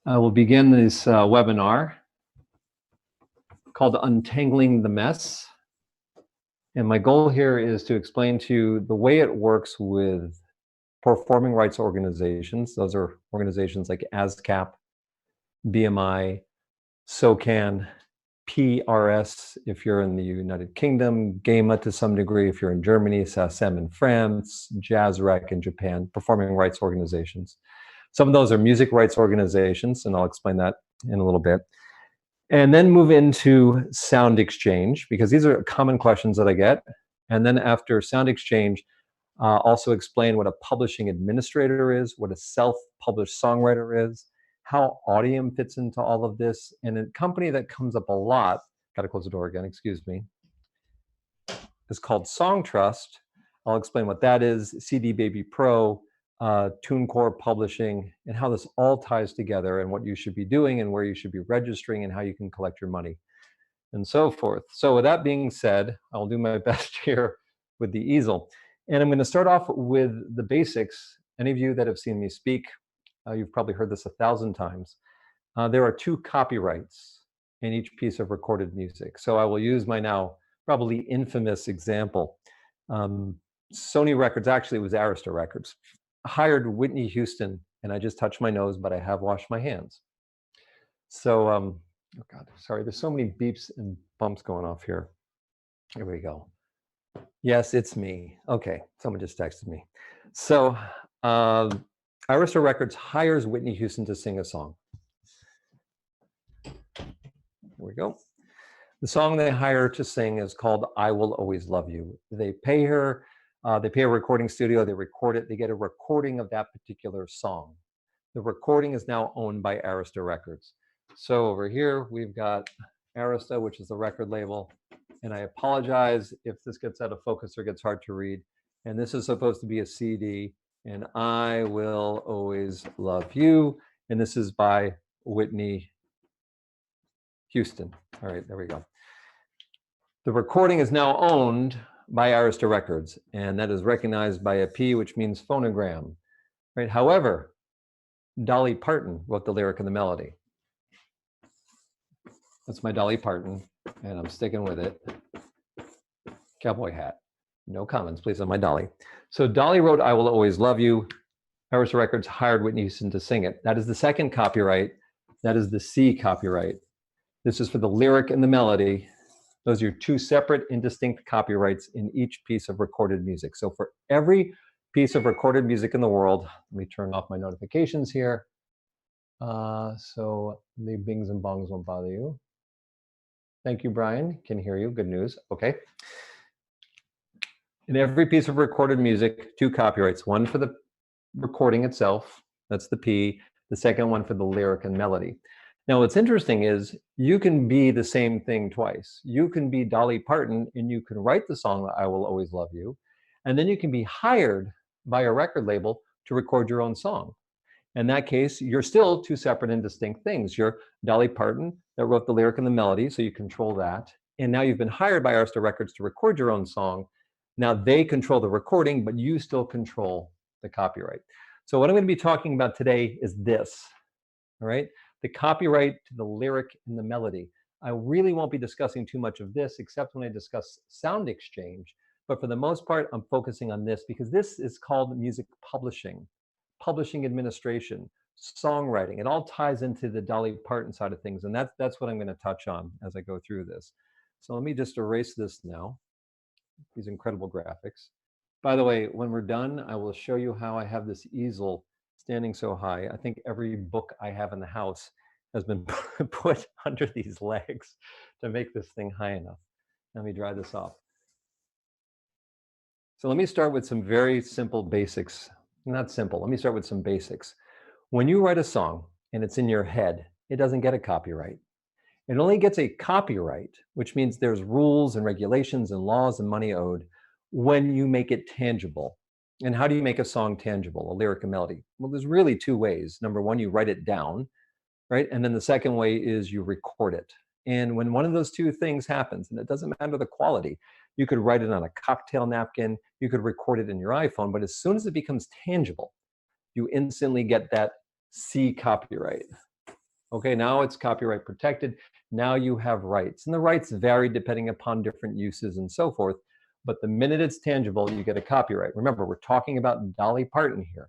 I will begin this webinar called Untangling the Mess. And my goal here is to explain to you the way it works with performing rights organizations. Those are organizations like ASCAP, BMI, SOCAN, PRS if you're in the United Kingdom, GEMA to some degree if you're in Germany, SACEM in France, JazzRec in Japan, performing rights organizations. Some of those are music rights organizations, and I'll explain that in a little bit. And then move into SoundExchange, because these are common questions that I get. And then after SoundExchange, also explain what a publishing administrator is, what a self-published songwriter is, how Audiam fits into all of this, and a company that comes up a lot, gotta close the door again, excuse me, is called SongTrust. I'll explain what that is, CD Baby Pro, TuneCore Publishing, and how this all ties together and what you should be doing and where you should be registering and how you can collect your money and so forth. So with that being said, I'll do my best here with the easel. And I'm going to start off with the basics. Any of you that have seen me speak, you've probably heard this 1,000 times. There are 2 copyrights in each piece of recorded music. So I will use my now probably infamous example. Sony Records, actually it was Arista Records, hired Whitney Houston, and I just touched my nose, but I have washed my hands. So, oh God, sorry, there's so many beeps and bumps going off here. Here we go. Yes, it's me. Okay, someone just texted me. So, Arista Records hires Whitney Houston to sing a song. Here we go. The song they hire her to sing is called I Will Always Love You. They pay her, they pay a recording studio, they record it, they get a recording of that particular song. The recording is now owned by Arista Records. So over here, we've got Arista, which is the record label. And I apologize if this gets out of focus or gets hard to read. And this is supposed to be a CD, and I Will Always Love You. And this is by Whitney Houston. All right, there we go. The recording is now owned by Arista Records, and that is recognized by a P, which means phonogram. Right? However, Dolly Parton wrote the lyric and the melody. That's my Dolly Parton, and I'm sticking with it. Cowboy hat. No comments, please, on my Dolly. So Dolly wrote I Will Always Love You. Arista Records hired Whitney Houston to sing it. That is the second copyright. That is the C copyright. This is for the lyric and the melody. Those are your 2 separate and distinct copyrights in each piece of recorded music. So for every piece of recorded music in the world, let me turn off my notifications here. So the bings and bongs won't bother you. Thank you, Brian. Can hear you. Good news. Okay. In every piece of recorded music, 2 copyrights. One for the recording itself. That's the P. The second one for the lyric and melody. Now, what's interesting is you can be the same thing twice. You can be Dolly Parton, and you can write the song I Will Always Love You. And then you can be hired by a record label to record your own song. In that case, you're still 2 separate and distinct things. You're Dolly Parton that wrote the lyric and the melody, so you control that. And now you've been hired by Arista Records to record your own song. Now they control the recording, but you still control the copyright. So what I'm going to be talking about today is this, all right? The copyright to the lyric and the melody. I really won't be discussing too much of this except when I discuss SoundExchange. But for the most part, I'm focusing on this because this is called music publishing. Publishing administration, songwriting. It all ties into the Dolly Parton side of things, and that's what I'm going to touch on as I go through this. So let me just erase this now, these incredible graphics. By the way, when we're done, I will show you how I have this easel standing so high. I think every book I have in the house has been put under these legs to make this thing high enough. Let me dry this off. So let me start with some very simple basics. Not simple. Let me start with some basics. When you write a song and it's in your head, it doesn't get a copyright. It only gets a copyright, which means there's rules and regulations and laws and money owed when you make it tangible. And how do you make a song tangible, a lyric and melody? Well, there's really 2 ways. Number 1, you write it down, right? And then the second way is you record it. And when one of those 2 things happens, and it doesn't matter the quality, you could write it on a cocktail napkin, you could record it in your iPhone, but as soon as it becomes tangible, you instantly get that C copyright. Okay, now it's copyright protected. Now you have rights. And the rights vary depending upon different uses and so forth. But the minute it's tangible, you get a copyright. Remember, we're talking about Dolly Parton here,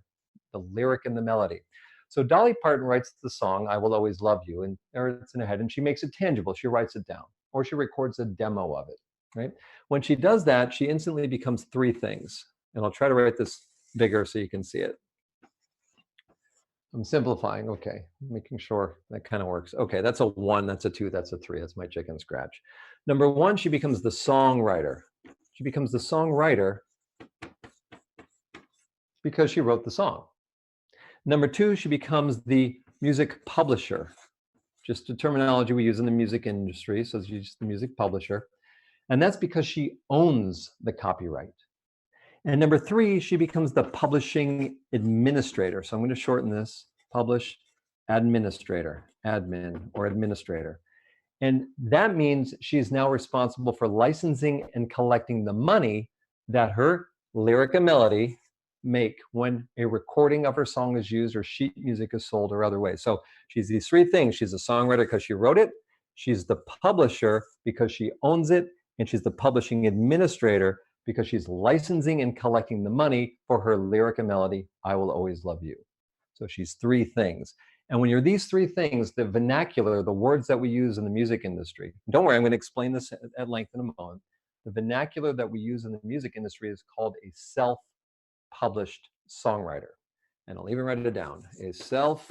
the lyric and the melody. So Dolly Parton writes the song, I Will Always Love You, and there it's in her head, and she makes it tangible. She writes it down, or she records a demo of it, right? When she does that, she instantly becomes three things. And I'll try to write this bigger so you can see it. I'm simplifying, okay, making sure that kind of works. Okay, that's a 1, that's a 2, that's a 3, that's my chicken scratch. Number 1, she becomes the songwriter. She becomes the songwriter because she wrote the song. Number 2, she becomes the music publisher, just a terminology we use in the music industry, so she's the music publisher. And that's because she owns the copyright. And number 3, she becomes the publishing administrator. So I'm going to shorten this, publish administrator, admin or administrator. And that means she's now responsible for licensing and collecting the money that her lyric and melody make when a recording of her song is used or sheet music is sold or other ways. So she's these 3 things. She's a songwriter because she wrote it. She's the publisher because she owns it. And she's the publishing administrator because she's licensing and collecting the money for her lyric and melody, I Will Always Love You. So she's 3 things. And when you're these 3 things, the vernacular, the words that we use in the music industry, don't worry, I'm going to explain this at length in a moment. The vernacular that we use in the music industry is called a self-published songwriter. And I'll even write it down, a self,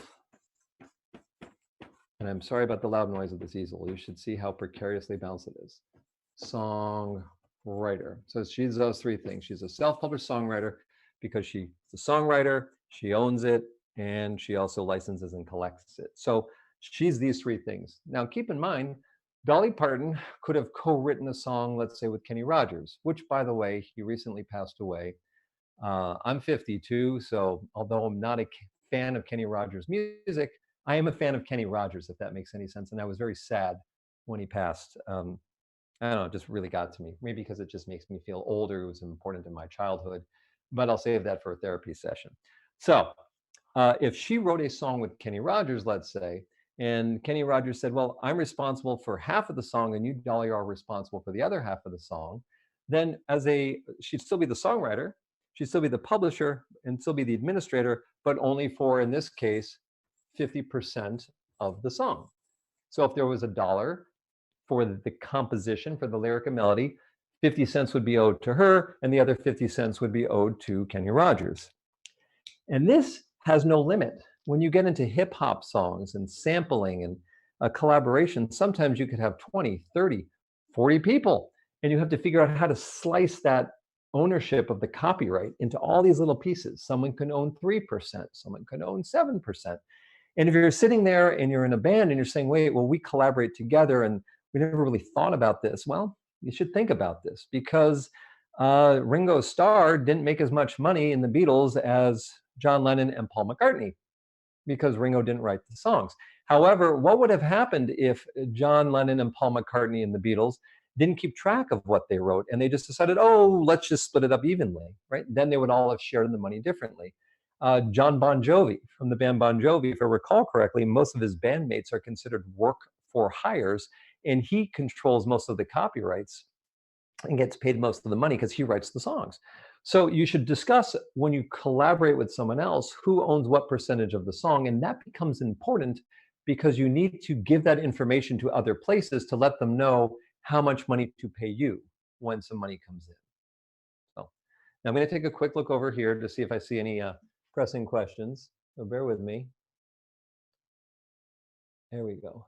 and I'm sorry about the loud noise of this easel. You should see how precariously balanced it is. Songwriter. So she's those 3 things. She's a self-published songwriter because she's a songwriter, she owns it, and she also licenses and collects it. So she's these 3 things. Now keep in mind, Dolly Parton could have co-written a song, let's say with Kenny Rogers, which by the way, he recently passed away. I'm 52, so although I'm not a fan of Kenny Rogers' music, I am a fan of Kenny Rogers, if that makes any sense. And I was very sad when he passed. I don't know, it just really got to me. Maybe because it just makes me feel older. It was important in my childhood, but I'll save that for a therapy session. So if she wrote a song with Kenny Rogers, let's say, and Kenny Rogers said, well, I'm responsible for half of the song and you, Dolly, are responsible for the other half of the song, then she'd still be the songwriter, she'd still be the publisher and still be the administrator, but only for, in this case, 50% of the song. So if there was $1 for the composition, for the lyric and melody, 50 cents would be owed to her, and the other 50 cents would be owed to Kenny Rogers. And this has no limit. When you get into hip hop songs and sampling and collaboration, sometimes you could have 20, 30, 40 people, and you have to figure out how to slice that ownership of the copyright into all these little pieces. Someone can own 3%, someone can own 7%. And if you're sitting there and you're in a band and you're saying, wait, well, we collaborate together and we never really thought about this. Well, you should think about this because Ringo Starr didn't make as much money in the Beatles as John Lennon and Paul McCartney because Ringo didn't write the songs. However, what would have happened if John Lennon and Paul McCartney and the Beatles didn't keep track of what they wrote and they just decided, oh, let's just split it up evenly, right? Then they would all have shared in the money differently. John Bon Jovi from the band Bon Jovi, if I recall correctly, most of his bandmates are considered work for hires, and he controls most of the copyrights and gets paid most of the money because he writes the songs. So you should discuss when you collaborate with someone else who owns what percentage of the song, and that becomes important because you need to give that information to other places to let them know how much money to pay you when some money comes in. So now I'm going to take a quick look over here to see if I see any pressing questions. So bear with me. There we go.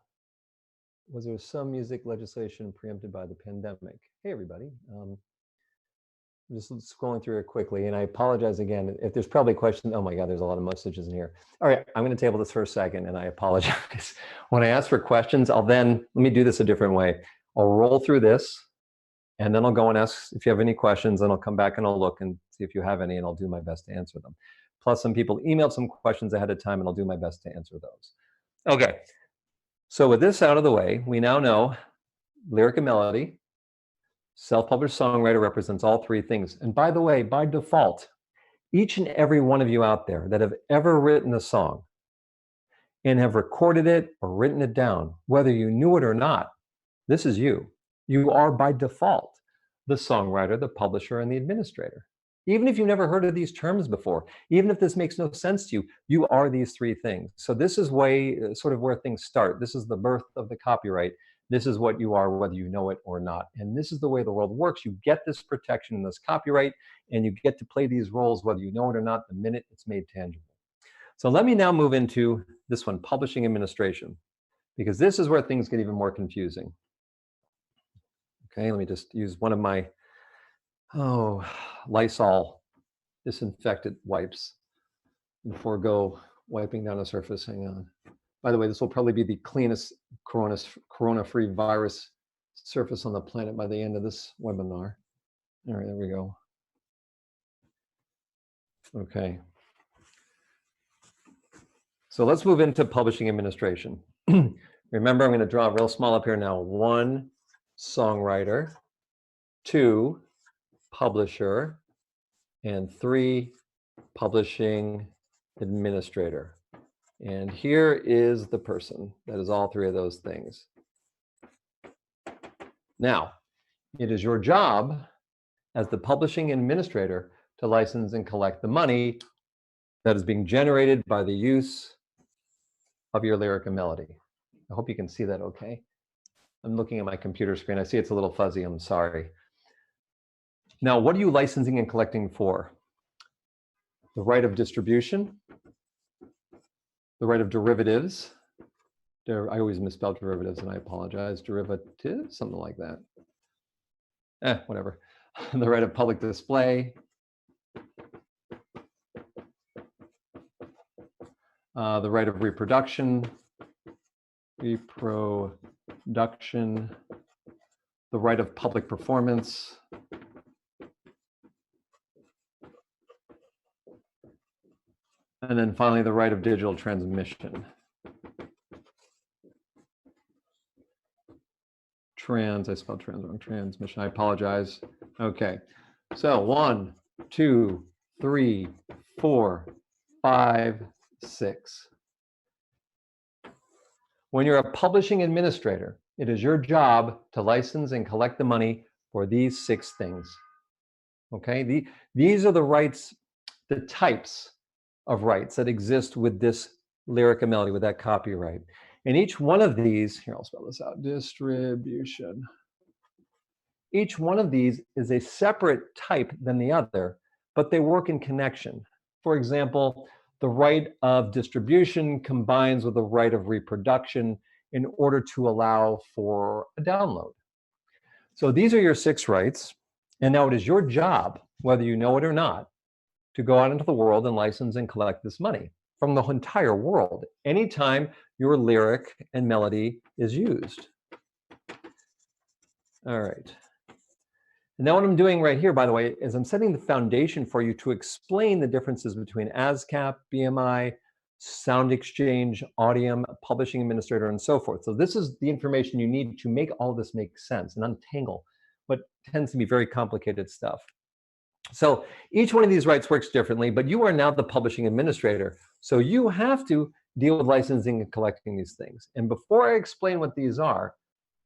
Was there some music legislation preempted by the pandemic? Hey, everybody. I'm just scrolling through it quickly, and I apologize again if there's probably questions. Oh my God, there's a lot of messages in here. All right, I'm going to table this for a second, and I apologize. When I ask for questions, let me do this a different way. I'll roll through this, and then I'll go and ask if you have any questions, and I'll come back and I'll look and see if you have any, and I'll do my best to answer them. Plus, some people emailed some questions ahead of time, and I'll do my best to answer those. Okay, so with this out of the way, we now know lyric and melody. Self-published songwriter represents all 3 things. And by the way, by default, each and every one of you out there that have ever written a song, and have recorded it or written it down, whether you knew it or not. This is you. You are by default the songwriter, the publisher, and the administrator. Even if you've never heard of these terms before, even if this makes no sense to you, you are these three things. So this is sort of where things start. This is the birth of the copyright. This is what you are, whether you know it or not. And this is the way the world works. You get this protection in this copyright, and you get to play these roles, whether you know it or not, the minute it's made tangible. So let me now move into this one, publishing administration, because this is where things get even more confusing. Okay, let me just use one of my, Lysol disinfectant wipes and forego wiping down a surface. Hang on. By the way, this will probably be the cleanest corona-free virus surface on the planet by the end of this webinar. All right, there we go. Okay. So let's move into publishing administration. Remember, I'm going to draw real small up here now. 1, songwriter. 2, publisher. And 3, publishing administrator. And here is the person that is all three of those things. Now, it is your job as the publishing administrator to license and collect the money that is being generated by the use of your lyric and melody. I hope you can see that okay. I'm looking at my computer screen. I see it's a little fuzzy. I'm sorry. Now, what are you licensing and collecting for? The right of distribution, the right of derivatives. I always misspell derivatives and I apologize. Derivatives, something like that. Whatever. The right of public display. The right of reproduction. The right of public performance. And then finally, the right of digital transmission. I spelled trans wrong, transmission, I apologize. Okay, so 1, 2, 3, 4, 5, 6. When you're a publishing administrator, it is your job to license and collect the money for these 6 things. Okay, these are the rights, the types of rights that exist with this lyric and melody, with that copyright. And each one of these, here, I'll spell this out, distribution. Each one of these is a separate type than the other, but they work in connection. For example, the right of distribution combines with the right of reproduction in order to allow for a download. So these are your 6 rights. And now it is your job, whether you know it or not, to go out into the world and license and collect this money from the entire world, anytime your lyric and melody is used. All right. And now what I'm doing right here, by the way, is I'm setting the foundation for you to explain the differences between ASCAP, BMI, SoundExchange, Audiam, Publishing Administrator, and so forth. So this is the information you need to make all of this make sense and untangle what tends to be very complicated stuff. So each one of these rights works differently, but you are now the publishing administrator. So you have to deal with licensing and collecting these things. And before I explain what these are,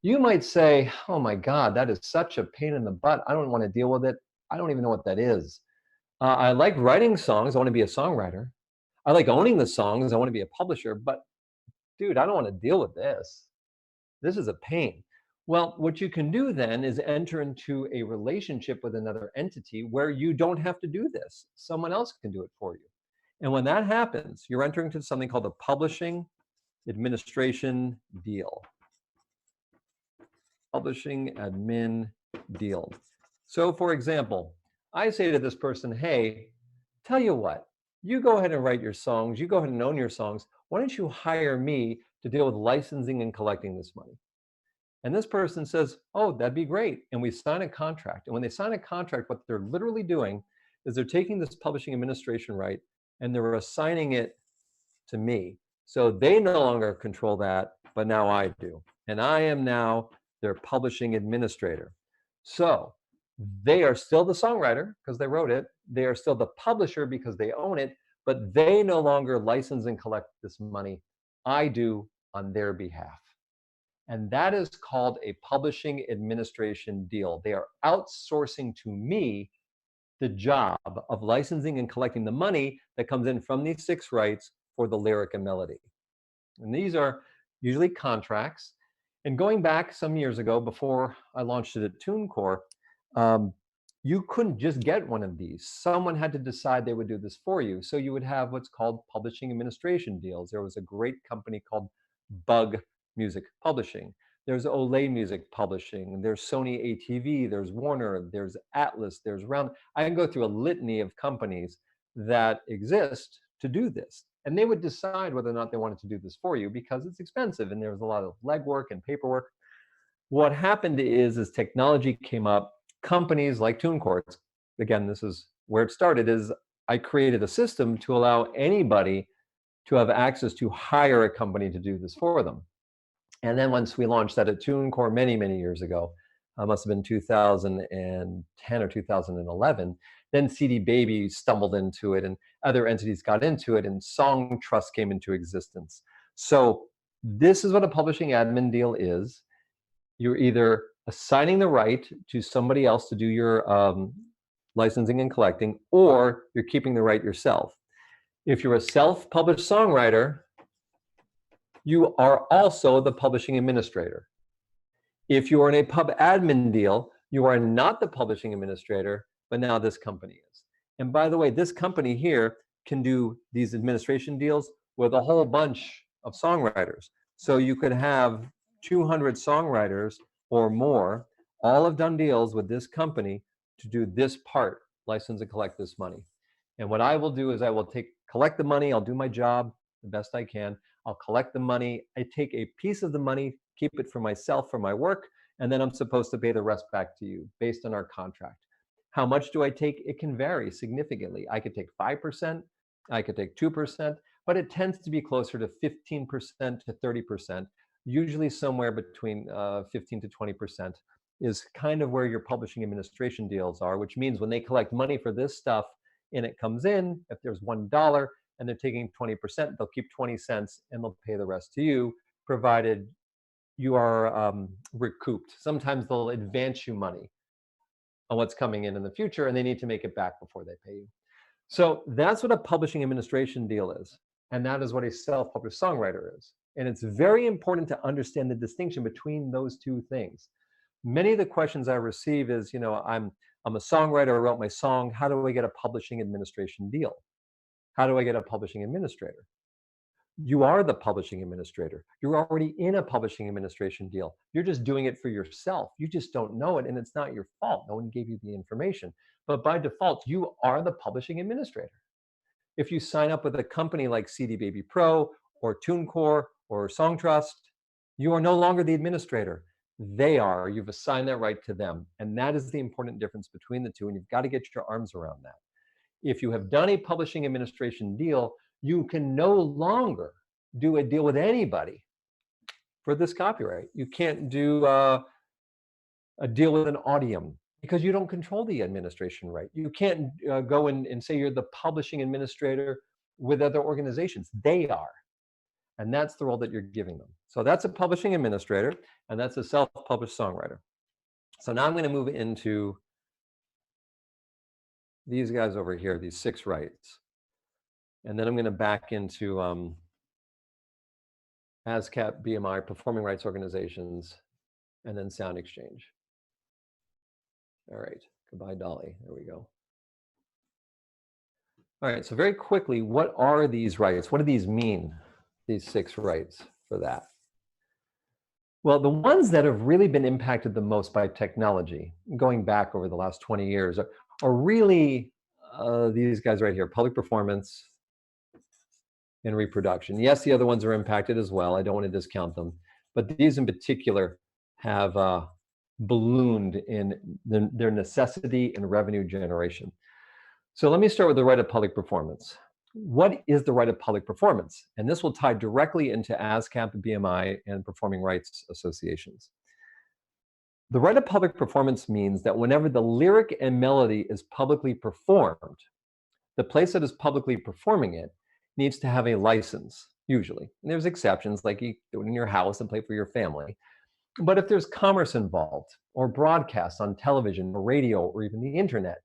you might say, oh my God, that is such a pain in the butt. I don't want to deal with it. I don't even know what that is. I like writing songs. I want to be a songwriter. I like owning the songs. I want to be a publisher. But dude, I don't want to deal with this. This is a pain. Well, what you can do then is enter into a relationship with another entity where you don't have to do this. Someone else can do it for you. And when that happens, you're entering into something called a publishing administration deal. Publishing admin deal. So for example, I say to this person, hey, tell you what, you go ahead and write your songs, you go ahead and own your songs. Why don't you hire me to deal with licensing and collecting this money? And this person says, oh, that'd be great. And we sign a contract. And when they sign a contract, what they're literally doing is they're taking this publishing administration right and they're assigning it to me. So they no longer control that, but now I do. And I am now their publishing administrator. So they are still the songwriter because they wrote it. They are still the publisher because they own it, but they no longer license and collect this money I do on their behalf. And that is called a publishing administration deal. They are outsourcing to me the job of licensing and collecting the money that comes in from these 6 rights for the lyric and melody. And these are usually contracts. And going back some years ago, before I launched it at TuneCore, you couldn't just get one of these. Someone had to decide they would do this for you. So you would have what's called publishing administration deals. There was a great company called Bug Music Publishing. There's Olay Music Publishing. There's Sony ATV. There's Warner. There's Atlas. There's Round. I can go through a litany of companies that exist to do this. And they would decide whether or not they wanted to do this for you because it's expensive and there's a lot of legwork and paperwork. What happened is, as technology came up, companies like TuneCore, again, this is where it started, is I created a system to allow anybody to have access to hire a company to do this for them. And then once we launched that at TuneCore many, many years ago, must have been 2010 or 2011, then CD Baby stumbled into it and other entities got into it and Song Trust came into existence. So this is what a publishing admin deal is. You're either assigning the right to somebody else to do your licensing and collecting, or you're keeping the right yourself. If you're a self-published songwriter, you are also the publishing administrator. If you are in a pub admin deal, you are not the publishing administrator, but now this company is. And by the way, this company here can do these administration deals with a whole bunch of songwriters. So you could have 200 songwriters or more, all have done deals with this company to do this part, license and collect this money. And what I will do is I will collect the money, I'll do my job the best I can, I'll collect the money, I take a piece of the money, keep it for myself, for my work, and then I'm supposed to pay the rest back to you based on our contract. How much do I take? It can vary significantly. I could take 5%, I could take 2%, but it tends to be closer to 15% to 30%. Usually somewhere between 15 to 20% is kind of where your publishing administration deals are, which means when they collect money for this stuff and it comes in, if there's $1 and they're taking 20%, they'll keep 20 cents and they'll pay the rest to you, provided you are recouped. Sometimes they'll advance you money on what's coming in the future and they need to make it back before they pay you. So that's what a publishing administration deal is. And that is what a self-published songwriter is. And it's very important to understand the distinction between those two things. Many of the questions I receive is, I'm a songwriter, I wrote my song, how do I get a publishing administration deal? How do I get a publishing administrator? You are the publishing administrator. You're already in a publishing administration deal. You're just doing it for yourself. You just don't know it, and it's not your fault. No one gave you the information. But by default, you are the publishing administrator. If you sign up with a company like CD Baby Pro or TuneCore or Song Trust, you are no longer the administrator. They are. You've assigned that right to them. And that is the important difference between the two, and you've got to get your arms around that. If you have done a publishing administration deal, you can no longer do a deal with anybody for this copyright. You can't do a deal with an Audiam because you don't control the administration right. You can't go and say you're the publishing administrator with other organizations. They are. And that's the role that you're giving them. So that's a publishing administrator, and that's a self-published songwriter. So now I'm going to move into these guys over here, these 6 rights. And then I'm going to back into ASCAP, BMI, performing rights organizations, and then SoundExchange. All right, goodbye, Dolly. There we go. All right, so very quickly, what are these rights? What do these mean, these 6 rights for that? Well, the ones that have really been impacted the most by technology, going back over the last 20 years, are really these guys right here, public performance and reproduction. Yes, the other ones are impacted as well. I don't want to discount them. But these in particular have ballooned in their necessity and revenue generation. So let me start with the right of public performance. What is the right of public performance? And this will tie directly into ASCAP, BMI, and performing rights associations. The right of public performance means that whenever the lyric and melody is publicly performed, the place that is publicly performing it needs to have a license. usually. And there's exceptions, like you do it in your house and play for your family. But if there's commerce involved, or broadcast on television, or radio, or even the internet,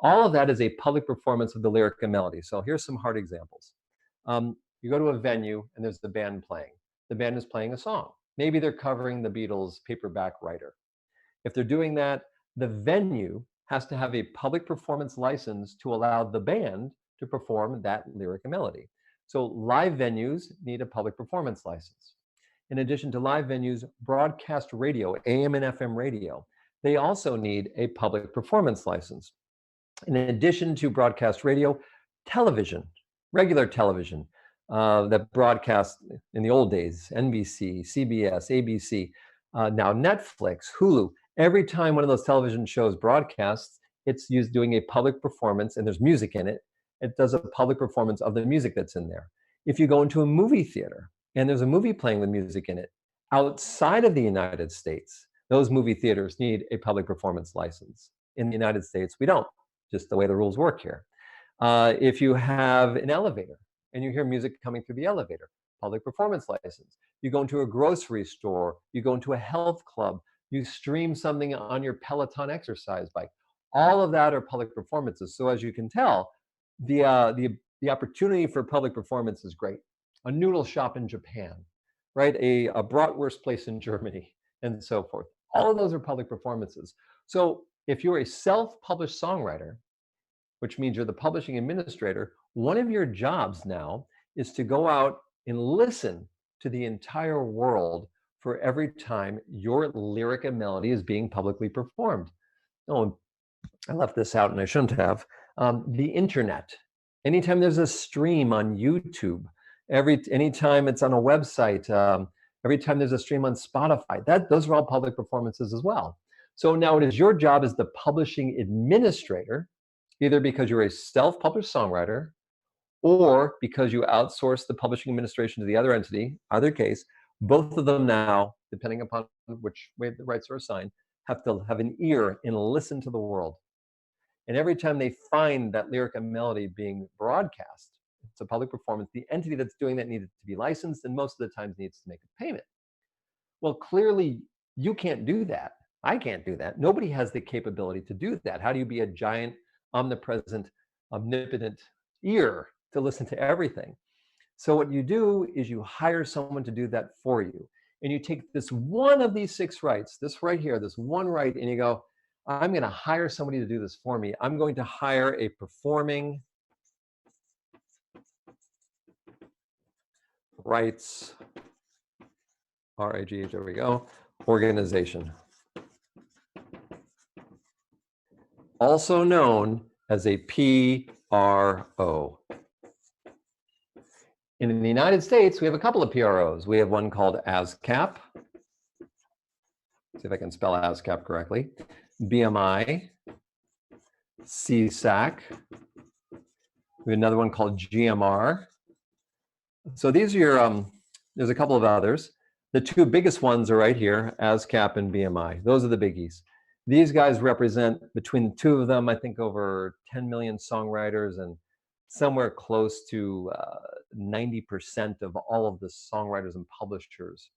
all of that is a public performance of the lyric and melody. So here's some hard examples. You go to a venue and there's the band playing. The band is playing a song. Maybe they're covering the Beatles' Paperback Writer. If they're doing that, the venue has to have a public performance license to allow the band to perform that lyric and melody. So live venues need a public performance license. In addition to live venues, broadcast radio, AM and FM radio, they also need a public performance license. In addition to broadcast radio, television, regular television that broadcast in the old days, NBC, CBS, ABC, now Netflix, Hulu. Every time one of those television shows broadcasts, it's used doing a public performance, and there's music in it. It does a public performance of the music that's in there. If you go into a movie theater and there's a movie playing with music in it, outside of the United States, those movie theaters need a public performance license. In the United States, we don't, just the way the rules work here. If you have an elevator and you hear music coming through the elevator, public performance license. You go into a grocery store, you go into a health club, you stream something on your Peloton exercise bike. All of that are public performances. So as you can tell, the opportunity for public performance is great. A noodle shop in Japan, right? A bratwurst place in Germany, and so forth. All of those are public performances. So if you're a self-published songwriter, which means you're the publishing administrator, one of your jobs now is to go out and listen to the entire world for every time your lyric and melody is being publicly performed. Oh, I left this out and I shouldn't have. The internet. Anytime there's a stream on YouTube, anytime it's on a website, every time there's a stream on Spotify, those are all public performances as well. So now it is your job as the publishing administrator, either because you're a self-published songwriter or because you outsource the publishing administration to the other entity. Either case, both of them now, depending upon which way the rights are assigned, have to have an ear and listen to the world. And every time they find that lyric and melody being broadcast, it's a public performance, the entity that's doing that needed to be licensed, and most of the times needs to make a payment. Well, clearly you can't do that. I can't do that. Nobody has the capability to do that. How do you be a giant, omnipresent, omnipotent ear to listen to everything? So what you do is you hire someone to do that for you. And you take this one of these 6 rights, this right here, this one right, and you go, I'm going to hire somebody to do this for me. I'm going to hire a performing rights, RIGH, there we go, organization. Also known as a PRO. In the United States, we have a couple of PROs. We have one called ASCAP. See if I can spell ASCAP correctly. BMI, CSAC. We have another one called GMR. So these are your, there's a couple of others. The 2 biggest ones are right here, ASCAP and BMI. Those are the biggies. These guys represent, between the 2 of them, I think over 10 million songwriters and somewhere close to 90% of all of the songwriters and publishers.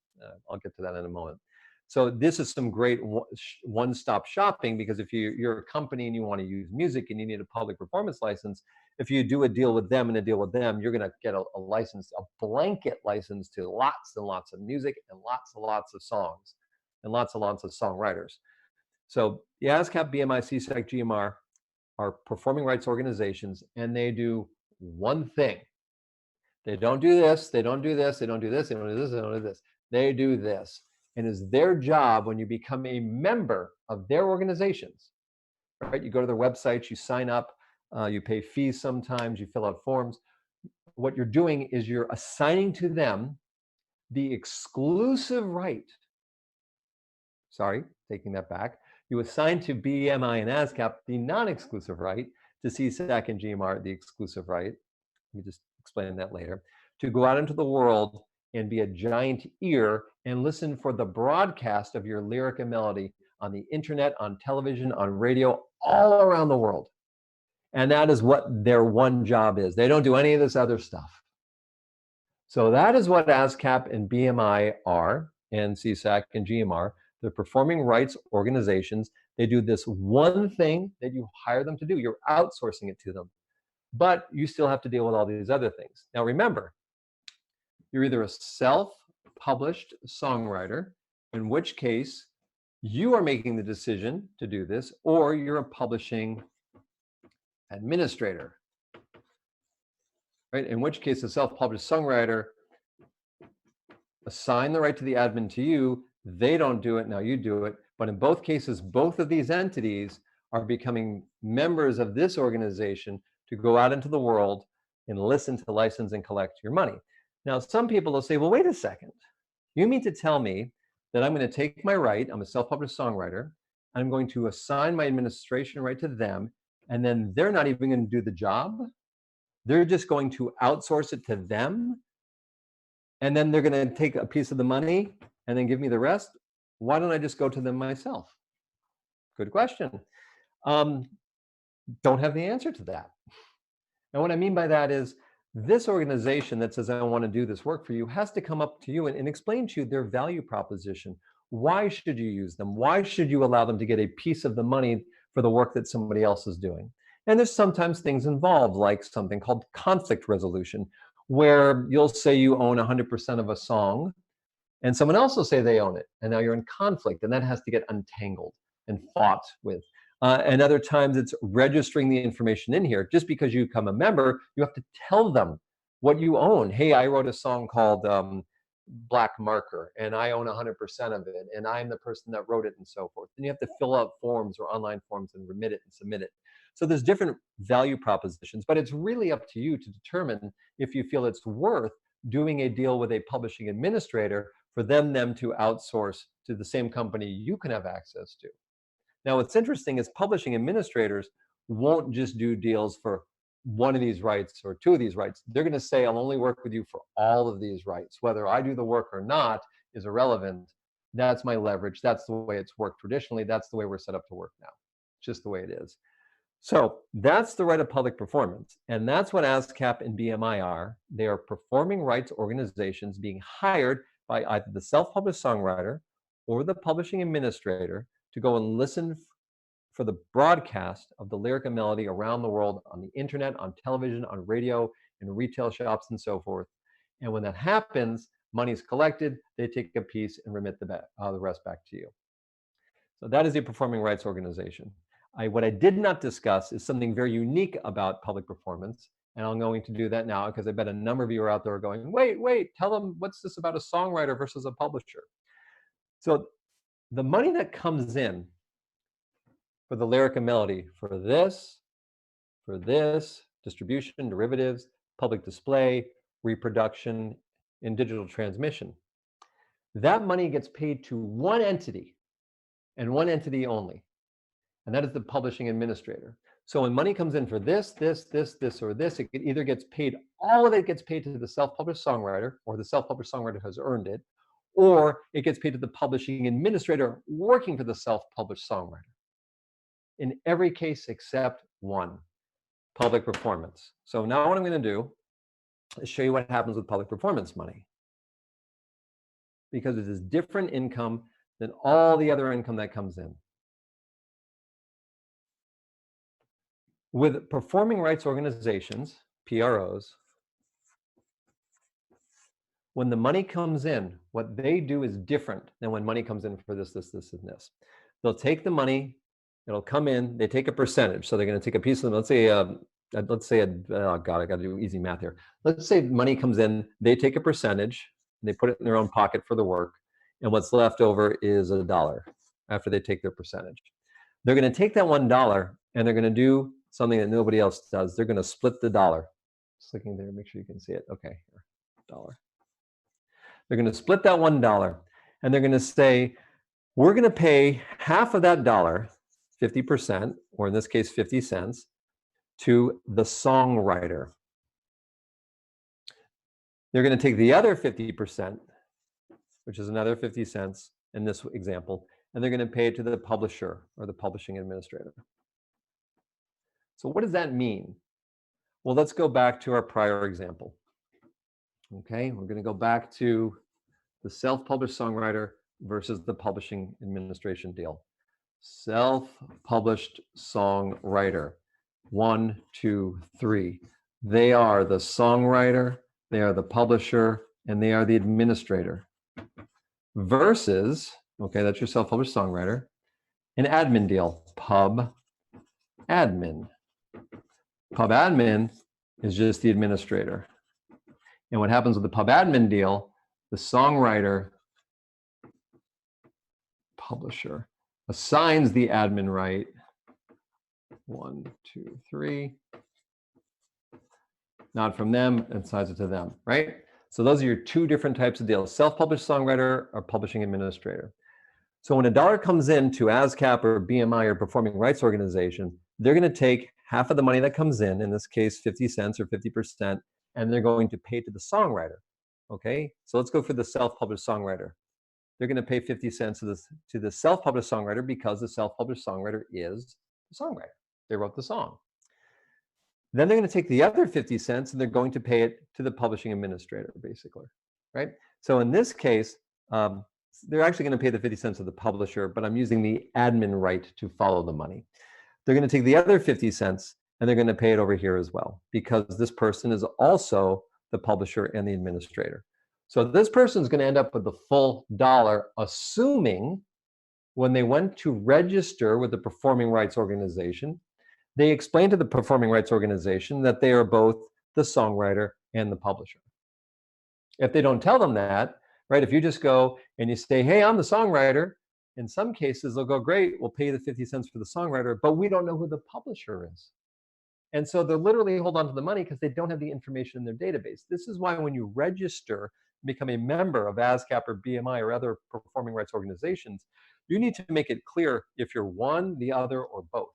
I'll get to that in a moment. So this is some great one-stop shopping, because if you're a company and you want to use music and you need a public performance license, if you do a deal with them and a deal with them, you're going to get a license, a blanket license to lots and lots of music and lots of songs and lots of songwriters. So the ASCAP, BMI, CSAC, GMR are performing rights organizations, and they do one thing. They don't do this, they don't do this, they don't do this, they don't do this, they don't do this. They do this. And it's their job, when you become a member of their organizations, right? You go to their websites, you sign up, you pay fees sometimes, you fill out forms. What you're doing is you're assigning to them the exclusive right. Sorry, taking that back. You assign to BMI and ASCAP the non-exclusive right, to CSAC and GMR the exclusive right. Let me just explain that later. To go out into the world and be a giant ear and listen for the broadcast of your lyric and melody on the internet, on television, on radio, all around the world. And that is what their one job is. They don't do any of this other stuff. So that is what ASCAP and BMI are, and CSAC and GMR. They're performing rights organizations. They do this one thing that you hire them to do. You're outsourcing it to them, but you still have to deal with all these other things. Now remember, you're either a self-published songwriter, in which case you are making the decision to do this, or you're a publishing administrator, right? In which case a self-published songwriter assign the right to the admin to you. They don't do it, now you do it. But in both cases, both of these entities are becoming members of this organization to go out into the world and listen to, license, and collect your money. Now, some people will say, well, wait a second. You mean to tell me that I'm going to take my right, I'm a self-published songwriter, I'm going to assign my administration right to them, and then they're not even going to do the job? They're just going to outsource it to them? And then they're going to take a piece of the money and then give me the rest? Why don't I just go to them myself? Good question. Don't have the answer to that. And what I mean by that is this organization that says, I want to do this work for you, has to come up to you and explain to you their value proposition. Why should you use them? Why should you allow them to get a piece of the money for the work that somebody else is doing? And there's sometimes things involved, like something called conflict resolution, where you'll say you own 100% of a song, and someone else will say they own it, and now you're in conflict, and that has to get untangled and fought with. And other times it's registering the information in here. Just because you become a member, you have to tell them what you own. Hey, I wrote a song called Black Marker, and I own 100% of it, and I'm the person that wrote it, and so forth. And you have to fill out forms or online forms and remit it and submit it. So there's different value propositions, but it's really up to you to determine if you feel it's worth doing a deal with a publishing administrator for them to outsource to the same company you can have access to. Now, what's interesting is publishing administrators won't just do deals for one of these rights or two of these rights. They're going to say, I'll only work with you for all of these rights. Whether I do the work or not is irrelevant. That's my leverage. That's the way it's worked traditionally. That's the way we're set up to work now. It's just the way it is. So that's the right of public performance. And that's what ASCAP and BMI are. They are performing rights organizations being hired by either the self-published songwriter or the publishing administrator to go and listen for the broadcast of the lyric and melody around the world on the internet, on television, on radio, in retail shops, and so forth. And when that happens, money's collected, they take a piece and remit the rest back to you. So that is a performing rights organization. What I did not discuss is something very unique about public performance, and I'm going to do that now because I bet a number of you are out there going, wait, tell them what's this about a songwriter versus a publisher. So the money that comes in for the lyric and melody, for this, distribution, derivatives, public display, reproduction, and digital transmission, that money gets paid to one entity and one entity only. And that is the publishing administrator. So when money comes in for this, or this, it either gets paid, all of it gets paid to the self-published songwriter, or the self-published songwriter has earned it, or it gets paid to the publishing administrator working for the self-published songwriter. In every case except one, public performance. So now what I'm going to do is show you what happens with public performance money, because it is different income than all the other income that comes in. With performing rights organizations, PROs, when the money comes in, what they do is different than when money comes in for this, and this. They'll take the money, it'll come in, they take a percentage. So they're going to take a piece of them. Let's say, oh God, I got to do easy math here. Let's say money comes in, they take a percentage, they put it in their own pocket for the work, and what's left over is $1 after they take their percentage. They're going to take that $1 and they're going to do something that nobody else does. They're going to split the dollar. Just looking there, make sure you can see it. Okay, here, dollar. They're going to split that $1 and they're going to say, we're going to pay half of that dollar, 50%, or in this case, 50 cents, to the songwriter. They're going to take the other 50%, which is another 50 cents in this example, and they're going to pay it to the publisher or the publishing administrator. So what does that mean? Well, let's go back to our prior example. Okay, we're going to go back to the self-published songwriter versus the publishing administration deal. Self-published songwriter. 1, 2, 3. They are the songwriter, they are the publisher, and they are the administrator. Versus, okay, that's your self-published songwriter, an admin deal, pub admin. Pub admin is just the administrator. And what happens with the pub admin deal, the songwriter publisher assigns the admin right. 1, 2, 3. Not from them, and assigns it to them, right? So those are your two different types of deals, self-published songwriter or publishing administrator. So when a dollar comes in to ASCAP or BMI or performing rights organization, they're going to take half of the money that comes in this case 50 cents or 50%, and they're going to pay to the songwriter. Okay, so let's go for the self-published songwriter. They're going to pay 50 cents to the self-published songwriter because the self-published songwriter is the songwriter. They wrote the song. Then they're going to take the other 50 cents and they're going to pay it to the publishing administrator, basically, right? So in this case, they're actually going to pay the 50 cents to the publisher, but I'm using the admin right to follow the money. They're going to take the other 50 cents and they're going to pay it over here as well, because this person is also the publisher and the administrator. So this person is going to end up with the full dollar, assuming when they went to register with the performing rights organization, they explained to the performing rights organization that they are both the songwriter and the publisher. If they don't tell them that, right, if you just go and you say, hey, I'm the songwriter, in some cases they'll go, great, we'll pay you the 50 cents for the songwriter, but we don't know who the publisher is. And so they'll literally hold on to the money because they don't have the information in their database. This is why when you register, become a member of ASCAP or BMI or other performing rights organizations, you need to make it clear if you're one, the other, or both.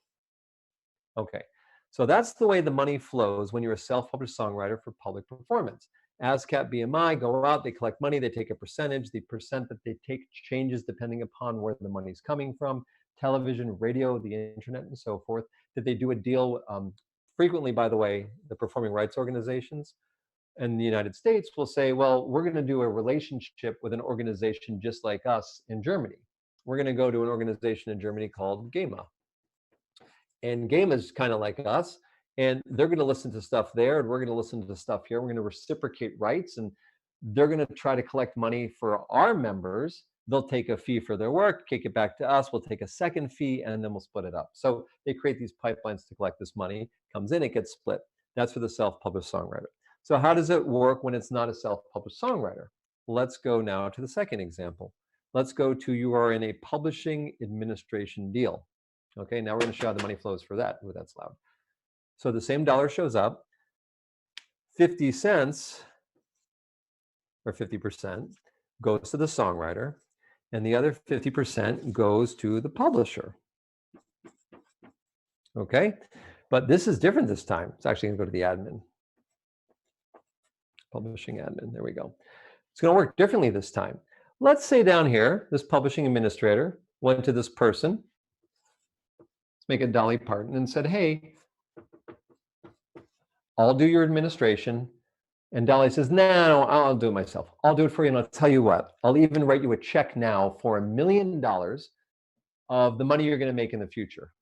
Okay, so that's the way the money flows when you're a self-published songwriter for public performance. ASCAP, BMI go out, they collect money, they take a percentage. The percent that they take changes depending upon where the money's coming from, television, radio, the internet, and so forth. Did they do a deal? Frequently, by the way, the performing rights organizations in the United States will say, well, we're going to do a relationship with an organization just like us in Germany. We're going to go to an organization in Germany called GEMA. And GEMA is kind of like us, and they're going to listen to stuff there, and we're going to listen to stuff here. We're going to reciprocate rights, and they're going to try to collect money for our members. They'll take a fee for their work, kick it back to us. We'll take a second fee, and then we'll split it up. So they create these pipelines to collect this money. Comes in, it gets split. That's for the self-published songwriter. So how does it work when it's not a self-published songwriter? Let's go now to the second example. Let's go to you are in a publishing administration deal. Okay, now we're going to show how the money flows for that. Ooh, that's loud. So the same dollar shows up, 50 cents or 50% goes to the songwriter, and the other 50% goes to the publisher. Okay, but this is different this time. It's actually going to go to the admin. Publishing admin, there we go. It's going to work differently this time. Let's say down here, this publishing administrator went to this person, let's make it Dolly Parton, and said, hey, I'll do your administration. And Dolly says, no, I'll do it myself. I'll do it for you, and I'll tell you what, I'll even write you a check now for $1 million of the money you're going to make in the future.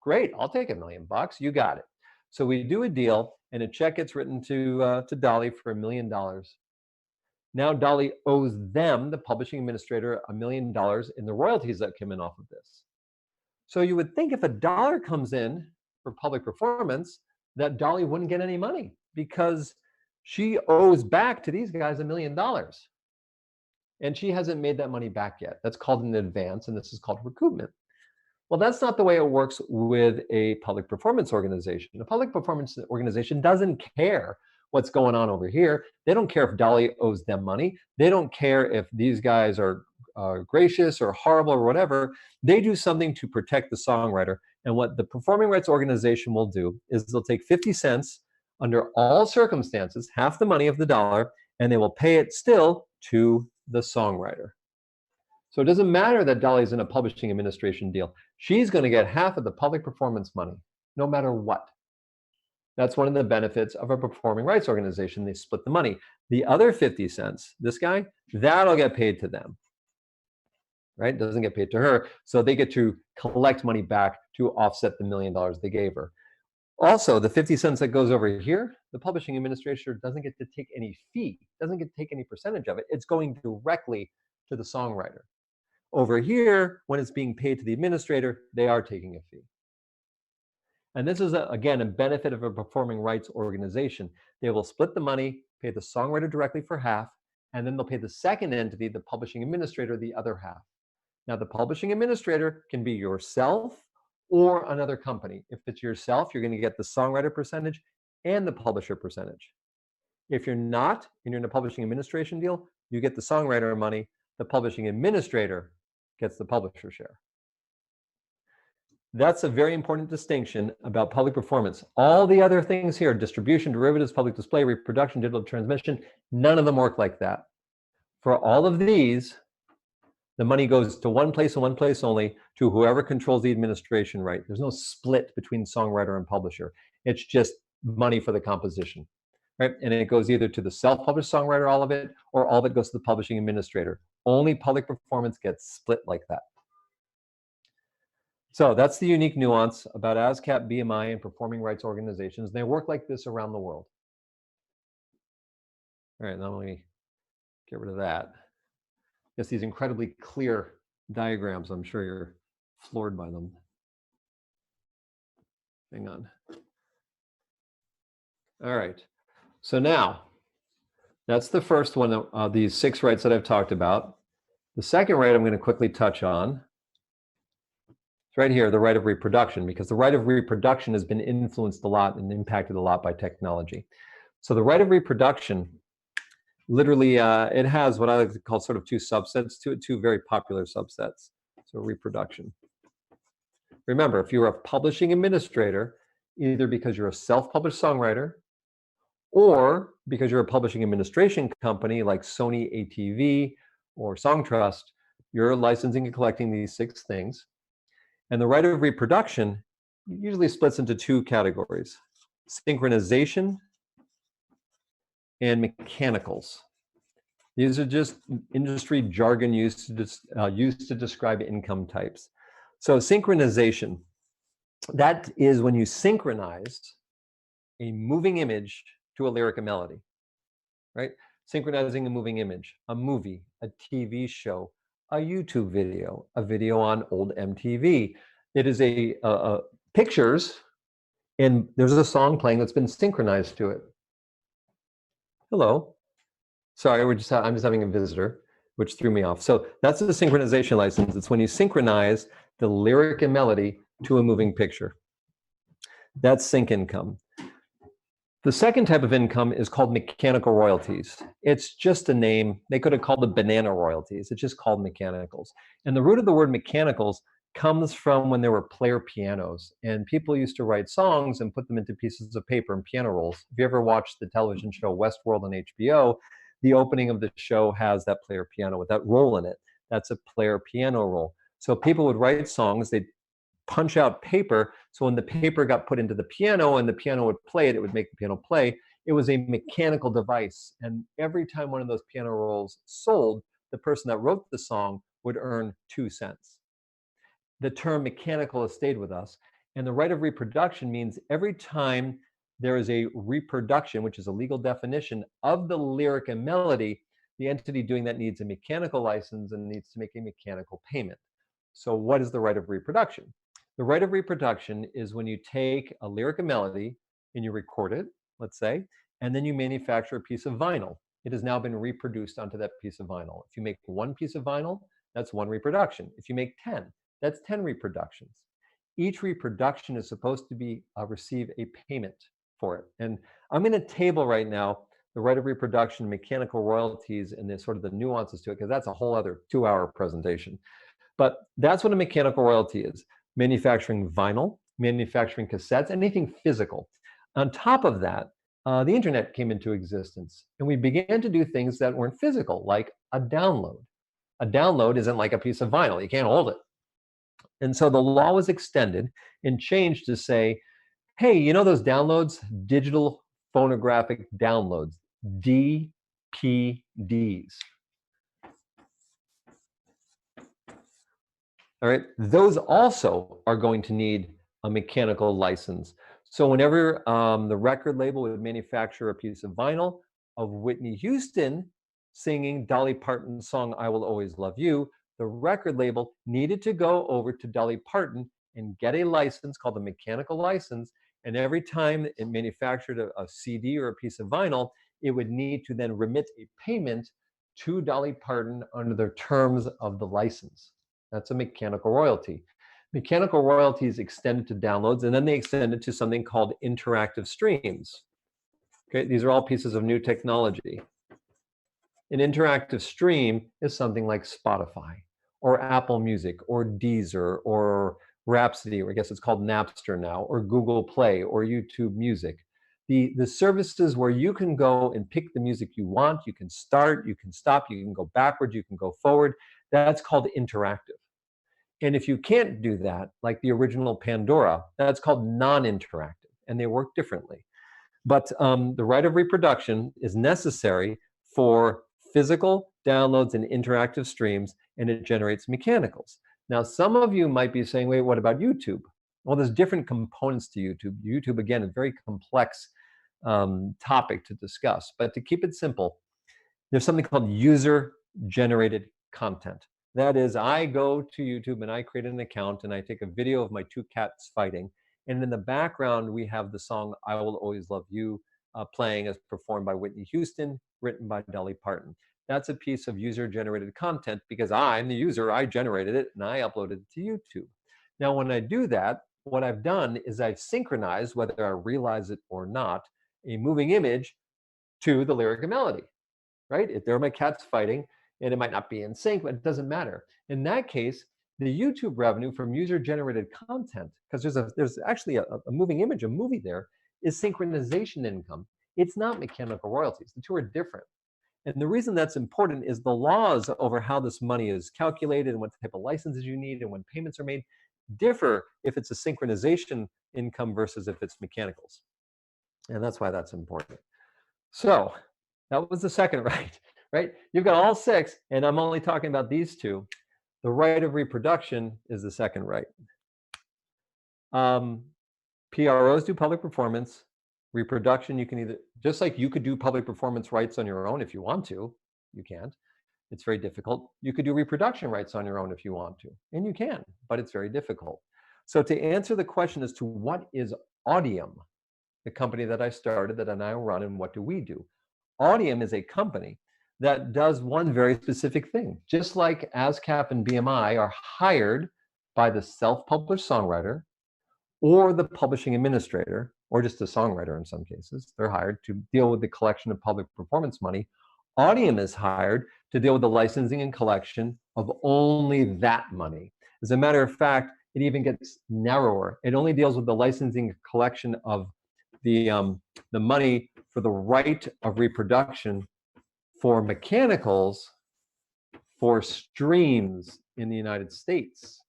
Great, I'll take $1 million, you got it. So we do a deal, and a check gets written to Dolly for $1 million. Now Dolly owes them, the publishing administrator, $1 million in the royalties that come in off of this. So you would think if a dollar comes in for public performance, that Dolly wouldn't get any money because she owes back to these guys $1 million. And she hasn't made that money back yet. That's called an advance, and this is called recoupment. Well, that's not the way it works with a public performance organization. A public performance organization doesn't care what's going on over here. They don't care if Dolly owes them money. They don't care if these guys are gracious or horrible or whatever. They do something to protect the songwriter. And what the performing rights organization will do is they'll take 50 cents under all circumstances, half the money of the dollar, and they will pay it still to the songwriter. So it doesn't matter that Dolly's in a publishing administration deal. She's going to get half of the public performance money, no matter what. That's one of the benefits of a performing rights organization. They split the money. The other 50 cents, this guy, that'll get paid to them, right? Doesn't get paid to her. So they get to collect money back to offset the $1 million they gave her. Also, the 50 cents that goes over here, the publishing administrator doesn't get to take any fee, doesn't get to take any percentage of it. It's going directly to the songwriter. Over here, when it's being paid to the administrator, they are taking a fee. And this is, again, a benefit of a performing rights organization. They will split the money, pay the songwriter directly for half, and then they'll pay the second entity, the publishing administrator, the other half. Now, the publishing administrator can be yourself or another company. If it's yourself, you're going to get the songwriter percentage and the publisher percentage. If you're not, and you're in a publishing administration deal, you get the songwriter money. The publishing administrator gets the publisher share. That's a very important distinction about public performance. All the other things here, distribution, derivatives, public display, reproduction, digital transmission, none of them work like that. For all of these, the money goes to one place and one place only, to whoever controls the administration right. There's no split between songwriter and publisher. It's just money for the composition, right? And it goes either to the self-published songwriter, all of it, or all of it goes to the publishing administrator. Only public performance gets split like that. So that's the unique nuance about ASCAP, BMI, and performing rights organizations. They work like this around the world. All right, now let me get rid of that. Just these incredibly clear diagrams. I'm sure you're floored by them. Hang on. All right. So now, that's the first one of these 6 rights that I've talked about. The second right I'm going to quickly touch on. It's right here, the right of reproduction, because the right of reproduction has been influenced a lot and impacted a lot by technology. So the right of reproduction, literally, it has what I like to call sort of 2 subsets to it, 2 very popular subsets. So reproduction. Remember, if you're a publishing administrator, either because you're a self-published songwriter or because you're a publishing administration company like Sony ATV or Songtrust, you're licensing and collecting these 6 things. And the right of reproduction usually splits into 2 categories: synchronization and mechanicals. These are just industry jargon used to describe income types. So synchronization, that is when you synchronize a moving image to a lyric and melody, right? Synchronizing a moving image, a movie, a TV show, a YouTube video, a video on old MTV. It is a pictures, and there's a song playing that's been synchronized to it. Hello. Sorry, I'm just having a visitor, which threw me off. So that's the synchronization license. It's when you synchronize the lyric and melody to a moving picture. That's sync income. The second type of income is called mechanical royalties. It's just a name. They could have called it banana royalties. It's just called mechanicals. And the root of the word mechanicals comes from when there were player pianos, and people used to write songs and put them into pieces of paper and piano rolls. If you ever watched the television show Westworld on HBO, the opening of the show has that player piano with that roll in it. That's a player piano roll. So people would write songs, they'd punch out paper, so when the paper got put into the piano and the piano would play it, it would make the piano play. It was a mechanical device, and every time one of those piano rolls sold, the person that wrote the song would earn 2 cents. The term mechanical has stayed with us, and the right of reproduction means every time there is a reproduction, which is a legal definition of the lyric and melody, the entity doing that needs a mechanical license and needs to make a mechanical payment. So what is the right of reproduction? The right of reproduction is when you take a lyric and melody and you record it, let's say, and then you manufacture a piece of vinyl. It has now been reproduced onto that piece of vinyl. If you make 1 piece of vinyl, that's 1 reproduction. If you make 10, that's 10 reproductions. Each reproduction is supposed to be receive a payment for it. And I'm in a table right now, the right of reproduction, mechanical royalties, and the sort of the nuances to it, because that's a whole other 2-hour presentation. But that's what a mechanical royalty is: manufacturing vinyl, manufacturing cassettes, anything physical. On top of that, the internet came into existence, and we began to do things that weren't physical, like a download. A download isn't like a piece of vinyl. You can't hold it. And so the law was extended and changed to say, Hey, you know those downloads? Digital phonographic downloads, DPDs. All right, those also are going to need a mechanical license. So whenever the record label would manufacture a piece of vinyl of Whitney Houston singing Dolly Parton's song, I Will Always Love You, the record label needed to go over to Dolly Parton and get a license called a mechanical license. And every time it manufactured a CD or a piece of vinyl, it would need to then remit a payment to Dolly Parton under the terms of the license. That's a mechanical royalty. Mechanical royalties extended to downloads, and then they extended to something called interactive streams. Okay, these are all pieces of new technology. An interactive stream is something like Spotify or Apple Music or Deezer or Rhapsody, or I guess it's called Napster now, or Google Play or YouTube Music. The services where you can go and pick the music you want, you can start, you can stop, you can go backwards, you can go forward. That's called interactive. And if you can't do that, like the original Pandora, that's called non-interactive, and they work differently. But the right of reproduction is necessary for physical downloads and interactive streams, and it generates mechanicals. Now, some of you might be saying, wait, what about YouTube? Well, there's different components to YouTube. YouTube, again, is a very complex topic to discuss. But to keep it simple, there's something called user-generated content. That is, I go to YouTube and I create an account and I take a video of my two cats fighting. And in the background, we have the song I Will Always Love You playing as performed by Whitney Houston, written by Dolly Parton. That's a piece of user-generated content because I'm the user, I generated it, and I uploaded it to YouTube. Now, when I do that, what I've done is I've synchronized, whether I realize it or not, a moving image to the lyric and melody, right? If there are my cats fighting, and it might not be in sync, but it doesn't matter. In that case, the YouTube revenue from user-generated content, because there's actually a moving image, a movie there, is synchronization income. It's not mechanical royalties. The two are different. And the reason that's important is the laws over how this money is calculated and what type of licenses you need and when payments are made differ if it's a synchronization income versus if it's mechanicals. And that's why that's important. So that was the second right, right? You've got all six, and I'm only talking about these two. The right of reproduction is the second right. PROs do public performance. Reproduction, you can either, just like you could do public performance rights on your own if you want to, you can't. It's very difficult. You could do reproduction rights on your own if you want to, and you can, but it's very difficult. So to answer the question as to what is Audiam, the company that I started, that I now run, and what do we do? Audiam is a company that does one very specific thing. Just like ASCAP and BMI are hired by the self-published songwriter or the publishing administrator, or just a songwriter in some cases, they're hired to deal with the collection of public performance money. Audiam is hired to deal with the licensing and collection of only that money. As a matter of fact, it even gets narrower. It only deals with the licensing collection of the money for the right of reproduction for mechanicals for streams in the United States,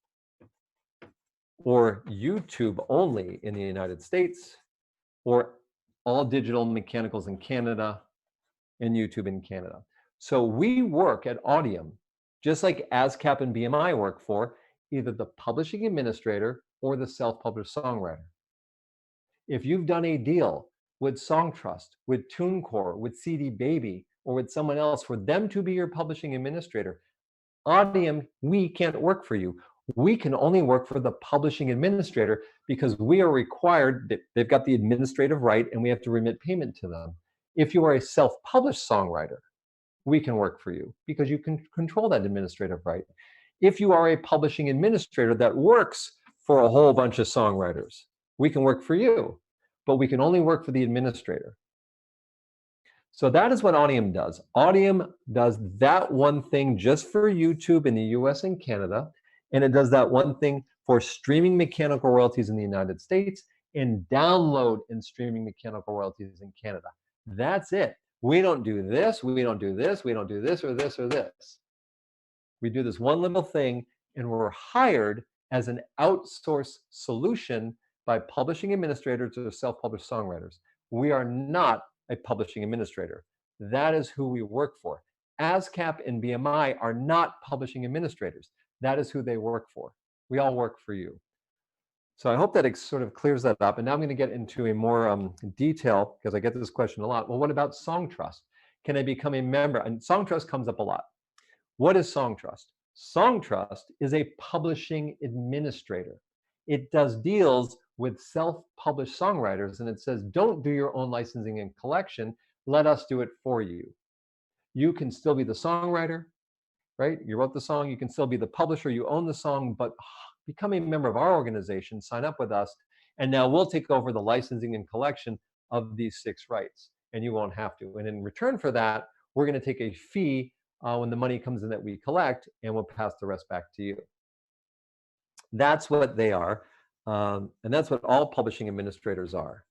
or YouTube only in the United States, or all digital mechanicals in Canada and YouTube in Canada. So we work at Audiam, just like ASCAP and BMI work for either the publishing administrator or the self-published songwriter. If you've done a deal with Songtrust, with TuneCore, with CD Baby, or with someone else for them to be your publishing administrator, Audiam, we can't work for you. We can only work for the publishing administrator because we are required, they've got the administrative right, and we have to remit payment to them. If you are a self-published songwriter, we can work for you because you can control that administrative right. If you are a publishing administrator that works for a whole bunch of songwriters, we can work for you, but we can only work for the administrator. So that is what Audiam does. Audiam does that one thing just for YouTube in the US and Canada, and it does that one thing for streaming mechanical royalties in the United States and download and streaming mechanical royalties in Canada. That's it. We don't do this, we don't do this, we don't do this or this or this. We do this one little thing, and we're hired as an outsourced solution by publishing administrators or self-published songwriters. We are not a publishing administrator. That is who we work for. ASCAP and BMI are not publishing administrators. That is who they work for. We all work for you. So I hope that it sort of clears that up. And now I'm going to get into a more detail, because I get this question a lot. Well, what about Song Trust? Can I become a member? And Song Trust comes up a lot. What is Song Trust? Song Trust is a publishing administrator. It does deals with self-published songwriters, and it says, don't do your own licensing and collection. Let us do it for you. You can still be the songwriter, right? You wrote the song, you can still be the publisher, you own the song, but become a member of our organization, sign up with us, and now we'll take over the licensing and collection of these 6 rights, and you won't have to. And in return for that, we're going to take a fee when the money comes in that we collect, and we'll pass the rest back to you. That's what they are, and that's what all publishing administrators are.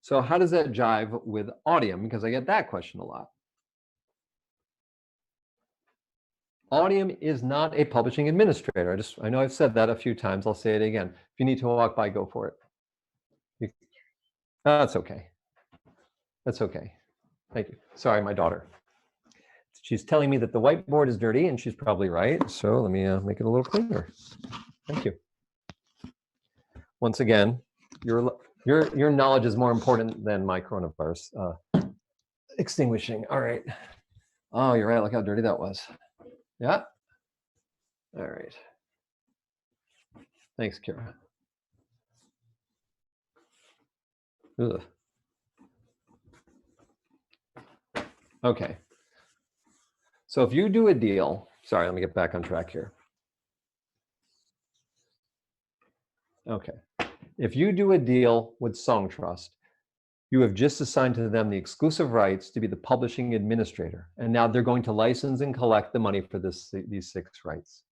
So how does that jive with Audiam? Because I get that question a lot. Audiam is not a publishing administrator. I know I've said that a few times. I'll say it again. If you need to walk by, go for it. That's okay. That's okay. Thank you. Sorry, my daughter. She's telling me that the whiteboard is dirty, and she's probably right. So let me make it a little cleaner. Thank you. Once again, your knowledge is more important than my coronavirus extinguishing. All right. Oh, you're right. Look how dirty that was. Yeah. All right. Thanks, Kira. Ugh. Okay. So if you do a deal, sorry, let me get back on track here. Okay. If you do a deal with Song Trust, you have just assigned to them the exclusive rights to be the publishing administrator. And now they're going to license and collect the money for these 6 rights.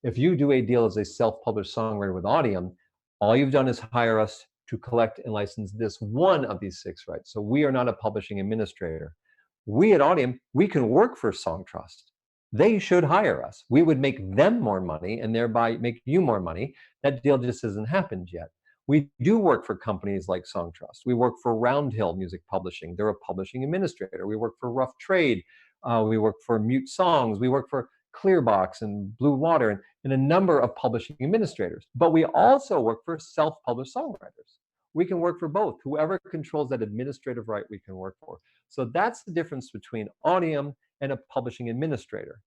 If you do a deal as a self-published songwriter with Audiam, all you've done is hire us to collect and license this one of these 6 rights. So we are not a publishing administrator. We at Audiam, we can work for Song Trust. They should hire us. We would make them more money and thereby make you more money. That deal just hasn't happened yet. We do work for companies like Song Trust. We work for Roundhill Music Publishing. They're a publishing administrator. We work for Rough Trade. We work for Mute Songs. We work for Clearbox and Blue Water and a number of publishing administrators. But we also work for self-published songwriters. We can work for both. Whoever controls that administrative right, we can work for. So that's the difference between Audiam and a publishing administrator.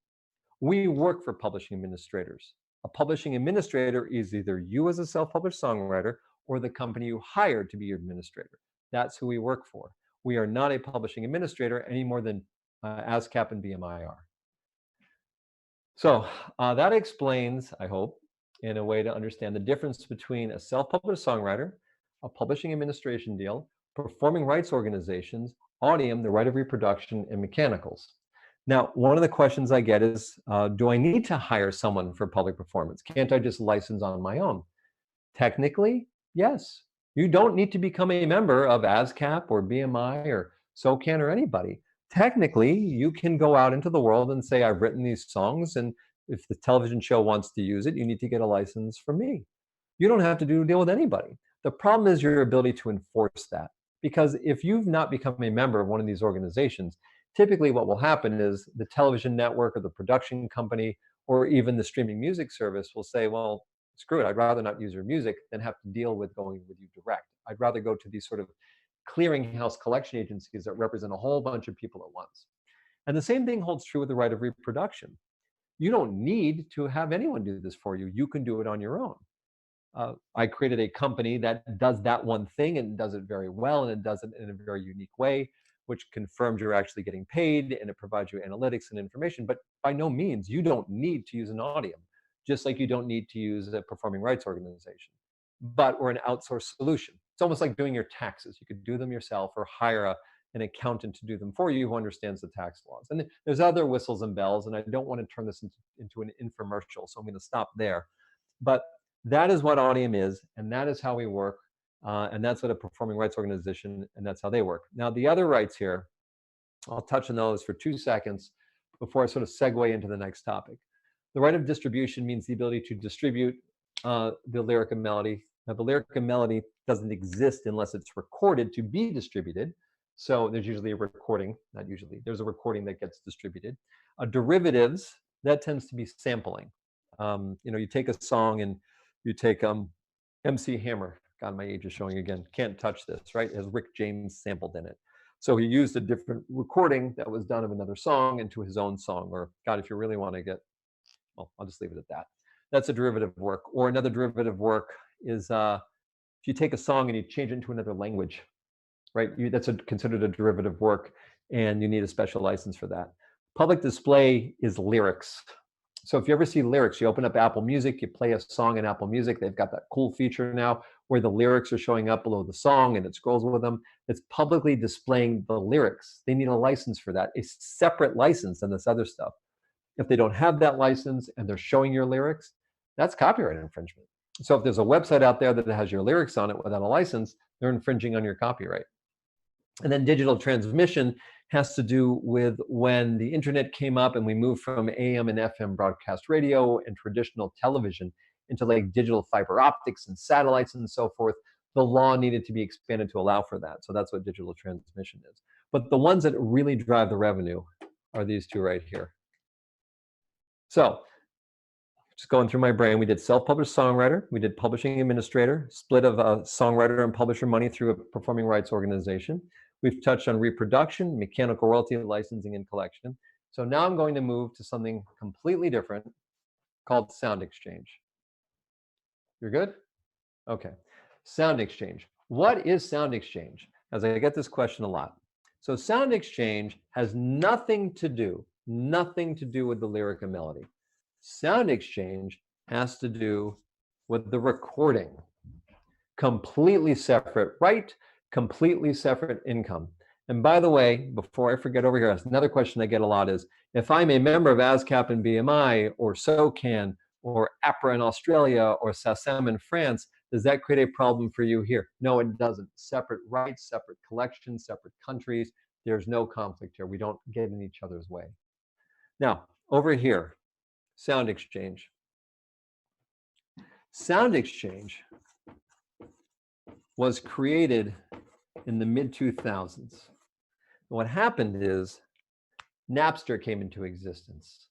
We work for publishing administrators. A publishing administrator is either you as a self-published songwriter or the company you hired to be your administrator. That's who we work for. We are not a publishing administrator any more than ASCAP and BMI are. So that explains, I hope, in a way to understand the difference between a self-published songwriter, a publishing administration deal, performing rights organizations, Audiam, the right of reproduction, and mechanicals. Now, one of the questions I get is, do I need to hire someone for public performance? Can't I just license on my own? Technically, yes. You don't need to become a member of ASCAP or BMI or SOCAN or anybody. Technically, you can go out into the world and say, I've written these songs, and if the television show wants to use it, you need to get a license from me. You don't have to deal with anybody. The problem is your ability to enforce that. Because if you've not become a member of one of these organizations, typically what will happen is the television network or the production company or even the streaming music service will say, well, screw it, I'd rather not use your music than have to deal with going with you direct. I'd rather go to these sort of clearinghouse collection agencies that represent a whole bunch of people at once. And the same thing holds true with the right of reproduction. You don't need to have anyone do this for you. You can do it on your own. I created a company that does that one thing and does it very well, and it does it in a very unique way, which confirms you're actually getting paid, and it provides you analytics and information. But by no means, you don't need to use an Audiam, just like you don't need to use a performing rights organization. But we're an outsourced solution. It's almost like doing your taxes. You could do them yourself or hire an accountant to do them for you who understands the tax laws. And there's other whistles and bells, and I don't want to turn this into an infomercial, so I'm going to stop there. But that is what Audiam is, and that is how we work, and that's what a performing rights organization, and that's how they work. Now, the other rights here, I'll touch on those for 2 seconds before I sort of segue into the next topic. The right of distribution means the ability to distribute the lyric and melody Now, the lyric and melody doesn't exist unless it's recorded to be distributed. So there's usually a recording, not usually, there's a recording that gets distributed. Derivatives, that tends to be sampling. You take a song and you take MC Hammer. God, my age is showing again. Can't touch this, right? It has Rick James sampled in it. So he used a different recording that was done of another song into his own song. Or, God, if you really want to get, well, I'll just leave it at that. That's a derivative work. Or another derivative work is if you take a song and you change it into another language, right? That's considered a derivative work, and you need a special license for that. Public display is lyrics. So if you ever see lyrics, you open up Apple Music, you play a song in Apple Music, they've got that cool feature now where the lyrics are showing up below the song and it scrolls with them. It's publicly displaying the lyrics. They need a license for that, a separate license than this other stuff. If they don't have that license and they're showing your lyrics, that's copyright infringement. So if there's a website out there that has your lyrics on it without a license, they're infringing on your copyright. And then digital transmission has to do with when the internet came up and we moved from AM and FM broadcast radio and traditional television into like digital fiber optics and satellites and so forth. The law needed to be expanded to allow for that. So that's what digital transmission is. But the ones that really drive the revenue are these two right here. So just going through my brain, we did self-published songwriter, we did publishing administrator, split of songwriter and publisher money through a performing rights organization. We've touched on reproduction, mechanical royalty, licensing, and collection. So now I'm going to move to something completely different called SoundExchange. You're good? Okay. SoundExchange. What is SoundExchange? As I get this question a lot. So SoundExchange has nothing to do with the lyric and melody. SoundExchange has to do with the recording. Completely separate right, completely separate income. And by the way, before I forget over here, another question I get a lot is, if I'm a member of ASCAP and BMI or SOCAN or APRA in Australia or SACEM in France, does that create a problem for you here? No, it doesn't. Separate rights, separate collections, separate countries. There's no conflict here. We don't get in each other's way. Now, over here, SoundExchange. SoundExchange was created in the mid-2000s. What happened is Napster came into existence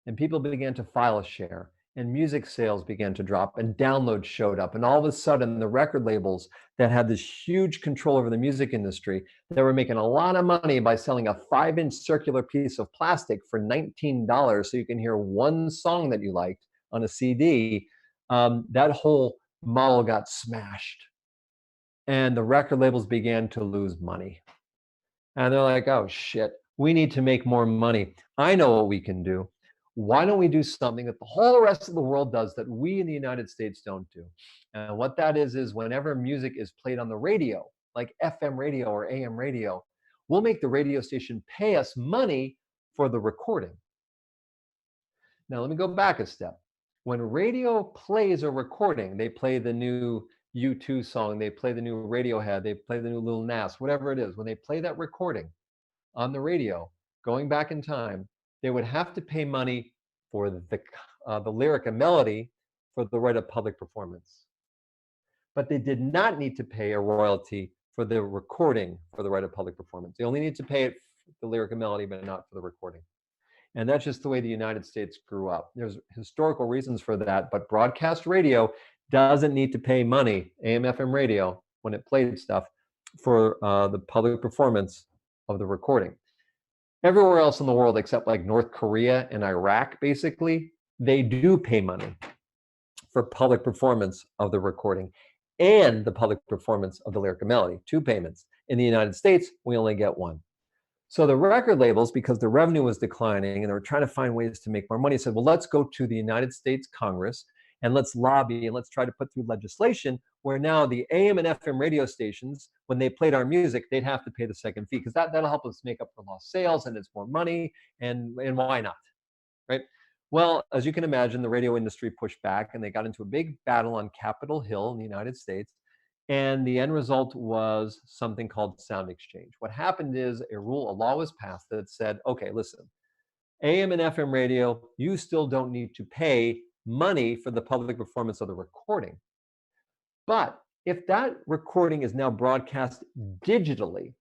and people began to file a share and music sales began to drop and downloads showed up. And all of a sudden the record labels that had this huge control over the music industry, they were making a lot of money by selling a 5-inch circular piece of plastic for $19 so you can hear one song that you liked on a CD. That whole model got smashed. And the record labels began to lose money. And they're like, oh shit, we need to make more money. I know what we can do. Why don't we do something that the whole rest of the world does that we in the United States don't do? And what that is whenever music is played on the radio, like FM radio or AM radio, we'll make the radio station pay us money for the recording. Now, let me go back a step. When radio plays a recording, they play the new U2 song, they play the new Radiohead, they play the new Lil Nas, whatever it is. When they play that recording on the radio, going back in time, they would have to pay money for the lyric and melody for the right of public performance. But they did not need to pay a royalty for the recording for the right of public performance. They only need to pay it for the lyric and melody, but not for the recording. And that's just the way the United States grew up. There's historical reasons for that, but broadcast radio doesn't need to pay money, AM, FM radio, when it played stuff, for the public performance of the recording. Everywhere else in the world, except like North Korea and Iraq, basically, they do pay money for public performance of the recording and the public performance of the lyric and melody, 2 payments. In the United States, we only get 1. So the record labels, because the revenue was declining and they were trying to find ways to make more money, said, well, let's go to the United States Congress and let's lobby and let's try to put through legislation where now the AM and FM radio stations, when they played our music, they'd have to pay the second fee because that'll help us make up for lost sales and it's more money, and why not, right? Well, as you can imagine, the radio industry pushed back and they got into a big battle on Capitol Hill in the United States. And the end result was something called SoundExchange. What happened is a law was passed that said, okay, listen, AM and FM radio, you still don't need to pay money for the public performance of the recording. But if that recording is now broadcast digitally,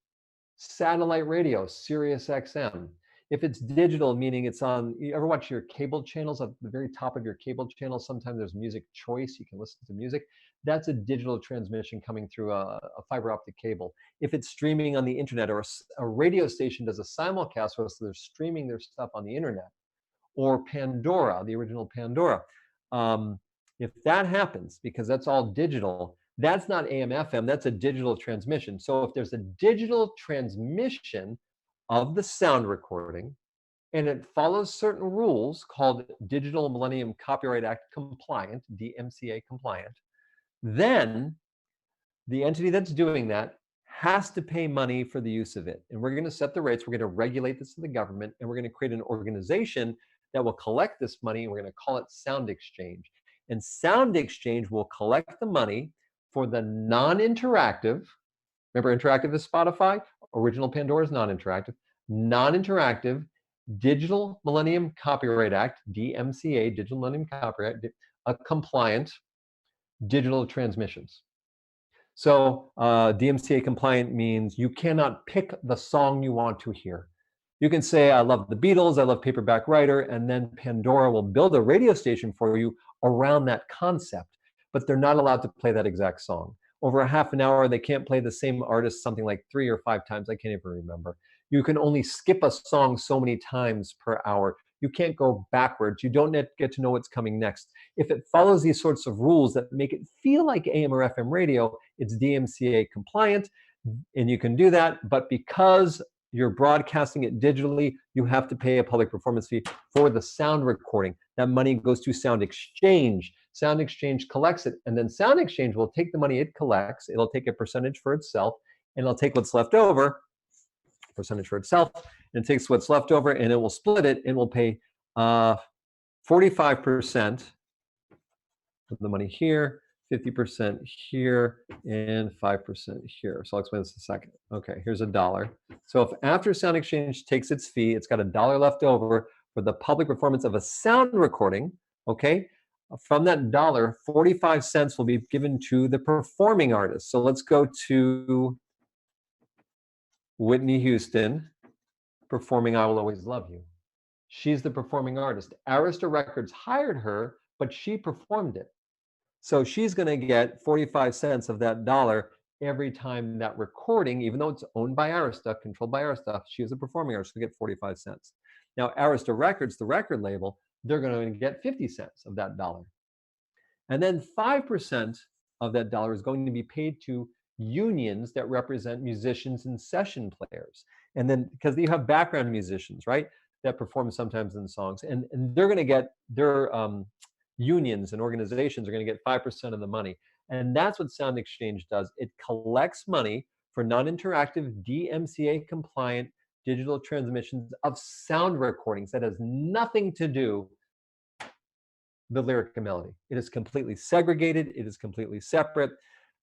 satellite radio, Sirius XM. If it's digital, meaning it's on, you ever watch your cable channels at the very top of your cable channel? Sometimes there's music choice, you can listen to music. That's a digital transmission coming through a fiber optic cable. If it's streaming on the internet, or a radio station does a simulcast, so they're streaming their stuff on the internet, or Pandora, the original Pandora. If that happens, because that's all digital, that's not AM FM, that's a digital transmission. So if there's a digital transmission of the sound recording and it follows certain rules called Digital Millennium Copyright Act compliant, DMCA compliant, then the entity that's doing that has to pay money for the use of it. And we're going to set the rates, we're going to regulate this to the government, and we're going to create an organization that will collect this money, and we're going to call it SoundExchange. And SoundExchange will collect the money for the non-interactive, remember interactive is Spotify, original Pandora is non-interactive, non-interactive Digital Millennium Copyright Act, DMCA, Digital Millennium Copyright, compliant digital transmissions. So DMCA compliant means you cannot pick the song you want to hear. You can say, I love the Beatles, I love Paperback Writer, and then Pandora will build a radio station for you around that concept, but they're not allowed to play that exact song. Over a half an hour, they can't play the same artist something like 3 or 5 times, I can't even remember. You can only skip a song so many times per hour. You can't go backwards. You don't get to know what's coming next. If it follows these sorts of rules that make it feel like AM or FM radio, it's DMCA compliant, and you can do that. But because you're broadcasting it digitally, you have to pay a public performance fee for the sound recording. That money goes to SoundExchange. SoundExchange collects it, and then SoundExchange will take the money it collects. It'll take a percentage for itself, and it'll take what's left over, percentage for itself, and it takes what's left over, and it will split it, and will pay 45% of the money here, 50% here, and 5% here. So I'll explain this in a second. Okay, here's $1. So if after SoundExchange takes its fee, it's got $1 left over for the public performance of a sound recording, okay? From that dollar, 45 cents will be given to the performing artist. So let's go to Whitney Houston performing I Will Always Love You. She's the performing artist. Arista Records hired her, but she performed it. So she's going to get 45 cents of that dollar every time that recording, even though it's owned by Arista, controlled by Arista, she is a performing artist, will get 45 cents. Now, Arista Records, the record label, they're going to get 50 cents of that dollar. And then 5% of that dollar is going to be paid to unions that represent musicians and session players. And then, because you have background musicians, right, that perform sometimes in songs, and they're going to get their unions and organizations are going to get 5% of the money. And that's what SoundExchange does. It collects money for non-interactive, DMCA compliant digital transmissions of sound recordings that has nothing to do the lyric and melody. It is completely segregated, it is completely separate,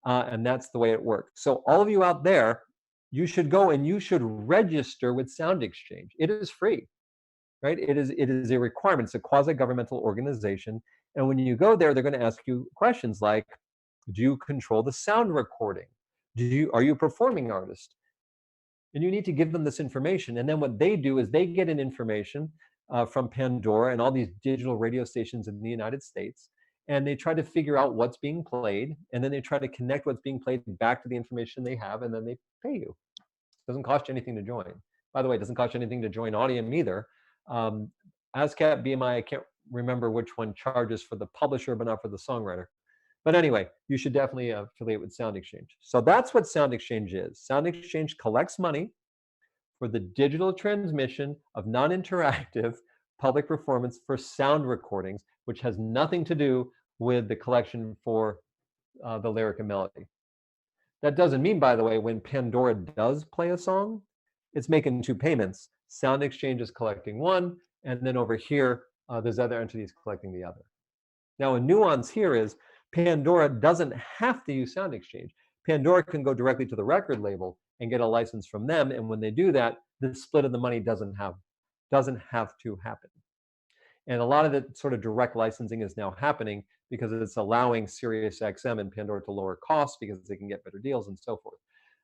and that's the way it works. So all of you out there, you should go and you should register with SoundExchange. It is free, right? It is a requirement. It's a quasi-governmental organization. And when you go there, they're going to ask you questions like, do you control the sound recording? Are you a performing artist? And you need to give them this information. And then what they do is they get an information from Pandora and all these digital radio stations in the United States, and they try to figure out what's being played, and then they try to connect what's being played back to the information they have, and then they pay you. It doesn't cost you anything to join. By the way, it doesn't cost you anything to join Audiam either. ASCAP, BMI, I can't remember which one charges for the publisher, but not for the songwriter. But anyway, you should definitely affiliate with SoundExchange. So that's what SoundExchange is. SoundExchange collects money for the digital transmission of non-interactive public performance for sound recordings, which has nothing to do with the collection for the lyric and melody. That doesn't mean, by the way, when Pandora does play a song, it's making 2 payments. SoundExchange is collecting one, and then over here, there's other entities collecting the other. Now, a nuance here is Pandora doesn't have to use SoundExchange. Pandora can go directly to the record label and get a license from them, and when they do that, the split of the money doesn't have to happen. And a lot of the sort of direct licensing is now happening because it's allowing SiriusXM and Pandora to lower costs because they can get better deals and so forth.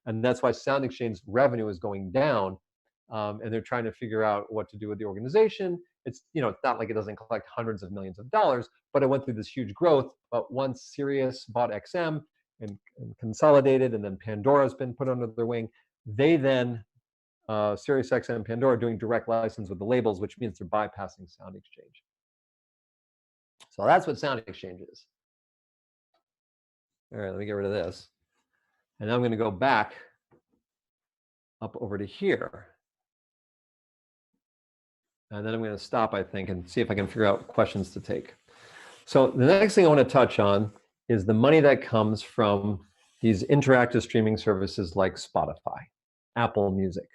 And that's why SoundExchange's revenue is going down, and they're trying to figure out what to do with the organization. It's, you know, it's not like it doesn't collect hundreds of millions of dollars, but it went through this huge growth. But once Sirius bought XM and consolidated, and then Pandora's been put under their wing, they then SiriusXM and Pandora are doing direct license with the labels, which means they're bypassing SoundExchange. So that's what SoundExchange is. All right, let me get rid of this. And I'm going to go back up over to here. And then I'm going to stop, I think, and see if I can figure out questions to take. So the next thing I want to touch on is the money that comes from these interactive streaming services like Spotify, Apple Music,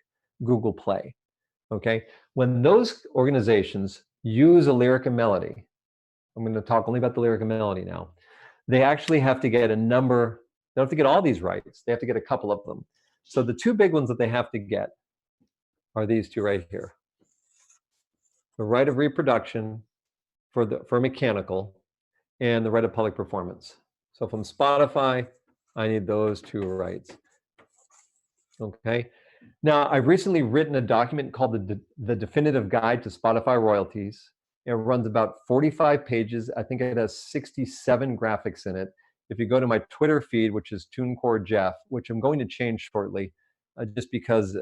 Google Play. Okay, when those organizations use a lyric and melody, I'm going to talk only about the lyric and melody now, they actually have to get a number, they don't have to get all these rights, they have to get a couple of them. So the two big ones that they have to get are these two right here. The right of reproduction for mechanical, and the right of public performance. So from Spotify, I need those two rights. Okay. Now, I've recently written a document called the Definitive Guide to Spotify Royalties. It runs about 45 pages. I think it has 67 graphics in it. If you go to my Twitter feed, which is TuneCore Jeff, which I'm going to change shortly, just because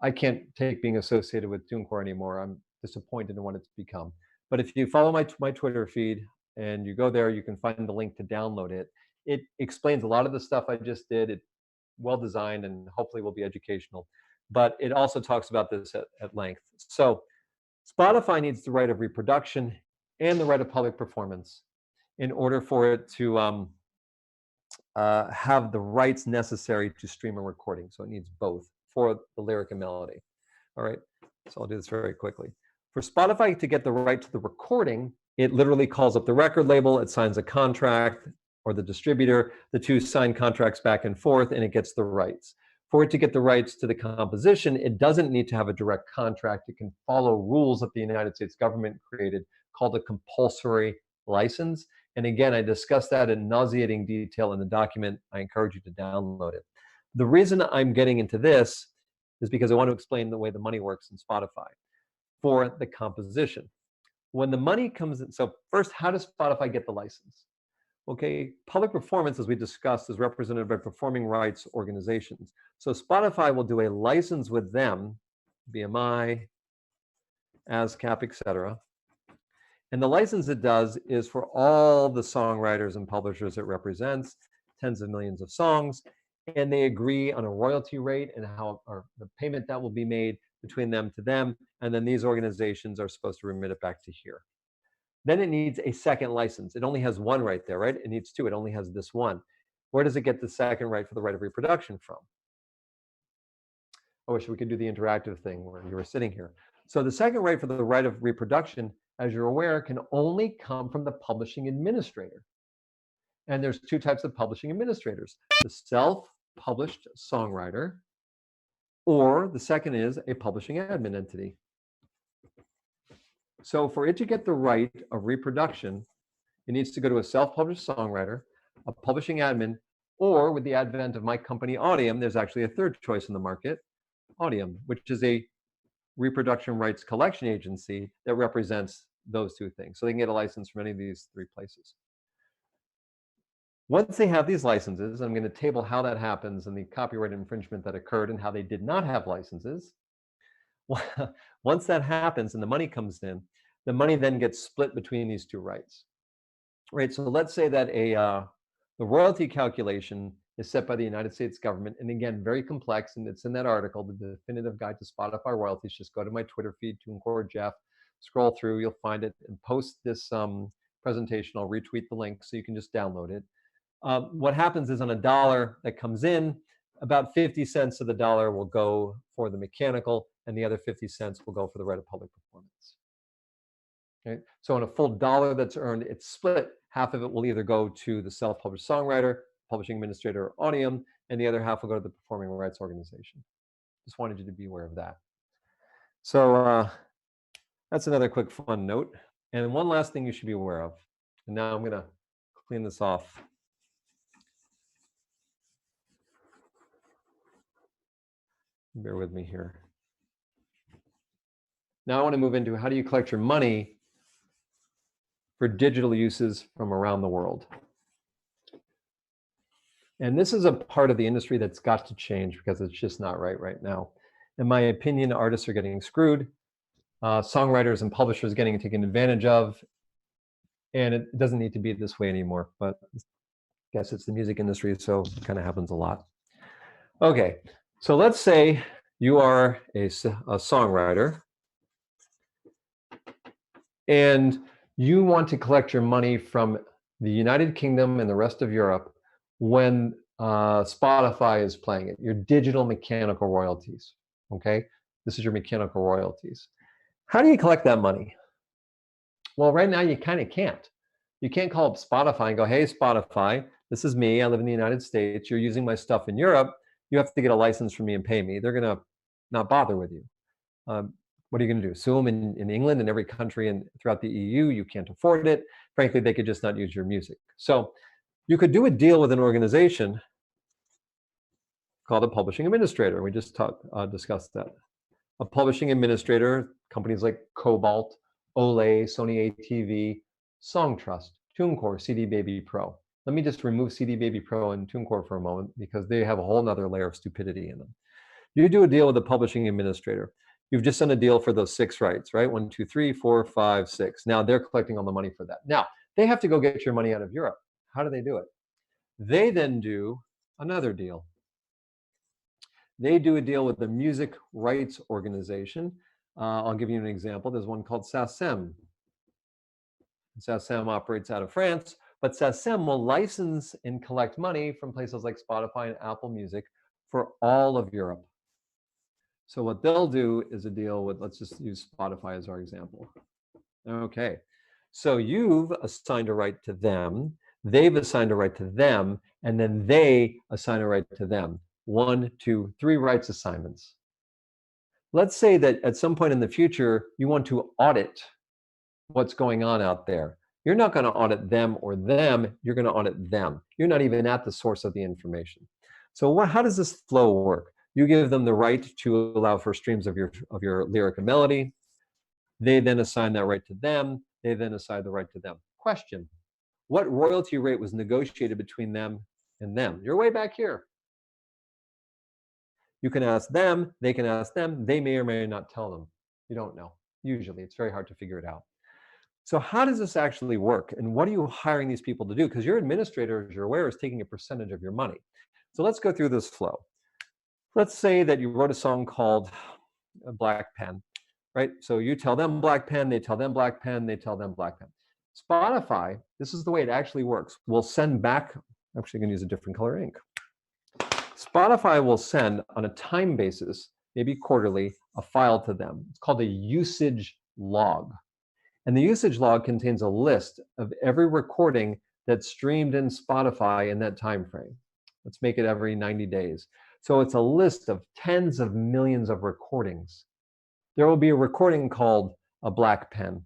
I can't take being associated with TuneCore anymore. I'm disappointed in what it's become. But if you follow my Twitter feed and you go there, you can find the link to download it. It explains a lot of the stuff I just did. It's well designed and hopefully will be educational. But it also talks about this at length. So Spotify needs the right of reproduction and the right of public performance in order for it to have the rights necessary to stream a recording. So it needs both for the lyric and melody. All right, so I'll do this very quickly. For Spotify to get the right to the recording, it literally calls up the record label, it signs a contract, or the distributor, the two sign contracts back and forth, and it gets the rights. For it to get the rights to the composition, it doesn't need to have a direct contract. It can follow rules that the United States government created called a compulsory license. And again, I discussed that in nauseating detail in the document. I encourage you to download it. The reason I'm getting into this is because I want to explain the way the money works in Spotify for the composition. When the money comes in, so first, how does Spotify get the license? Okay, public performance, as we discussed, is represented by performing rights organizations. So Spotify will do a license with them, BMI, ASCAP, etc. And the license it does is for all the songwriters and publishers it represents, tens of millions of songs, and they agree on a royalty rate and how, or the payment that will be made between them to them, and then these organizations are supposed to remit it back to here. Then it needs a second license. It only has one right there, right? It needs two. It only has this one. Where does it get the second right for the right of reproduction from? I wish we could do the interactive thing where you were sitting here. So the second right for the right of reproduction, as you're aware, can only come from the publishing administrator. And there's two types of publishing administrators: the self-published songwriter, or the second is a publishing admin entity. So for it to get the right of reproduction, it needs to go to a self-published songwriter, a publishing admin, or with the advent of my company Audiam, there's actually a third choice in the market, Audiam, which is a reproduction rights collection agency that represents those two things. So they can get a license from any of these three places. Once they have these licenses, I'm going to table how that happens and the copyright infringement that occurred and how they did not have licenses. Once that happens and the money comes in, the money then gets split between these two rights. Right, so let's say that the royalty calculation is set by the United States government, and again, very complex, and it's in that article, the Definitive Guide to Spotify Royalties. Just go to my Twitter feed, TuneCore Jeff, scroll through, you'll find it, and post this presentation. I'll retweet the link so you can just download it. What happens is on a dollar that comes in, about 50 cents of the dollar will go for the mechanical, and the other 50 cents will go for the right of public performance. Okay? So on a full dollar that's earned, it's split. Half of it will either go to the self-published songwriter, publishing administrator, or Audiam, and the other half will go to the performing rights organization. Just wanted you to be aware of that. So That's another quick fun note. And one last thing you should be aware of. And now I'm going to clean this off. Bear with me here. Now I want to move into how do you collect your money for digital uses from around the world. And this is a part of the industry that's got to change because it's just not right now. In my opinion, artists are getting screwed. Songwriters and publishers getting taken advantage of. And it doesn't need to be this way anymore, but I guess it's the music industry, so it kind of happens a lot. Okay, so let's say you are a songwriter and you want to collect your money from the United Kingdom and the rest of Europe when Spotify is playing it, your digital mechanical royalties, okay? This is your mechanical royalties. How do you collect that money? Well, right now you kind of can't. You can't call up Spotify and go, hey, Spotify, this is me, I live in the United States, you're using my stuff in Europe, you have to get a license from me and pay me. They're gonna not bother with you. What are you gonna do? Sue them in England and every country and throughout the EU, you can't afford it. Frankly, they could just not use your music. So you could do a deal with an organization called a publishing administrator. We just discussed that. A publishing administrator, companies like Cobalt, Olay, Sony ATV, Songtrust, TuneCore, CD Baby Pro. Let me just remove CD Baby Pro and TuneCore for a moment because they have a whole nother layer of stupidity in them. You do a deal with a publishing administrator. You've just done a deal for those 6 rights, right? 1, 2, 3, 4, 5, 6. Now they're collecting all the money for that. Now they have to go get your money out of Europe. How do they do it? They then do another deal. They do a deal with the music rights organization. I'll give you an example. There's one called SACEM. SACEM operates out of France, but SACEM will license and collect money from places like Spotify and Apple Music for all of Europe. So what they'll do is a deal with, let's just use Spotify as our example. Okay, so you've assigned a right to them, they've assigned a right to them, and then they assign a right to them. 1, 2, 3 rights assignments. Let's say that at some point in the future, you want to audit what's going on out there. You're not going to audit them or them, you're going to audit them. You're not even at the source of the information. So how does this flow work? You give them the right to allow for streams of your lyric and melody. They then assign that right to them. They then assign the right to them. Question: what royalty rate was negotiated between them and them? You're way back here. You can ask them, they can ask them, they may or may not tell them. You don't know. Usually, it's very hard to figure it out. So how does this actually work? And what are you hiring these people to do? Because your administrator, as you're aware, is taking a percentage of your money. So let's go through this flow. Let's say that you wrote a song called Black Pen, right? So you tell them Black Pen, they tell them Black Pen, they tell them Black Pen. Spotify, this is the way it actually works, will send back, I'm actually gonna use a different color ink. Spotify will send on a time basis, maybe quarterly, a file to them. It's called a usage log. And the usage log contains a list of every recording that's streamed in Spotify in that time frame. Let's make it every 90 days. So it's a list of tens of millions of recordings. There will be a recording called a Black Pen.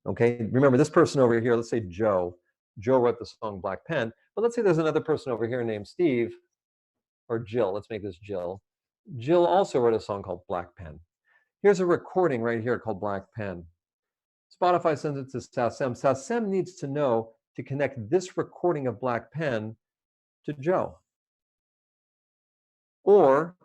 Okay, remember this person over here, let's say Joe. Joe wrote the song Black Pen, but let's say there's another person over here named Steve, or Jill, let's make this Jill. Jill also wrote a song called Black Pen. Here's a recording right here called Black Pen. Spotify sends it to SACEM. SACEM needs to know to connect this recording of Black Pen to Joe or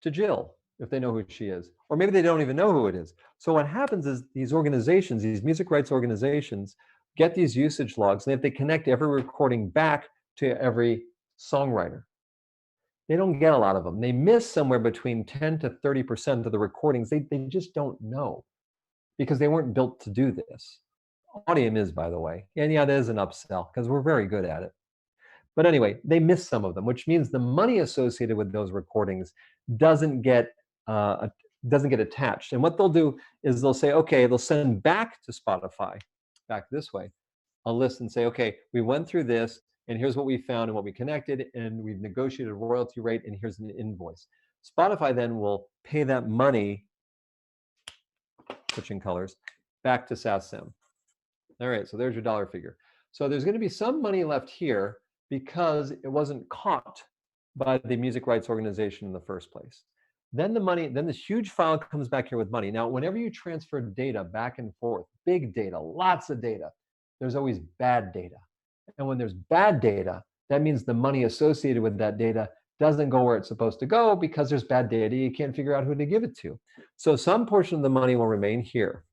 to Jill, if they know who she is. Or maybe they don't even know who it is. So what happens is these organizations, these music rights organizations, get these usage logs, and if they connect every recording back to every songwriter, they don't get a lot of them. They miss somewhere between 10 to 30% of the recordings. They just don't know because they weren't built to do this. Audiam is, by the way. And yeah, that is an upsell because we're very good at it. But anyway, they miss some of them, which means the money associated with those recordings doesn't get attached. And what they'll do is they'll say, okay, they'll send back to Spotify, back this way, a list and say, okay, we went through this, and here's what we found and what we connected, and we've negotiated a royalty rate, and here's an invoice. Spotify then will pay that money switching colors, back to SASM. All right, so there's your dollar figure. So there's going to be some money left here because it wasn't caught by the music rights organization in the first place. Then the money, then this huge file comes back here with money. Now, whenever you transfer data back and forth, big data, lots of data, there's always bad data. And when there's bad data, that means the money associated with that data doesn't go where it's supposed to go because there's bad data. You can't figure out who to give it to. So some portion of the money will remain here.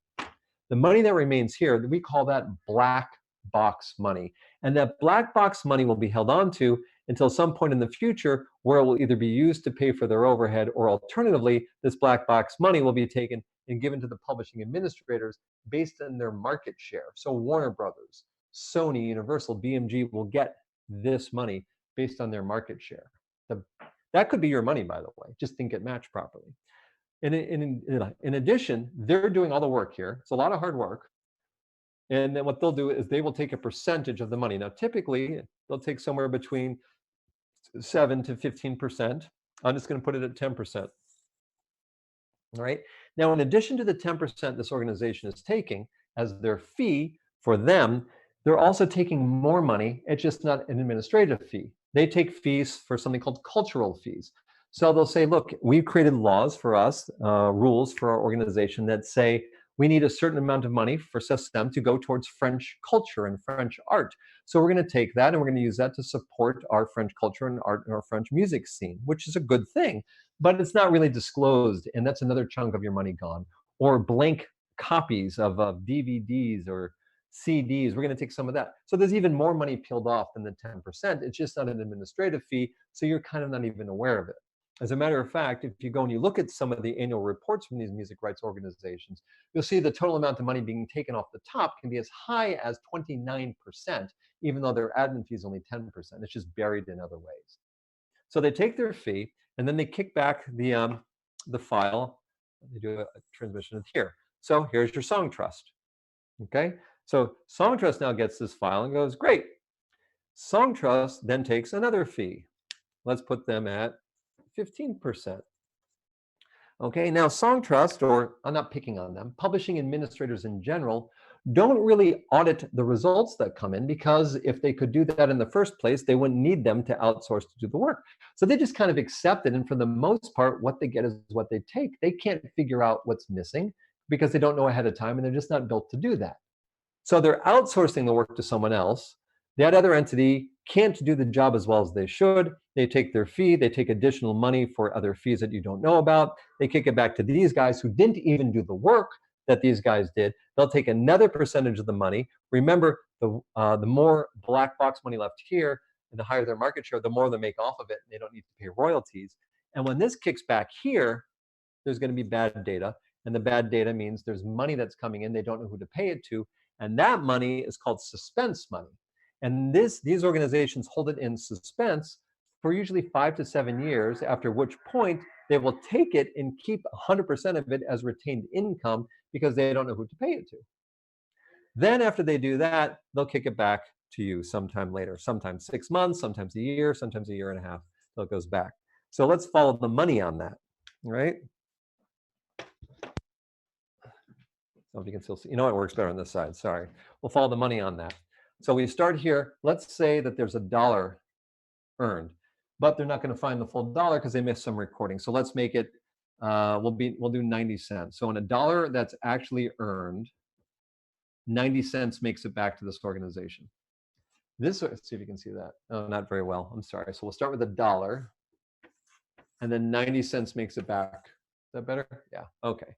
The money that remains here, we call that black box money. And that black box money will be held on to until some point in the future where it will either be used to pay for their overhead, or alternatively, this black box money will be taken and given to the publishing administrators based on their market share. So Warner Brothers, Sony, Universal, BMG will get this money based on their market share. That could be your money, by the way, just didn't get matched properly. In addition, they're doing all the work here. It's a lot of hard work. And then what they'll do is they will take a percentage of the money. Now, typically, they'll take somewhere between 7 to 15%. I'm just going to put it at 10%. All right. Now, in addition to the 10% this organization is taking as their fee for them, they're also taking more money. It's just not an administrative fee. They take fees for something called cultural fees. So they'll say, look, we've created laws for us, rules for our organization that say we need a certain amount of money for SESTEM to go towards French culture and French art. So we're going to take that and we're going to use that to support our French culture and art and our French music scene, which is a good thing, but it's not really disclosed. And that's another chunk of your money gone. Or blank copies of DVDs or CDs, we're going to take some of that. So there's even more money peeled off than the 10%. It's just not an administrative fee, so you're kind of not even aware of it. As a matter of fact, if you go and you look at some of the annual reports from these music rights organizations, you'll see the total amount of money being taken off the top can be as high as 29%, even though their admin fee is only 10%. It's just buried in other ways. So they take their fee, and then they kick back the file. They do a transmission here. So here's your Song Trust. Okay, so Song Trust now gets this file and goes, great. Song Trust then takes another fee. Let's put them at 15%. Okay, now Song Trust, or I'm not picking on them, publishing administrators in general, don't really audit the results that come in, because if they could do that in the first place, they wouldn't need them to outsource to do the work. So they just kind of accept it, and for the most part, what they get is what they take. They can't figure out what's missing because they don't know ahead of time, and they're just not built to do that. So they're outsourcing the work to someone else. That other entity can't do the job as well as they should. They take their fee, they take additional money for other fees that you don't know about. They kick it back to these guys who didn't even do the work that these guys did. They'll take another percentage of the money. Remember, the more black box money left here, and the higher their market share, the more they make off of it, and they don't need to pay royalties. And when this kicks back here, there's going to be bad data. And the bad data means there's money that's coming in, they don't know who to pay it to. And that money is called suspense money. And these organizations hold it in suspense for usually 5 to 7 years, after which point they will take it and keep 100% of it as retained income because they don't know who to pay it to. Then after they do that, they'll kick it back to you sometime later, sometimes 6 months, sometimes a year, sometimes a year and a half, so it goes back. So let's follow the money on that, right? So if you can still see, you know, it works better on this side, sorry. We'll follow the money on that. So we start here, let's say that there's $1 earned, but they're not going to find the full dollar because they missed some recording. So let's make it, we'll do 90 cents. So on $1 that's actually earned, 90 cents makes it back to this organization. Let's see if you can see that. Oh, not very well, I'm sorry. So we'll start with $1, and then 90 cents makes it back. Is that better? Yeah, okay.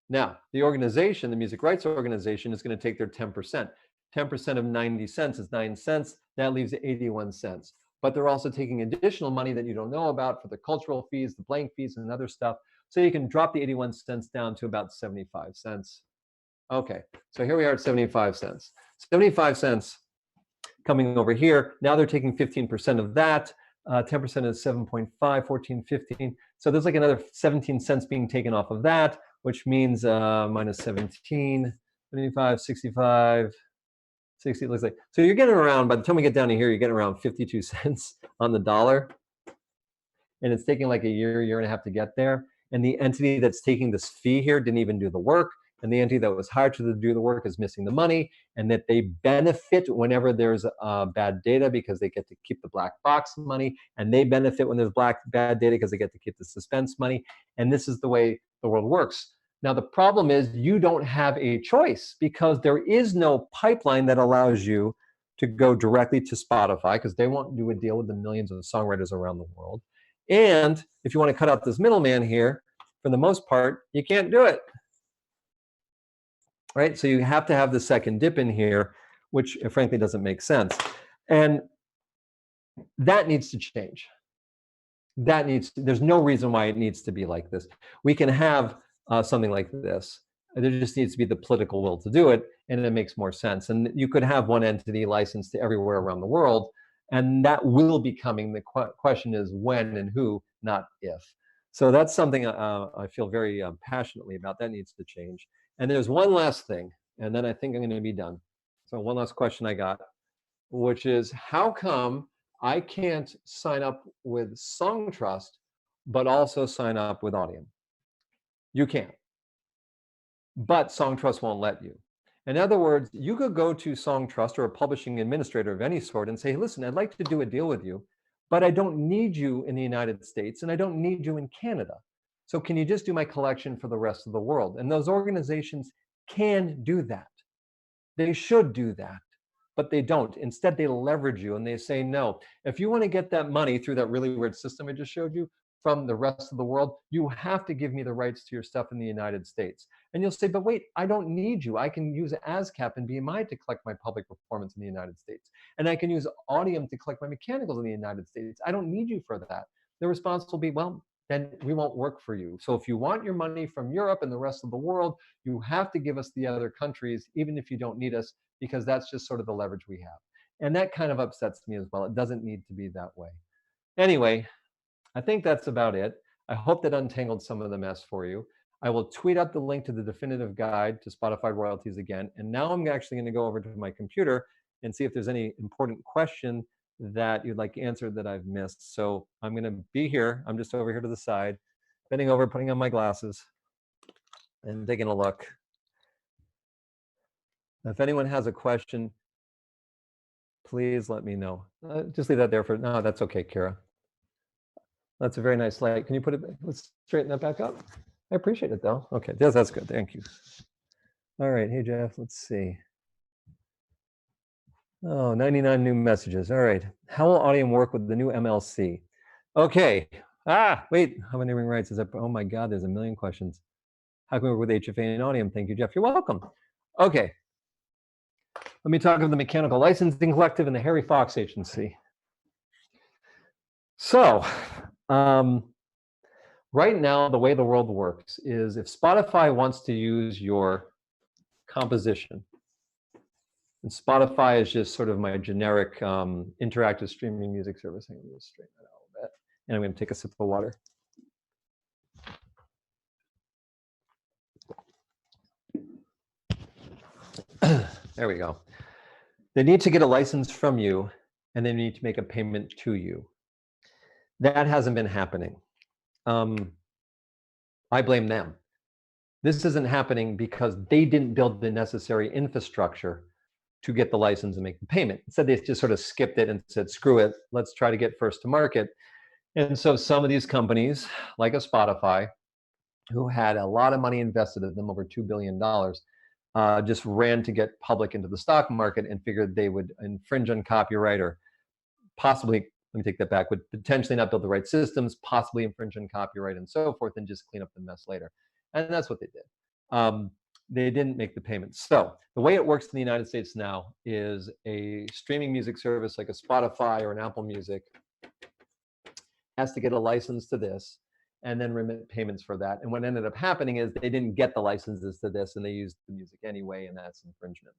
Now, the organization, the music rights organization, is going to take their 10%. 10% of 90 cents is 9 cents. That leaves 81 cents. But they're also taking additional money that you don't know about for the cultural fees, the blank fees, and other stuff. So you can drop the 81 cents down to about 75 cents. Okay, so here we are at 75 cents. 75 cents coming over here. Now they're taking 15% of that. 10% is 7.5, 14, 15. So there's like another 17 cents being taken off of that, which means minus 17, 25, 65, 60, it looks like. So you're getting around, by the time we get down to here, you're getting around 52 cents on the dollar. And it's taking like a year, year and a half to get there. and the entity that's taking this fee here didn't even do the work, and the entity that was hired to do the work is missing the money, and that they benefit whenever there's bad data because they get to keep the black box money, and they benefit when there's bad data because they get to keep the suspense money, and this is the way the world works. Now, the problem is you don't have a choice because there is no pipeline that allows you to go directly to Spotify because they won't do a deal with the millions of songwriters around the world. And if you want to cut out this middleman here, for the most part, you can't do it. Right? So you have to have the second dip in here, which frankly doesn't make sense. And that needs to change. There's no reason why it needs to be like this. We can have something like this. There just needs to be the political will to do it, and it makes more sense. And you could have one entity licensed to everywhere around the world, and that will be coming. The question is when and who, not if. So that's something I feel very passionately about. That needs to change. And there's one last thing, and then I think I'm going to be done. So one last question I got, which is how come I can't sign up with Songtrust, but also sign up with Audiam? You can, but Songtrust won't let you. In other words, you could go to Songtrust or a publishing administrator of any sort and say, listen, I'd like to do a deal with you, but I don't need you in the United States and I don't need you in Canada. So can you just do my collection for the rest of the world? And those organizations can do that. They should do that, but they don't. Instead, they leverage you and they say, no, if you want to get that money through that really weird system I just showed you from the rest of the world, you have to give me the rights to your stuff in the United States. And you'll say, but wait, I don't need you. I can use ASCAP and BMI to collect my public performance in the United States. And I can use Audiam to collect my mechanicals in the United States. I don't need you for that. The response will be, well, then we won't work for you. So if you want your money from Europe and the rest of the world, you have to give us the other countries, even if you don't need us, because that's just sort of the leverage we have. And that kind of upsets me as well. It doesn't need to be that way. Anyway, I think that's about it. I hope that untangled some of the mess for you. I will tweet out the link to the definitive guide to Spotify royalties again. And now I'm actually going to go over to my computer and see if there's any important question that you'd like answered that I've missed. So I'm going to be here. I'm just over here to the side, bending over, putting on my glasses, and taking a look. If anyone has a question, please let me know. Just leave that there for no, that's okay, Kara. That's a very nice light. Can you put it, let's straighten that back up. I appreciate it though. Okay, yes, that's good, thank you. All right, hey Jeff, let's see. Oh, 99 new messages, all right. How will Audiam work with the new MLC? Okay, wait, how many ring rights is that? Oh my God, there's a million questions. How can we work with HFA and Audiam? Thank you, Jeff, you're welcome. Okay, let me talk of the Mechanical Licensing Collective and the Harry Fox Agency. So, right now, the way the world works is if Spotify wants to use your composition, and Spotify is just sort of my generic interactive streaming music service. I'm going to straighten that out a little bit. And I'm going to take a sip of water. There we go. They need to get a license from you, and they need to make a payment to you. That hasn't been happening. I blame them. This isn't happening because they didn't build the necessary infrastructure to get the license and make the payment. Instead, they just sort of skipped it and said, screw it, let's try to get first to market. And so some of these companies, like a Spotify, who had a lot of money invested in them, over $2 billion, just ran to get public into the stock market and figured they would infringe on copyright or possibly, let me take that back, would potentially not build the right systems, possibly infringe on copyright and so forth, and just clean up the mess later. And that's what they did. They didn't make the payments. So the way it works in the United States now is a streaming music service like a Spotify or an Apple Music has to get a license to this and then remit payments for that. And what ended up happening is they didn't get the licenses to this and they used the music anyway, and that's infringement.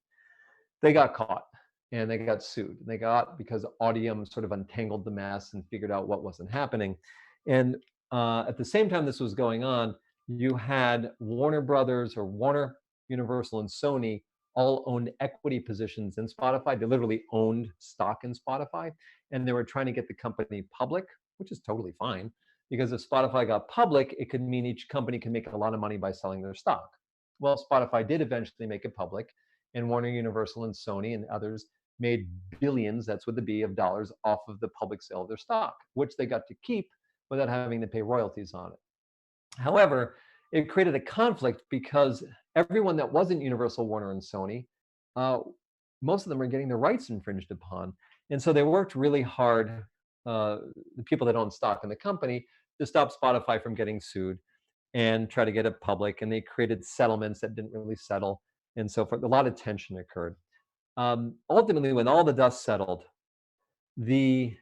They got caught and they got sued. They got because Audiam sort of untangled the mess and figured out what wasn't happening. And at the same time this was going on, you had Warner Brothers or Warner, Universal, and Sony all owned equity positions in Spotify. They literally owned stock in Spotify, and they were trying to get the company public, which is totally fine. because if Spotify got public, it could mean each company can make a lot of money by selling their stock. Well, Spotify did eventually make it public, and Warner, Universal, and Sony and others made billions, that's with the B, of dollars off of the public sale of their stock, which they got to keep without having to pay royalties on it. However, it created a conflict because everyone that wasn't Universal, Warner, and Sony, most of them are getting their rights infringed upon. And so they worked really hard, the people that own stock in the company, to stop Spotify from getting sued and try to get it public. And they created settlements that didn't really settle and so forth. A lot of tension occurred. Ultimately, when all the dust settled, the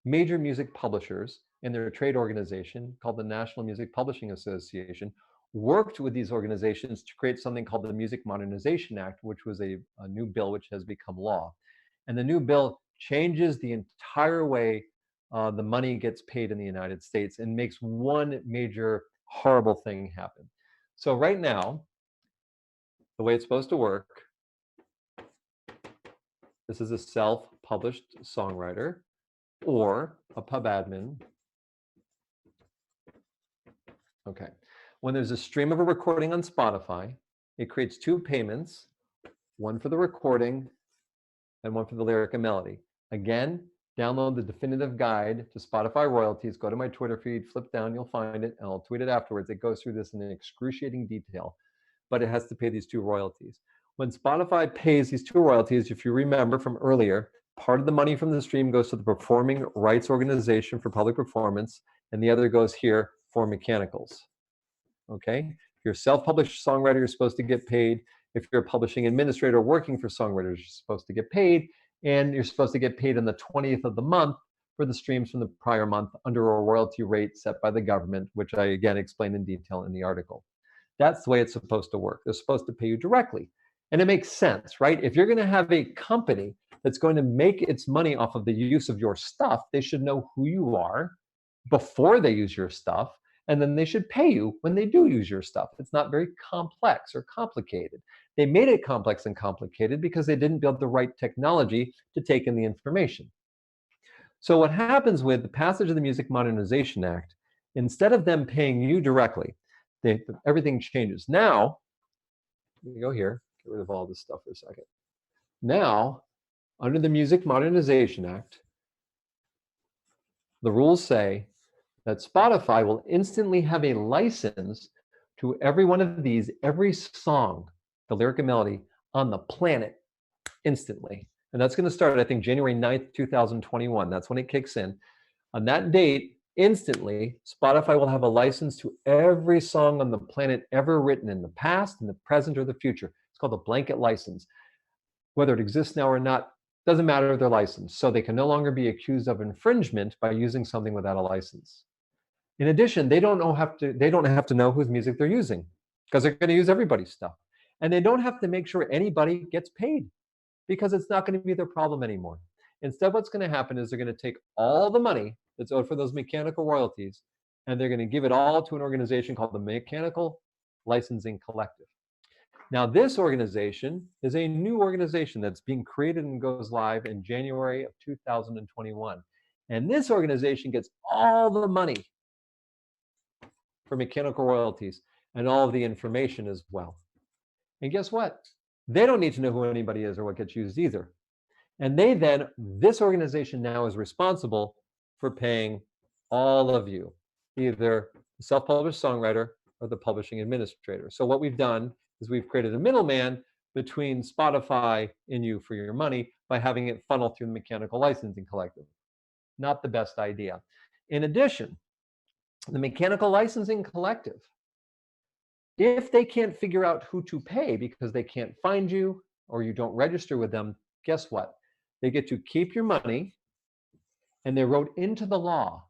major music publishers and their trade organization called the National Music Publishing Association worked with these organizations to create something called the Music Modernization Act, which was a new bill which has become law. And the new bill changes the entire way the money gets paid in the United States and makes one major horrible thing happen. So right now, the way it's supposed to work, this is a self-published songwriter or a pub admin. Okay. When there's a stream of a recording on Spotify, it creates two payments, one for the recording and one for the lyric and melody. Again, download the definitive guide to Spotify royalties. Go to my Twitter feed, flip down, you'll find it, and I'll tweet it afterwards. It goes through this in excruciating detail, but it has to pay these two royalties. When Spotify pays these two royalties, if you remember from earlier, part of the money from the stream goes to the Performing Rights Organization for public performance, and the other goes here for mechanicals. Okay? If you're a self-published songwriter, you're supposed to get paid. If you're a publishing administrator working for songwriters, you're supposed to get paid, and you're supposed to get paid on the 20th of the month for the streams from the prior month under a royalty rate set by the government, which I again explained in detail in the article. That's the way it's supposed to work. They're supposed to pay you directly. And it makes sense, right? If you're going to have a company that's going to make its money off of the use of your stuff, they should know who you are before they use your stuff, and then they should pay you when they do use your stuff. It's not very complex or complicated. They made it complex and complicated because they didn't build the right technology to take in the information. So what happens with the passage of the Music Modernization Act, instead of them paying you directly, everything changes. Now, let me go here, get rid of all this stuff for a second. Now, under the Music Modernization Act, the rules say that Spotify will instantly have a license to every one of these, every song, the lyric and melody, on the planet instantly. And that's going to start, I think, January 9th, 2021. That's when it kicks in. On that date, instantly, Spotify will have a license to every song on the planet ever written in the past, in the present, or the future. It's called a blanket license. Whether it exists now or not, doesn't matter, they're licensed. So they can no longer be accused of infringement by using something without a license. In addition, they don't have to know whose music they're using, because they're going to use everybody's stuff. And they don't have to make sure anybody gets paid, because it's not going to be their problem anymore. Instead, what's going to happen is they're going to take all the money that's owed for those mechanical royalties, and they're going to give it all to an organization called the Mechanical Licensing Collective. Now, this organization is a new organization that's being created and goes live in January of 2021. And this organization gets all the money for mechanical royalties and all of the information as well. And guess what? They don't need to know who anybody is or what gets used either. And this organization now is responsible for paying all of you, either the self-published songwriter or the publishing administrator. So what we've done is we've created a middleman between Spotify and you for your money by having it funnel through the Mechanical Licensing Collective. Not the best idea. In addition, the Mechanical Licensing Collective, if they can't figure out who to pay because they can't find you or you don't register with them, guess what? They get to keep your money, and they wrote into the law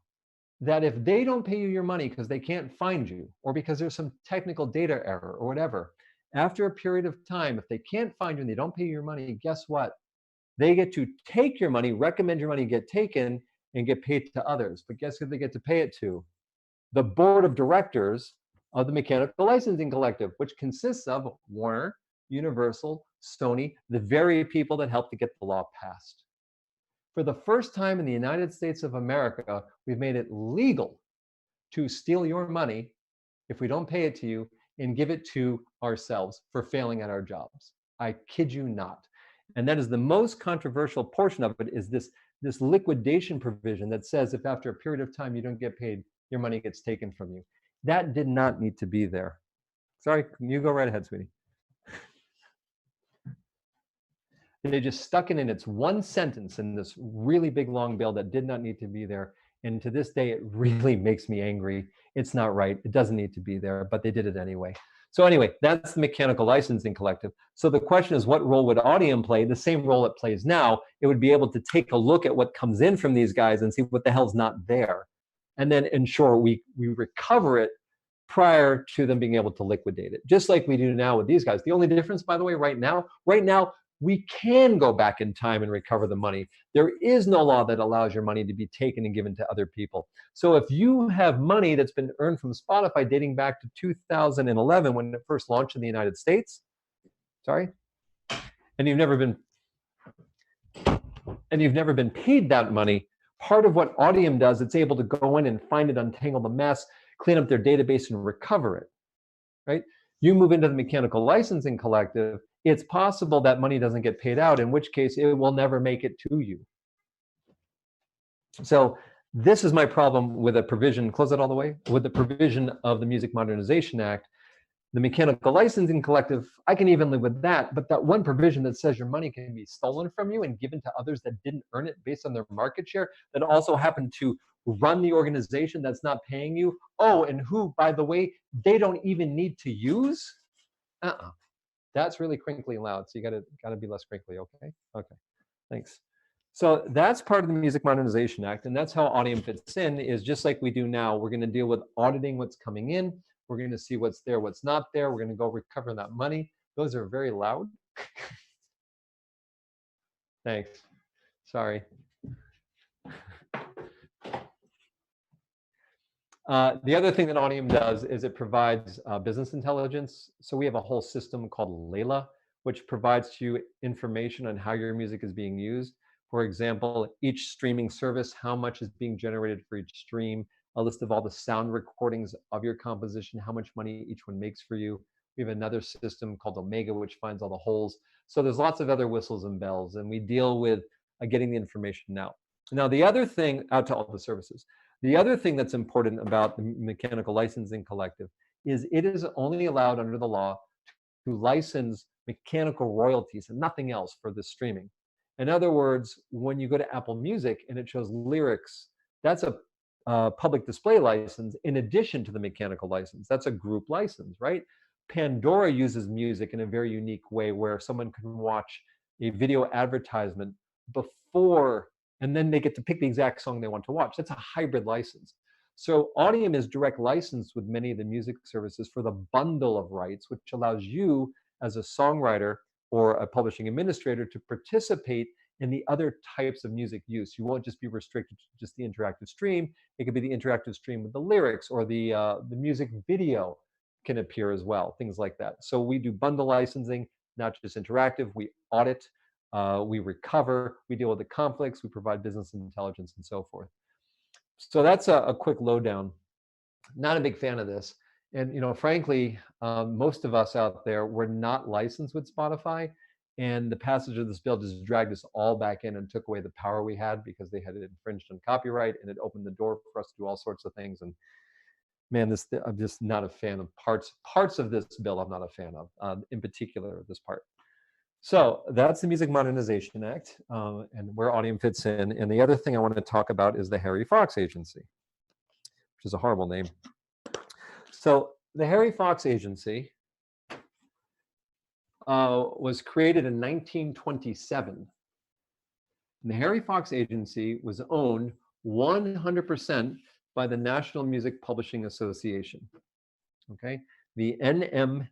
that if they don't pay you your money because they can't find you or because there's some technical data error or whatever, after a period of time, if they can't find you and they don't pay you your money, guess what? They get to take your money, recommend your money get taken, and get paid to others. But guess who they get to pay it to? The board of directors of the Mechanical Licensing Collective, which consists of Warner, Universal, Sony, the very people that helped to get the law passed. For the first time in the United States of America, we've made it legal to steal your money if we don't pay it to you and give it to ourselves for failing at our jobs. I kid you not. And that is the most controversial portion of it, is this liquidation provision that says if after a period of time you don't get paid, your money gets taken from you. That did not need to be there. Sorry, you go right ahead, sweetie. They just stuck it in. It's one sentence in this really big long bill that did not need to be there. And to this day, it really makes me angry. It's not right. It doesn't need to be there, but they did it anyway. So anyway, that's the Mechanical Licensing Collective. So the question is, what role would Audiam play? The same role it plays now. It would be able to take a look at what comes in from these guys and see what the hell's not there, and then ensure we recover it prior to them being able to liquidate it, just like we do now with these guys. The only difference, by the way, right now, we can go back in time and recover the money. There is no law that allows your money to be taken and given to other people. So if you have money that's been earned from Spotify dating back to 2011 when it first launched in the United States, and you've never been paid that money, part of what Audiam does, it's able to go in and find it, untangle the mess, clean up their database and recover it, right? You move into the Mechanical Licensing Collective, it's possible that money doesn't get paid out, in which case it will never make it to you. So this is my problem with a provision, close it all the way, with the provision of the Music Modernization Act. The Mechanical Licensing Collective, I can even live with that, but that one provision that says your money can be stolen from you and given to others that didn't earn it based on their market share, that also happen to run the organization that's not paying you, and who, by the way, they don't even need to use, That's really crinkly and loud, so you gotta be less crinkly, okay? Okay, thanks. So that's part of the Music Modernization Act, and that's how Audiam fits in, is just like we do now. We're gonna deal with auditing what's coming in. We're gonna see what's there, what's not there. We're gonna go recover that money. Those are very loud. Thanks, sorry. The other thing that Audiam does is it provides business intelligence. So we have a whole system called Layla, which provides you information on how your music is being used. For example, each streaming service, how much is being generated for each stream, a list of all the sound recordings of your composition, how much money each one makes for you. We have another system called Omega, which finds all the holes. So there's lots of other whistles and bells, and we deal with getting the information out. Now, the other thing, out to all the services, the other thing that's important about the Mechanical Licensing Collective is it is only allowed under the law to license mechanical royalties and nothing else for the streaming. In other words, when you go to Apple Music and it shows lyrics, that's a public display license in addition to the mechanical license. That's a group license, right? Pandora uses music in a very unique way where someone can watch a video advertisement before, and then they get to pick the exact song they want to watch. That's a hybrid license. So Audiam is direct licensed with many of the music services for the bundle of rights, which allows you as a songwriter or a publishing administrator to participate in the other types of music use. You won't just be restricted to just the interactive stream. It could be the interactive stream with the lyrics, or the music video can appear as well, things like that. So we do bundle licensing, not just interactive. We audit, we recover, we deal with the conflicts, we provide business intelligence, and so forth. So that's a quick lowdown. Not a big fan of this. And frankly, most of us out there were not licensed with Spotify, and the passage of this bill just dragged us all back in and took away the power we had because they had infringed on copyright, and it opened the door for us to do all sorts of things. And man, I'm just not a fan of parts of this bill. I'm not a fan of, in particular, this part. So that's the Music Modernization Act, and where Audiam fits in. And the other thing I want to talk about is the Harry Fox Agency, which is a horrible name. So the Harry Fox Agency was created in 1927. And the Harry Fox Agency was owned 100% by the National Music Publishing Association. Okay, the NMPA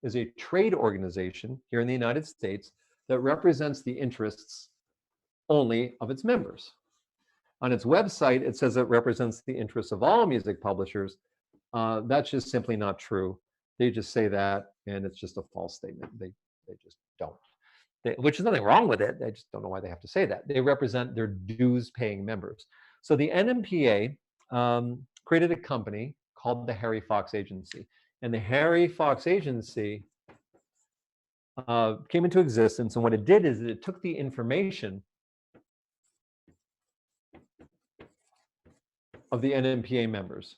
is a trade organization here in the United States that represents the interests only of its members. On its website, it says it represents the interests of all music publishers. That's just simply not true. They just say that, and it's just a false statement. They just don't. Which is nothing wrong with it. They just don't know why they have to say that. They represent their dues-paying members. So the NMPA created a company called the Harry Fox Agency. And the Harry Fox Agency came into existence. And what it did is it took the information of the NMPA members.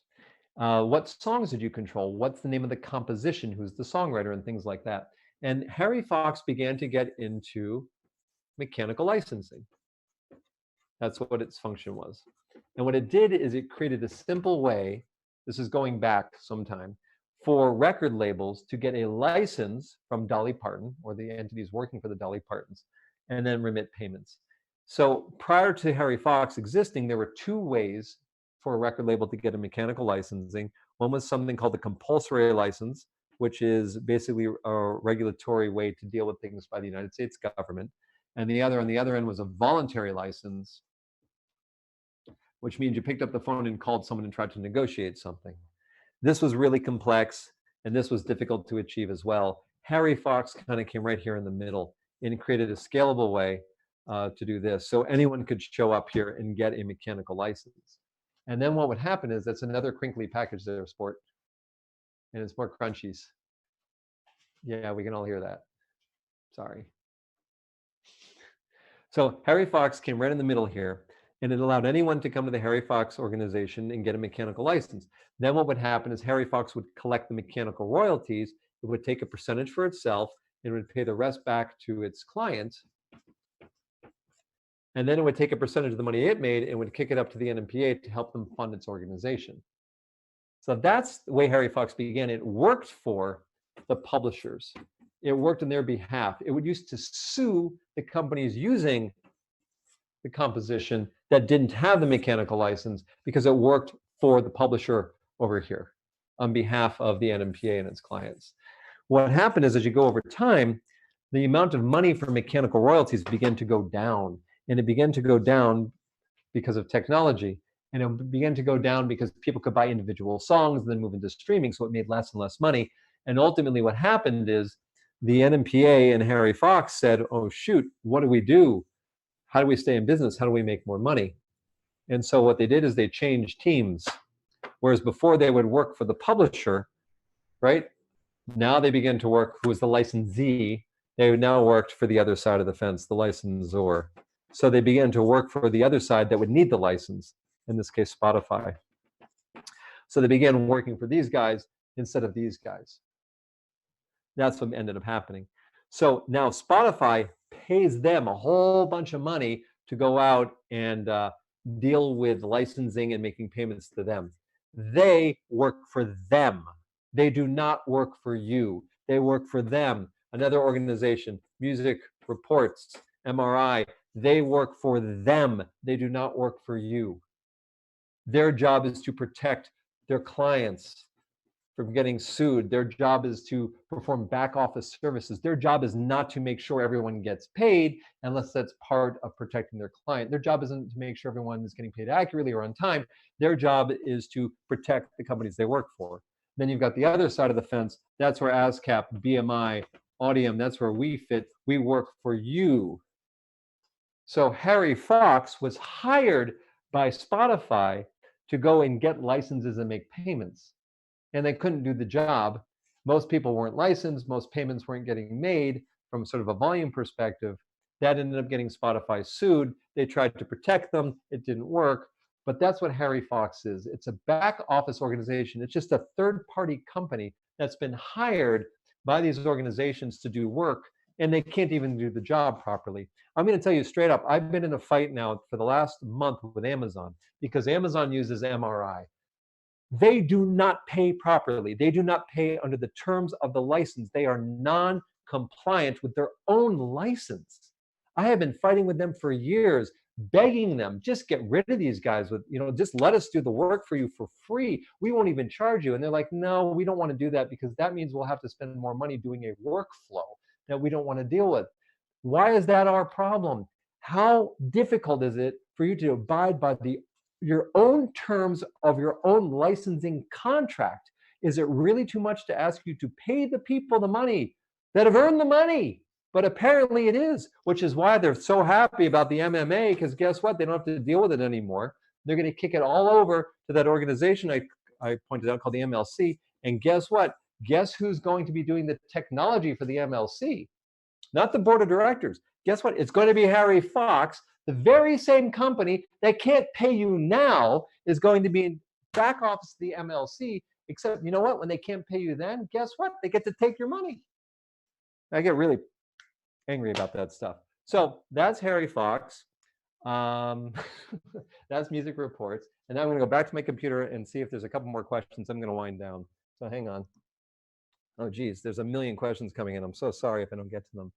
What songs did you control? What's the name of the composition? Who's the songwriter? And things like that. And Harry Fox began to get into mechanical licensing. That's what its function was. And what it did is it created a simple way, this is going back some time, for record labels to get a license from Dolly Parton or the entities working for the Dolly Partons and then remit payments. So prior to Harry Fox existing, there were two ways for a record label to get a mechanical licensing. One was something called the compulsory license, which is basically a regulatory way to deal with things by the United States government. And the other, on the other end, was a voluntary license, which means you picked up the phone and called someone and tried to negotiate something. This was really complex, and this was difficult to achieve as well. Harry Fox kind of came right here in the middle and created a scalable way to do this. So anyone could show up here and get a mechanical license. And then what would happen is, that's another crinkly package there, Sport. And it's more crunchies. Yeah, we can all hear that. Sorry. So Harry Fox came right in the middle here, and it allowed anyone to come to the Harry Fox organization and get a mechanical license. Then what would happen is Harry Fox would collect the mechanical royalties. It would take a percentage for itself, and it would pay the rest back to its clients. And then it would take a percentage of the money it made and would kick it up to the NMPA to help them fund its organization. So that's the way Harry Fox began. It worked for the publishers. It worked on their behalf. It would used to sue the companies using the composition that didn't have the mechanical license, because it worked for the publisher over here on behalf of the NMPA and its clients. What happened is, as you go over time, the amount of money for mechanical royalties began to go down. And it began to go down because of technology. And it began to go down because people could buy individual songs and then move into streaming, so it made less and less money. And ultimately what happened is, the NMPA and Harry Fox said, oh shoot, what do we do? How do we stay in business? How do we make more money? And so what they did is they changed teams. Whereas before they would work for the publisher, right? Now they began to work, who was the licensee, they now worked for the other side of the fence, the licensor. So they began to work for the other side that would need the license, in this case, Spotify. So they began working for these guys instead of these guys. That's what ended up happening. So now Spotify pays them a whole bunch of money to go out and deal with licensing and making payments to them. They work for them. They do not work for you. They work for them. Another organization, Music Reports, MRI, they work for them. They do not work for you. Their job is to protect their clients from getting sued. Their job is to perform back office services. Their job is not to make sure everyone gets paid, unless that's part of protecting their client. Their job isn't to make sure everyone is getting paid accurately or on time. Their job is to protect the companies they work for. Then you've got the other side of the fence. That's where ASCAP, BMI, Audiam, that's where we fit. We work for you. So Harry Fox was hired by Spotify to go and get licenses and make payments. And they couldn't do the job. Most people weren't licensed. Most payments weren't getting made from sort of a volume perspective. That ended up getting Spotify sued. They tried to protect them. It didn't work. But that's what Harry Fox is. It's a back office organization. It's just a third-party company that's been hired by these organizations to do work, and they can't even do the job properly. I'm going to tell you straight up, I've been in a fight now for the last month with Amazon, because Amazon uses MRI. They do not pay properly. They do not pay under the terms of the license. They are non-compliant with their own license. I have been fighting with them for years, begging them, just get rid of these guys with, just let us do the work for you for free. We won't even charge you. And they're like, no, we don't want to do that, because that means we'll have to spend more money doing a workflow that we don't want to deal with. Why is that our problem? How difficult is it for you to abide by your own terms of your own licensing contract? Is it really too much to ask you to pay the people the money that have earned the money? But apparently it is, which is why they're so happy about the MMA, because guess what? They don't have to deal with it anymore. They're going to kick it all over to that organization I pointed out called the MLC. And guess what? Guess who's going to be doing the technology for the MLC? Not the board of directors. Guess what? It's going to be Harry Fox. The very same company that can't pay you now is going to be in back office of the MLC, except you know what? When they can't pay you then, guess what? They get to take your money. I get really angry about that stuff. So that's Harry Fox. That's music reports. And now I'm going to go back to my computer and see if there's a couple more questions. I'm going to wind down. So hang on. Oh, geez, there's a million questions coming in. I'm so sorry if I don't get to them.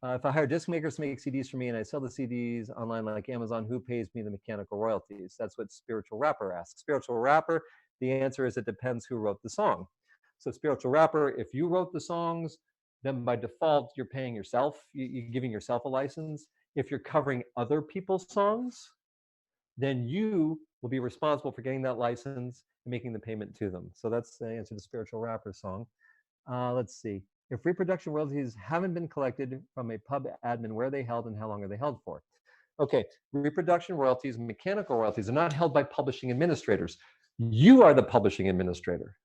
If I hire disc makers to make CDs for me and I sell the CDs online like Amazon, who pays me the mechanical royalties? That's what Spiritual Rapper asks. Spiritual Rapper, the answer is it depends who wrote the song. So Spiritual Rapper, if you wrote the songs, then by default, you're paying yourself. You're giving yourself a license. If you're covering other people's songs, then you will be responsible for getting that license and making the payment to them. So that's the answer to Spiritual Rapper song. Let's see. If reproduction royalties haven't been collected from a pub admin, where are they held and how long are they held for? Okay, reproduction royalties, mechanical royalties are not held by publishing administrators. You are the publishing administrator.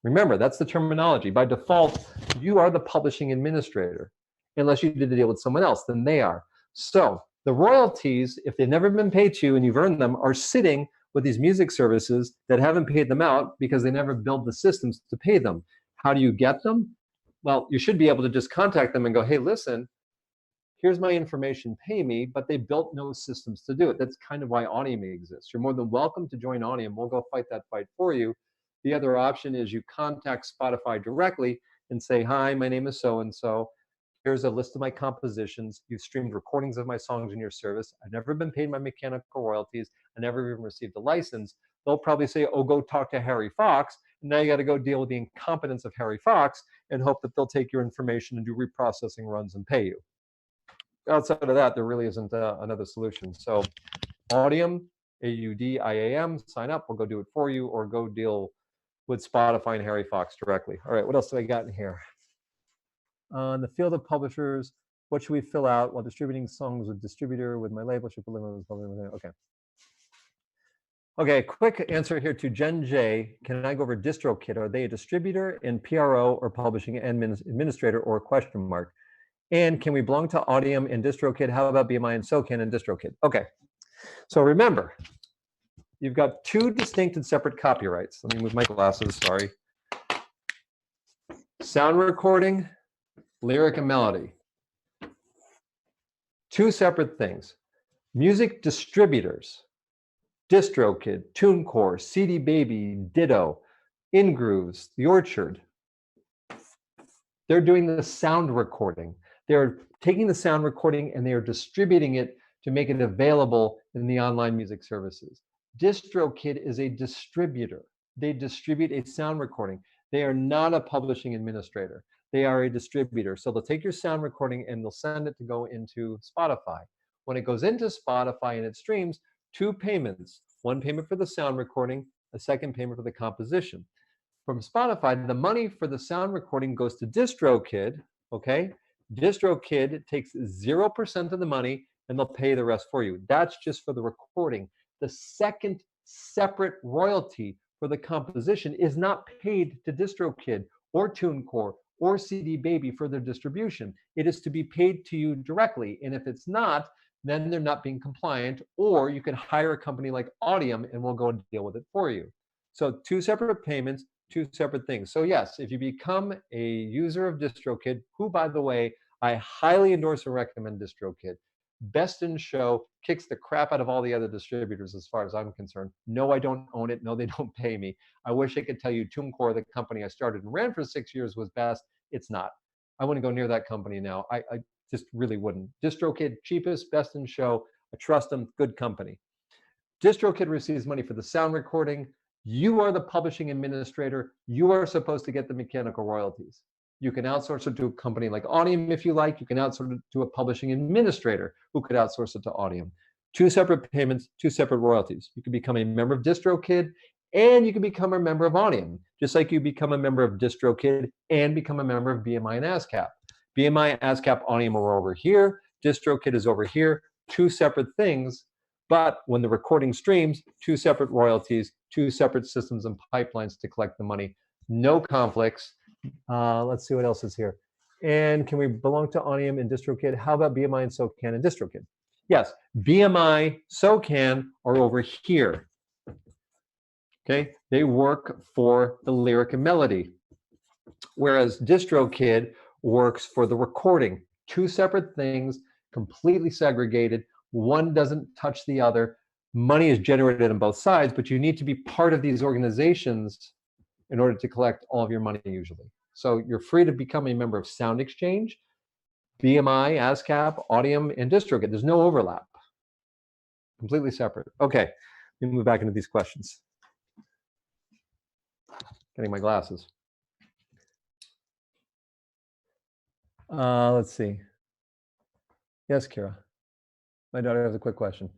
Remember, that's the terminology. By default, you are the publishing administrator. Unless you did a deal with someone else, then they are. So the royalties, if they've never been paid to you and you've earned them, are sitting with these music services that haven't paid them out because they never built the systems to pay them. How do you get them? Well, you should be able to just contact them and go, hey, listen, here's my information, pay me, but they built no systems to do it. That's kind of why Audiam exists. You're more than welcome to join Audiam. We'll go fight that fight for you. The other option is you contact Spotify directly and say, hi, my name is so-and-so. Here's a list of my compositions. You've streamed recordings of my songs in your service. I've never been paid my mechanical royalties. I never even received a license. They'll probably say, oh, go talk to Harry Fox. And now you got to go deal with the incompetence of Harry Fox and hope that they'll take your information and do reprocessing runs and pay you. Outside of that, there really isn't another solution. So Audiam, AUDIAM, sign up. We'll go do it for you, or go deal with Spotify and Harry Fox directly. All right, what else do I got in here? In the field of publishers, what should we fill out while distributing songs with distributor with my label? Should we limit with okay. Okay, quick answer here to Jen J. Can I go over DistroKid? Are they a distributor in PRO or publishing administrator or question mark? And can we belong to Audiam and DistroKid? How about BMI and SoCan and DistroKid? Okay, so remember, you've got two distinct and separate copyrights. Let me move my glasses, sorry. Sound recording, lyric and melody. Two separate things. Music distributors, DistroKid, TuneCore, CD Baby, Ditto, InGrooves, The Orchard. They're doing the sound recording. They're taking the sound recording and they are distributing it to make it available in the online music services. DistroKid is a distributor. They distribute a sound recording. They are not a publishing administrator. They are a distributor. So they'll take your sound recording and they'll send it to go into Spotify. When it goes into Spotify and it streams, two payments. One payment for the sound recording, a second payment for the composition. From Spotify, the money for the sound recording goes to DistroKid, okay? DistroKid takes 0% of the money and they'll pay the rest for you. That's just for the recording. The second separate royalty for the composition is not paid to DistroKid or TuneCore or CD Baby for their distribution. It is to be paid to you directly. And if it's not, then they're not being compliant, or you can hire a company like Audiam and we'll go and deal with it for you. So two separate payments, two separate things. So yes, if you become a user of DistroKid, who, by the way, I highly endorse and recommend DistroKid. Best in show, kicks the crap out of all the other distributors as far as I'm concerned. No, I don't own it. No, they don't pay me. I wish I could tell you TuneCore, the company I started and ran for 6 years, was best. It's not. I wouldn't go near that company now. I just really wouldn't. DistroKid, cheapest, best in show. I trust them, good company. DistroKid receives money for the sound recording. You are the publishing administrator. You are supposed to get the mechanical royalties. You can outsource it to a company like Audiam if you like. You can outsource it to a publishing administrator who could outsource it to Audiam. Two separate payments, two separate royalties. You can become a member of DistroKid and you can become a member of Audiam, just like you become a member of DistroKid and become a member of BMI and ASCAP. BMI, ASCAP, Audiam are over here. DistroKid is over here. Two separate things, But when the recording streams, two separate royalties, two separate systems and pipelines to collect the money. No conflicts. Let's see what else is here. And can we belong to Audiam and DistroKid? How about BMI and SoCan and DistroKid? Yes, BMI, SoCan are over here. Okay, they work for the lyric and melody, whereas DistroKid works for the recording. Two separate things, completely segregated. One doesn't touch the other. Money is generated on both sides, but you need to be part of these organizations in order to collect all of your money usually. So you're free to become a member of SoundExchange, BMI, ASCAP, Audiam, and DistroKid. There's no overlap. Completely separate. Okay, let me move back into these questions. Getting my glasses. Let's see. Yes, Kira. My daughter has a quick question.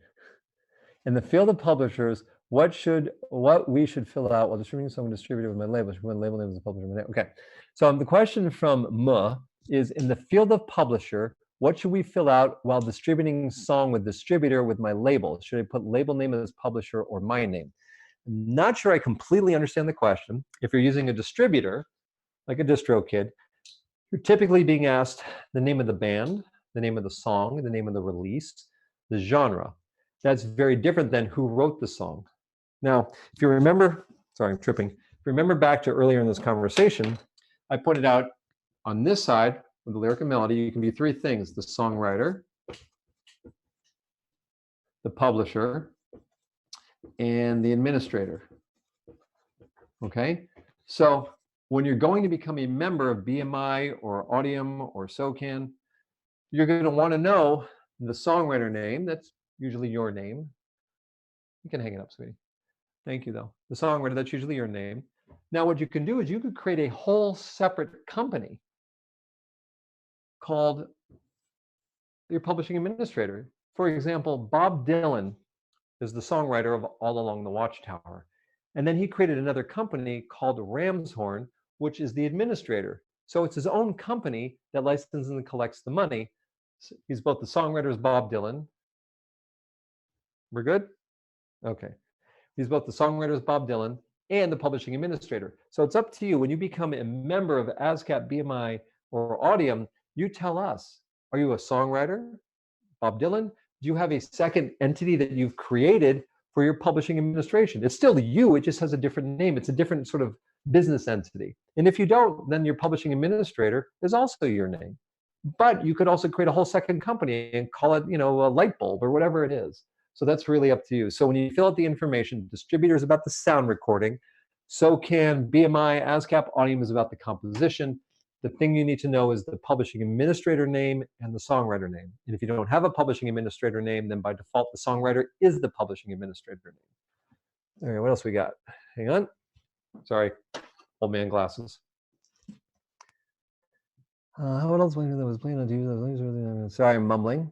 In the field of publishers, what we should fill out while distributing someone distributed with my label? Should my label name is the publisher. Okay. So the question from M is, in the field of publisher, what should we fill out while distributing song with distributor with my label? Should I put label name as publisher or my name? I'm not sure I completely understand the question. If you're using a distributor, like a DistroKid, you're typically being asked the name of the band, the name of the song, the name of the release, the genre. That's very different than who wrote the song. Now, if you remember, sorry, I'm tripping. If you remember back to earlier in this conversation, I pointed out on this side with the lyric and melody, you can be three things: the songwriter, the publisher, and the administrator. Okay? So when you're going to become a member of BMI or Audiam or SoCan, you're going to want to know the songwriter name. That's usually your name. You can hang it up, sweetie. Thank you, though. The songwriter, that's usually your name. Now, what you can do is you could create a whole separate company called your publishing administrator. For example, Bob Dylan is the songwriter of All Along the Watchtower. And then he created another company called Ramshorn, which is the administrator. So it's his own company that licenses and collects the money. So he's both the songwriter as Bob Dylan. We're good? Okay. He's both the songwriter as Bob Dylan and the publishing administrator. So it's up to you. When you become a member of ASCAP, BMI, or Audiam, you tell us, are you a songwriter, Bob Dylan? Do you have a second entity that you've created for your publishing administration? It's still you, it just has a different name. It's a different sort of business entity. And if you don't, then your publishing administrator is also your name. But you could also create a whole second company and call it, a light bulb or whatever it is. So that's really up to you. So when you fill out the information, distributor is about the sound recording. SoCan, BMI, ASCAP, Audiam is about the composition. The thing you need to know is the publishing administrator name and the songwriter name. And if you don't have a publishing administrator name, then by default, the songwriter is the publishing administrator name. All right, what else we got? Hang on. Sorry, old man glasses. What else was playing on TV? Sorry, I'm mumbling.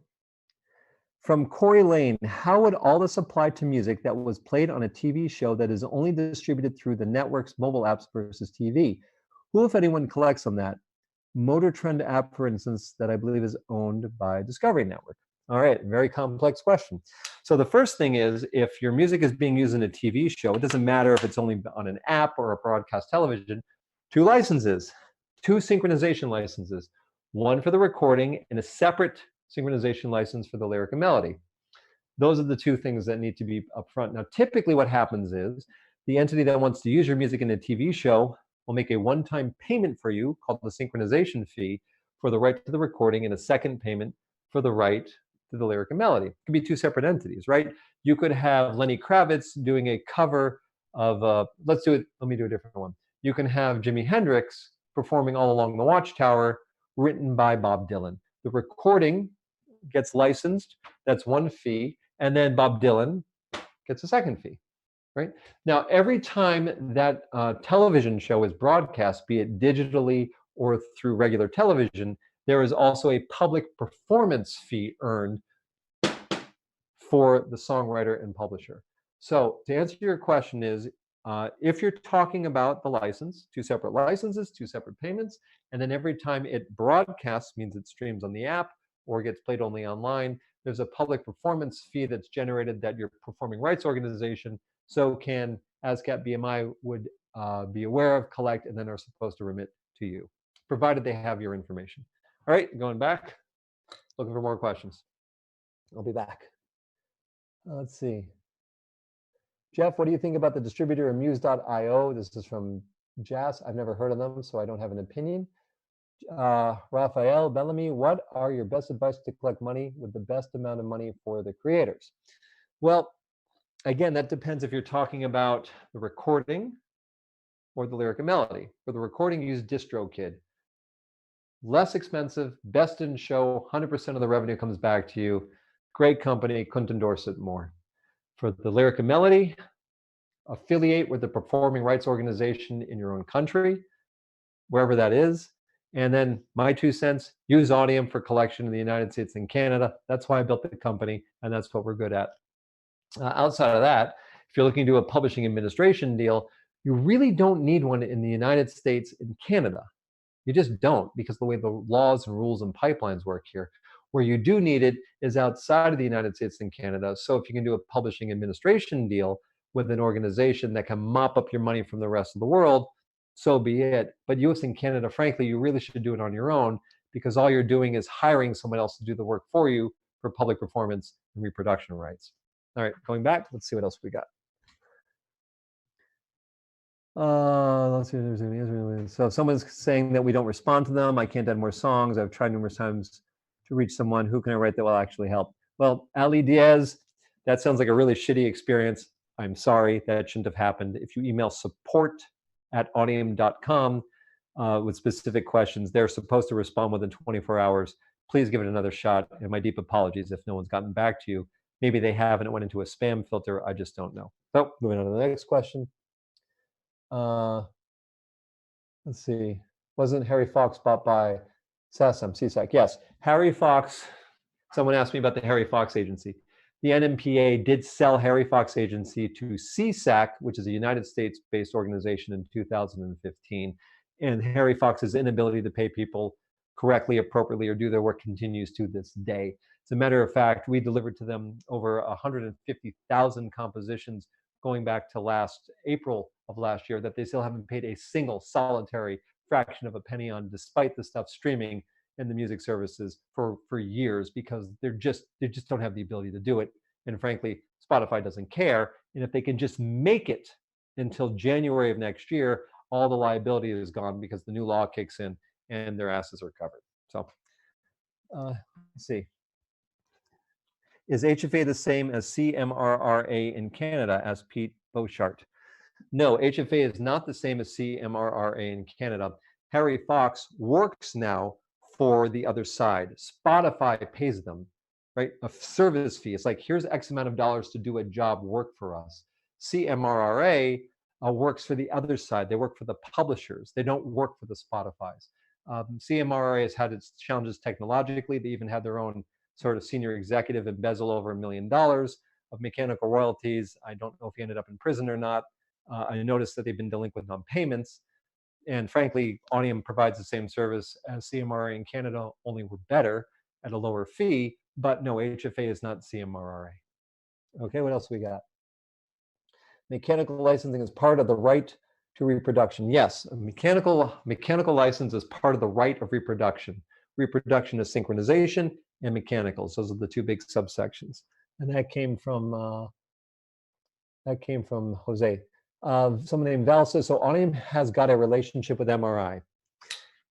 From Corey Lane, how would all this apply to music that was played on a TV show that is only distributed through the network's mobile apps versus TV? Who, if anyone, collects on that? Motor Trend app, for instance, that I believe is owned by Discovery Network. All right, very complex question. So the first thing is, if your music is being used in a TV show, it doesn't matter if it's only on an app or a broadcast television, two licenses, two synchronization licenses, one for the recording and a separate synchronization license for the lyric and melody. Those are the two things that need to be upfront. Now, typically what happens is the entity that wants to use your music in a TV show will make a one-time payment for you called the synchronization fee for the right to the recording and a second payment for the right to the lyric and melody. It could be two separate entities, right? You could have Lenny Kravitz doing a cover of, let me do a different one. You can have Jimi Hendrix performing All Along the Watchtower, written by Bob Dylan. The recording gets licensed, that's one fee, and then Bob Dylan gets a second fee, right? Now, every time that television show is broadcast, be it digitally or through regular television, there is also a public performance fee earned for the songwriter and publisher. So to answer your question is, if you're talking about the license, two separate licenses, two separate payments, and then every time it broadcasts means it streams on the app or gets played only online, there's a public performance fee that's generated that your performing rights organization, so can ASCAP BMI would be aware of, collect, and then are supposed to remit to you, provided they have your information. All right, going back, looking for more questions. I'll be back. Let's see. Jeff, what do you think about the distributor Amuse.io? This is from Jas. I've never heard of them, so I don't have an opinion. Raphael Bellamy, what are your best advice to collect money with the best amount of money for the creators? Well, again, that depends if you're talking about the recording or the lyric and melody. For the recording, use DistroKid. Less expensive, best in show, 100% of the revenue comes back to you. Great company, couldn't endorse it more. For the lyric and melody, affiliate with the performing rights organization in your own country, wherever that is. And then my 2 cents, use Audiam for collection in the United States and Canada. That's why I built the company, and that's what we're good at. Outside of that, if you're looking to do a publishing administration deal, you really don't need one in the United States and Canada. You just don't, because the way the laws and rules and pipelines work here. Where you do need it is outside of the United States and Canada. So if you can do a publishing administration deal with an organization that can mop up your money from the rest of the world, so be it. But US and Canada, frankly, you really should do it on your own, because all you're doing is hiring someone else to do the work for you for public performance and reproduction rights. All right, going back, let's see what else we got. Let's see. So someone's saying that we don't respond to them. I can't add more songs. I've tried numerous times to reach someone. Who can I write that will actually help? Well, Ali Diaz, that sounds like a really shitty experience. I'm sorry, that shouldn't have happened. If you email support@audiam.com with specific questions, they're supposed to respond within 24 hours. Please give it another shot. And my deep apologies if no one's gotten back to you. Maybe they have and it went into a spam filter. I just don't know. So moving on to the next question. Let's see. Wasn't Harry Fox bought by CSAC? Yes, Harry Fox. Someone asked me about the Harry Fox Agency. The NMPA did sell Harry Fox Agency to CSAC, which is a United States-based organization, in 2015. And Harry Fox's inability to pay people correctly, appropriately, or do their work continues to this day. As a matter of fact, we delivered to them over 150,000 compositions going back to last April of last year that they still haven't paid a single solitary fraction of a penny on, despite the stuff streaming in the music services for years, because they just don't have the ability to do it. And frankly, Spotify doesn't care. And if they can just make it until January of next year, all the liability is gone because the new law kicks in and their asses are covered. So let's see. Is HFA the same as CMRRA in Canada? Asked Pete Beauchart. No, HFA is not the same as CMRRA in Canada. Harry Fox works now for the other side. Spotify pays them, right? A service fee. It's like, here's X amount of dollars to do a job, work for us. CMRRA works for the other side. They work for the publishers. They don't work for the Spotifys. CMRRA has had its challenges technologically. They even had their own sort of senior executive embezzle over $1 million of mechanical royalties. I don't know if he ended up in prison or not. I noticed that they've been delinquent on payments. And frankly, Audiam provides the same service as CMRRA in Canada, only we're better at a lower fee. But no, HFA is not CMRRA. Okay, what else we got? Mechanical licensing is part of the right to reproduction. Yes, a mechanical license is part of the right of reproduction. Reproduction is synchronization and mechanicals. Those are the two big subsections. And that came from Jose. Someone named Val says, so Audiam has got a relationship with MRI.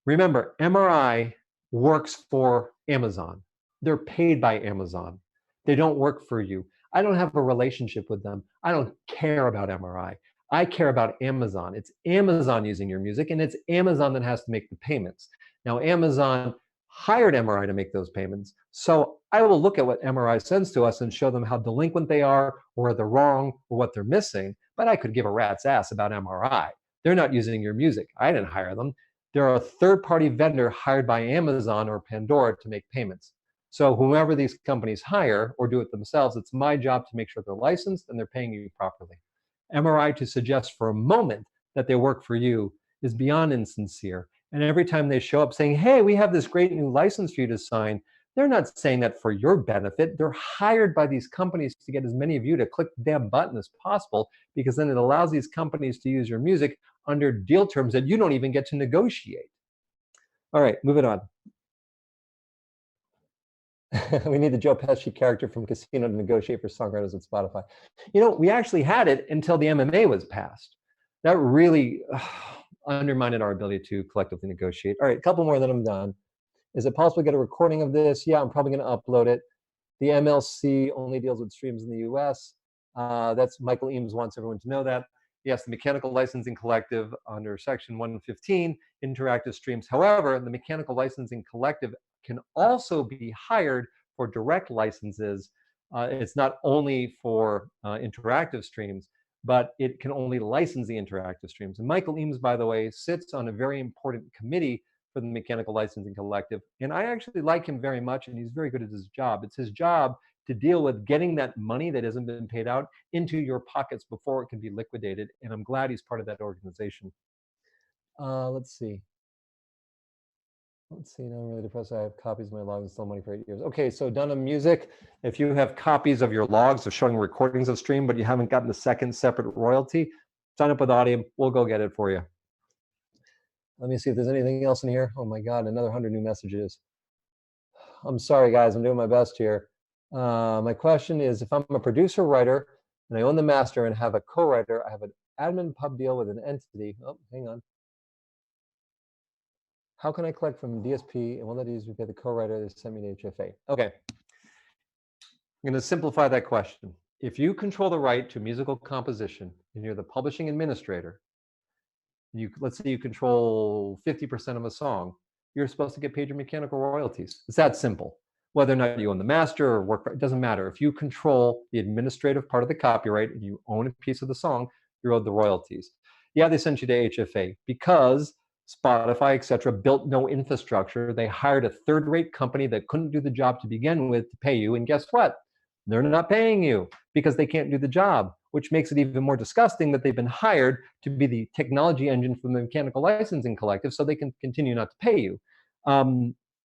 Remember, MRI works for Amazon. They're paid by Amazon. They don't work for you. I don't have a relationship with them. I don't care about MRI. I care about Amazon. It's Amazon using your music, and it's Amazon that has to make the payments. Now, Amazon hired MRI to make those payments. So I will look at what MRI sends to us and show them how delinquent they are, or they're wrong, or what they're missing. But I could give a rat's ass about MRI. They're not using your music. I didn't hire them. They're a third-party vendor hired by Amazon or Pandora to make payments. So whoever these companies hire or do it themselves, it's my job to make sure they're licensed and they're paying you properly. MRI to suggest for a moment that they work for you is beyond insincere. And every time they show up saying, hey, we have this great new license for you to sign, They're not saying that for your benefit. They're hired by these companies to get as many of you to click the damn button as possible, because then it allows these companies to use your music under deal terms that you don't even get to negotiate. All right, moving on. We need the Joe Pesci character from Casino to negotiate for songwriters at Spotify. You know, we actually had it until the MMA was passed. That really undermined our ability to collectively negotiate. All right, a couple more, then I'm done. Is it possible to get a recording of this? Yeah, I'm probably going to upload it. The MLC only deals with streams in the US. That's Michael Eames wants everyone to know that. Yes, the Mechanical Licensing Collective under Section 115, interactive streams. However, the Mechanical Licensing Collective can also be hired for direct licenses. It's not only for interactive streams, but it can only license the interactive streams. And Michael Eames, by the way, sits on a very important committee for the Mechanical Licensing Collective. And I actually like him very much, and he's very good at his job. It's his job to deal with getting that money that hasn't been paid out into your pockets before it can be liquidated. And I'm glad he's part of that organization. Let's see. Now I'm really depressed. I have copies of my logs and still money for 8 years. Okay, so done on music. If you have copies of your logs of showing recordings of stream, but you haven't gotten the second separate royalty, sign up with Audiam. We'll go get it for you. Let me see if there's anything else in here. Oh my God, another 100 new messages. I'm sorry, guys. I'm doing my best here. My question is, if I'm a producer writer and I own the master and have a co-writer, I have an admin pub deal with an entity. Oh, hang on. How can I collect from DSP and won't let these pay the co-writer they sent me to HFA? Okay. I'm going to simplify that question. If you control the right to musical composition and you're the publishing administrator, let's say you control 50% of a song, you're supposed to get paid your mechanical royalties. It's that simple. Whether or not you own the master or work, it doesn't matter. If you control the administrative part of the copyright and you own a piece of the song, you're owed the royalties. Yeah, they sent you to HFA because Spotify, et cetera, built no infrastructure. They hired a third-rate company that couldn't do the job to begin with to pay you. And guess what? They're not paying you because they can't do the job, which makes it even more disgusting that they've been hired to be the technology engine from the Mechanical Licensing Collective so they can continue not to pay you.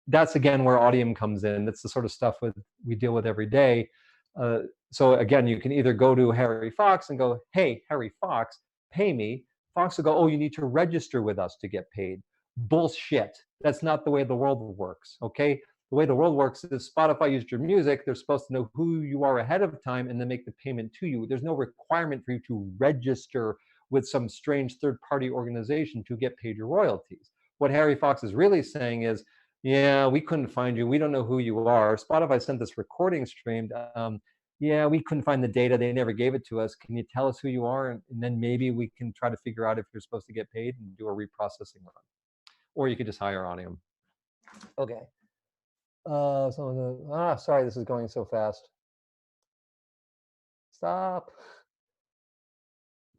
That's, again, where Audiam comes in. That's the sort of stuff we deal with every day. So, again, you can either go to Harry Fox and go, hey, Harry Fox, pay me. Fox will go, oh, you need to register with us to get paid. Bullshit. That's not the way the world works, okay? The way the world works is Spotify used your music. They're supposed to know who you are ahead of time and then make the payment to you. There's no requirement for you to register with some strange third-party organization to get paid your royalties. What Harry Fox is really saying is, yeah, we couldn't find you. We don't know who you are. Spotify sent this recording stream. Yeah, we couldn't find the data. They never gave it to us. Can you tell us who you are? And then maybe we can try to figure out if you're supposed to get paid and do a reprocessing run. Or you could just hire Audiam. Okay. Sorry, this is going so fast. Stop.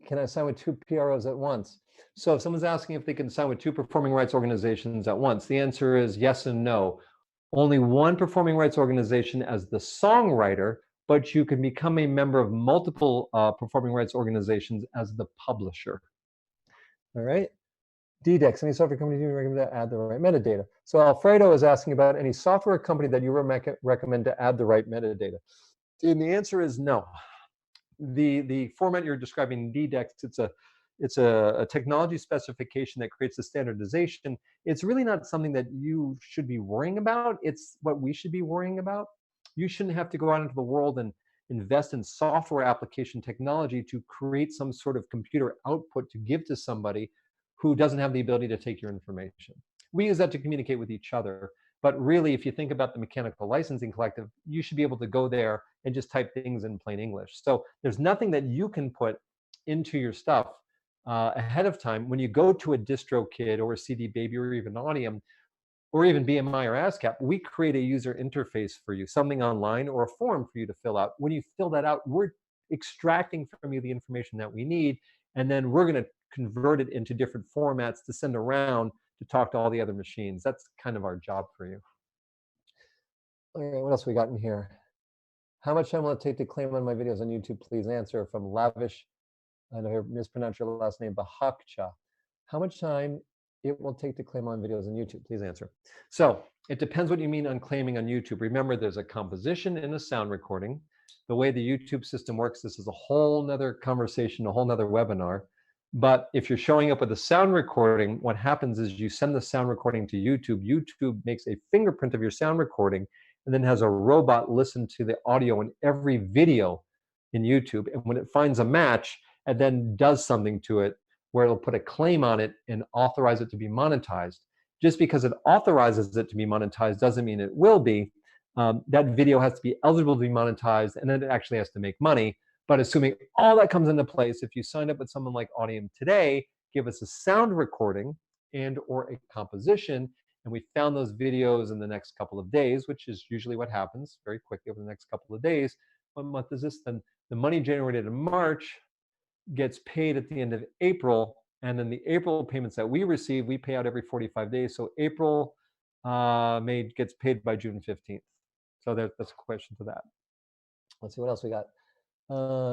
Can I sign with 2 PROs at once? So if someone's asking if they can sign with 2 performing rights organizations at once, the answer is yes and no. Only one performing rights organization as the songwriter, but you can become a member of multiple performing rights organizations as the publisher. All right. DDEX, any software company you recommend to add the right metadata? So Alfredo is asking about any software company that you recommend to add the right metadata. And the answer is no. The format you're describing, DDEX, it's a technology specification that creates a standardization. It's really not something that you should be worrying about. It's what we should be worrying about. You shouldn't have to go out into the world and invest in software application technology to create some sort of computer output to give to somebody who doesn't have the ability to take your information. We use that to communicate with each other. But really, if you think about the Mechanical Licensing Collective, you should be able to go there and just type things in plain English. So there's nothing that you can put into your stuff ahead of time. When you go to a DistroKid or a CD Baby or even Audiam or even BMI or ASCAP, we create a user interface for you, something online or a form for you to fill out. When you fill that out, we're extracting from you the information that we need, and then we're going to convert it into different formats to send around to talk to all the other machines. That's kind of our job for you. All right, what else we got in here? How much time will it take to claim on my videos on YouTube? Please answer. From Lavish, I know I mispronounced your last name, Bahakcha. How much time it will take to claim on videos on YouTube? Please answer. So it depends what you mean on claiming on YouTube. Remember, there's a composition and a sound recording. The way the YouTube system works, this is a whole nother conversation, a whole nother webinar. But if you're showing up with a sound recording, what happens is you send the sound recording to YouTube. YouTube makes a fingerprint of your sound recording and then has a robot listen to the audio in every video in YouTube. And when it finds a match, it then does something to it where it'll put a claim on it and authorize it to be monetized. Just because it authorizes it to be monetized doesn't mean it will be. That video has to be eligible to be monetized, and then it actually has to make money. But assuming all that comes into place, if you signed up with someone like Audiam today, give us a sound recording and or a composition, and we found those videos in the next couple of days, which is usually what happens very quickly over the next couple of days. What month is this? Then the money generated in March gets paid at the end of April, and then the April payments that we receive, we pay out every 45 days. So April May gets paid by June 15th. So that's a question to that. Let's see what else we got.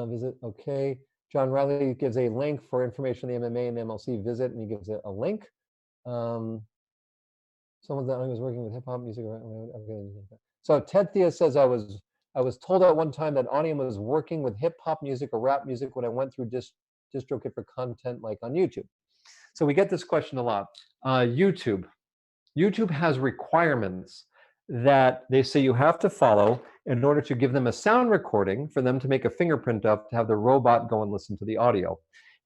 Visit, okay. John Riley gives a link for information on the MMA and MLC visit, and he gives a link. Someone that I was working with hip hop music. So Ted Thea says, I was told at one time that Audiam was working with hip hop music or rap music when I went through DistroKid for content like on YouTube. So we get this question a lot. YouTube has requirements that they say you have to follow in order to give them a sound recording for them to make a fingerprint of, to have the robot go and listen to the audio.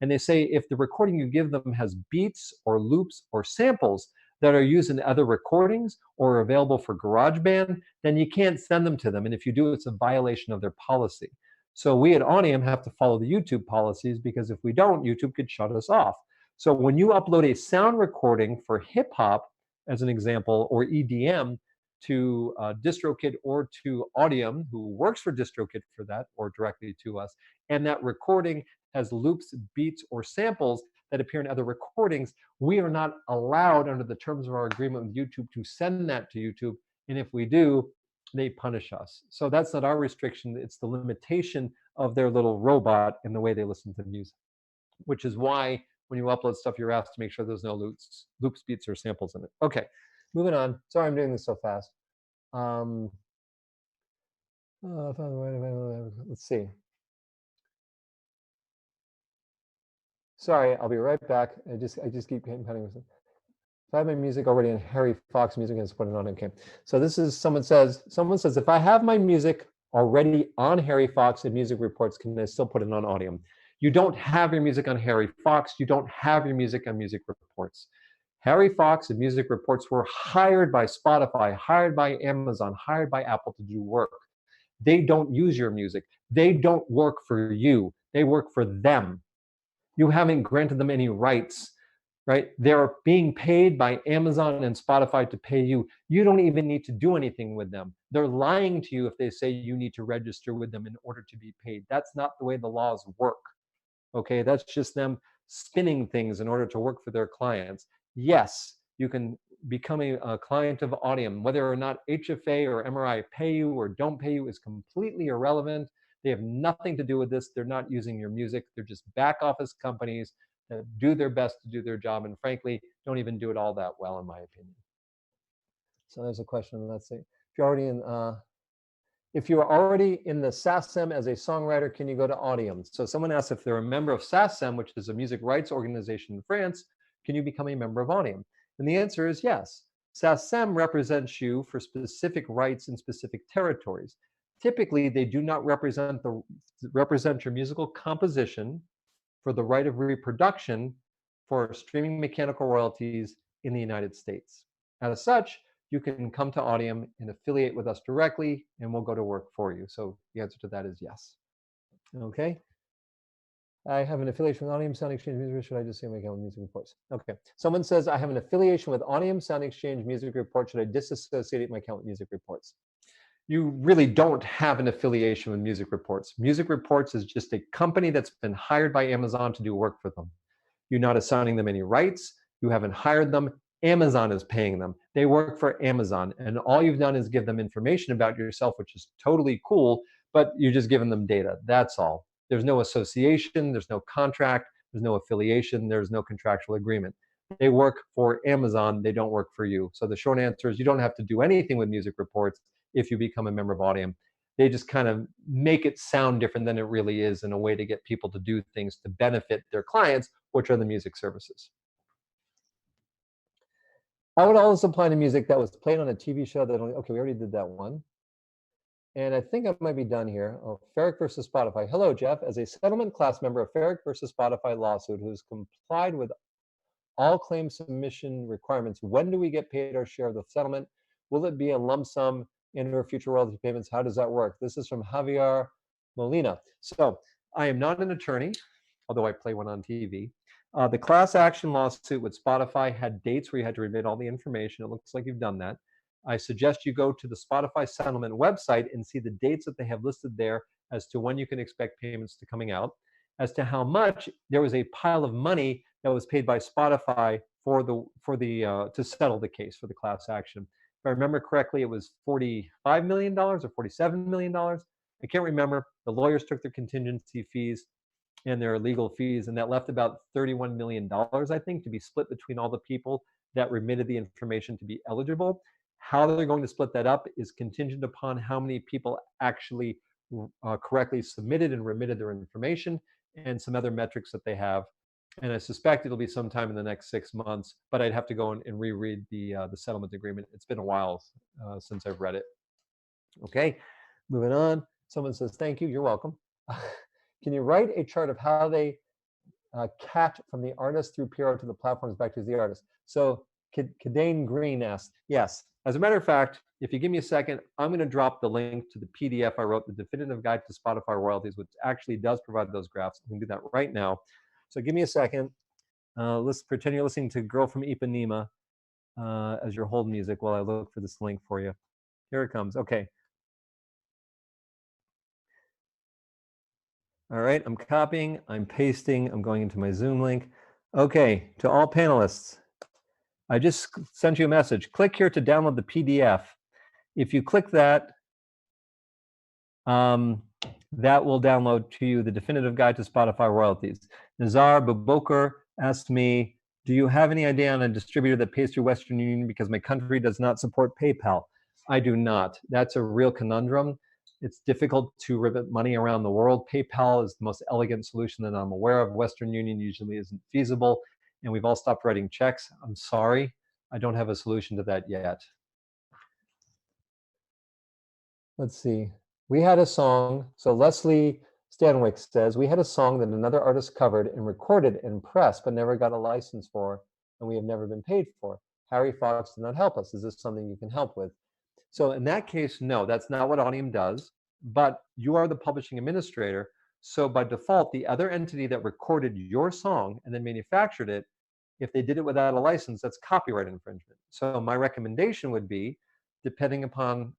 And they say if the recording you give them has beats or loops or samples that are used in other recordings or are available for GarageBand, then you can't send them to them. And if you do, it's a violation of their policy. So we at Audiam have to follow the YouTube policies, because if we don't, YouTube could shut us off. So when you upload a sound recording for hip hop, as an example, or EDM, to DistroKid or to Audiam, who works for DistroKid for that, or directly to us, and that recording has loops, beats, or samples that appear in other recordings, we are not allowed under the terms of our agreement with YouTube to send that to YouTube. And if we do, they punish us. So that's not our restriction, it's the limitation of their little robot in the way they listen to music, which is why when you upload stuff, you're asked to make sure there's no loops, beats, or samples in it. Okay, moving on. Sorry I'm doing this so fast. Let's see. Sorry, I'll be right back. I just keep getting cutting with it. If I have my music already on Harry Fox music, and put it on. Okay. So this is someone says if I have my music already on Harry Fox and Music Reports, can I still put it on Audiam? You don't have your music on Harry Fox. You don't have your music on Music Reports. Harry Fox and Music Reports were hired by Spotify, hired by Amazon, hired by Apple to do work. They don't use your music. They don't work for you. They work for them. You haven't granted them any rights, right? They're being paid by Amazon and Spotify to pay you. You don't even need to do anything with them. They're lying to you if they say you need to register with them in order to be paid. That's not the way the laws work, okay? That's just them spinning things in order to work for their clients. Yes, you can become a client of Audiam. Whether or not HFA or MRI pay you or don't pay you is completely irrelevant. They have nothing to do with this. They're not using your music. They're just back office companies that do their best to do their job, and frankly, don't even do it all that well, in my opinion. So there's a question. Let's see. If you're already in the SACEM as a songwriter, can you go to Audiam? So someone asked if they're a member of SACEM, which is a music rights organization in France, can you become a member of Audiam? And the answer is yes. SACEM represents you for specific rights in specific territories. Typically, they do not represent your musical composition for the right of reproduction for streaming mechanical royalties in the United States. As such, you can come to Audiam and affiliate with us directly, and we'll go to work for you. So the answer to that is yes. Okay. I have an affiliation with Audiam, SoundExchange, Music. Should I just say my account with Music Reports? Okay. Someone says I have an affiliation with Audiam, SoundExchange, Music Report. Should I disassociate my account with Music Reports? You really don't have an affiliation with Music Reports. Music Reports is just a company that's been hired by Amazon to do work for them. You're not assigning them any rights. You haven't hired them. Amazon is paying them. They work for Amazon, and all you've done is give them information about yourself, which is totally cool, but you're just giving them data. That's all. There's no association, there's no contract, there's no affiliation, there's no contractual agreement. They work for Amazon, they don't work for you. So the short answer is you don't have to do anything with music reports if you become a member of Audiam. They just kind of make it sound different than it really is in a way to get people to do things to benefit their clients, which are the music services. How would all this apply to music that was played on a TV show that only, okay, we already did that one. And I think I might be done here. Oh, Ferric versus Spotify. Hello, Jeff. As a settlement class member of Ferric versus Spotify lawsuit who's complied with all claim submission requirements, when do we get paid our share of the settlement? Will it be a lump sum in or future royalty payments? How does that work? This is from Javier Molina. So I am not an attorney, although I play one on TV. The class action lawsuit with Spotify had dates where you had to remit all the information. It looks like you've done that. I suggest you go to the Spotify settlement website and see the dates that they have listed there as to when you can expect payments to coming out. As to how much, there was a pile of money that was paid by Spotify to settle the case for the class action. If I remember correctly, it was $45 million or $47 million. I can't remember. The lawyers took their contingency fees and their legal fees, and that left about $31 million, I think, to be split between all the people that remitted the information to be eligible. How they're going to split that up is contingent upon how many people actually correctly submitted and remitted their information and some other metrics that they have. And I suspect it'll be sometime in the next 6 months, but I'd have to go and reread the settlement agreement. It's been a while since I've read it. Okay, moving on. Someone says, thank you, you're welcome. Can you write a chart of how they cat from the artist through PRO to the platforms back to the artist? So Kadane Green asked, yes. As a matter of fact, if you give me a second, I'm going to drop the link to the PDF I wrote, the Definitive Guide to Spotify Royalties, which actually does provide those graphs. I'm going to do that right now. So give me a second. Let's pretend you're listening to Girl from Ipanema as your hold music while I look for this link for you. Here it comes. Okay. All right, I'm copying, I'm pasting, I'm going into my Zoom link. Okay, to all panelists, I just sent you a message. Click here to download the PDF. If you click that, that will download to you the Definitive Guide to Spotify Royalties. Nazar Bubokar asked me, do you have any idea on a distributor that pays through Western Union because my country does not support PayPal? I do not. That's a real conundrum. It's difficult to rivet money around the world. PayPal is the most elegant solution that I'm aware of. Western Union usually isn't feasible, and we've all stopped writing checks. I'm sorry, I don't have a solution to that yet. Let's see. We had a song, so Leslie Stanwyck says, we had a song that another artist covered and recorded and pressed, but never got a license for, and we have never been paid for. Harry Fox did not help us. Is this something you can help with? So in that case, no, that's not what Audiam does, but you are the publishing administrator. So by default, the other entity that recorded your song and then manufactured it, if they did it without a license, that's copyright infringement. So my recommendation would be, depending upon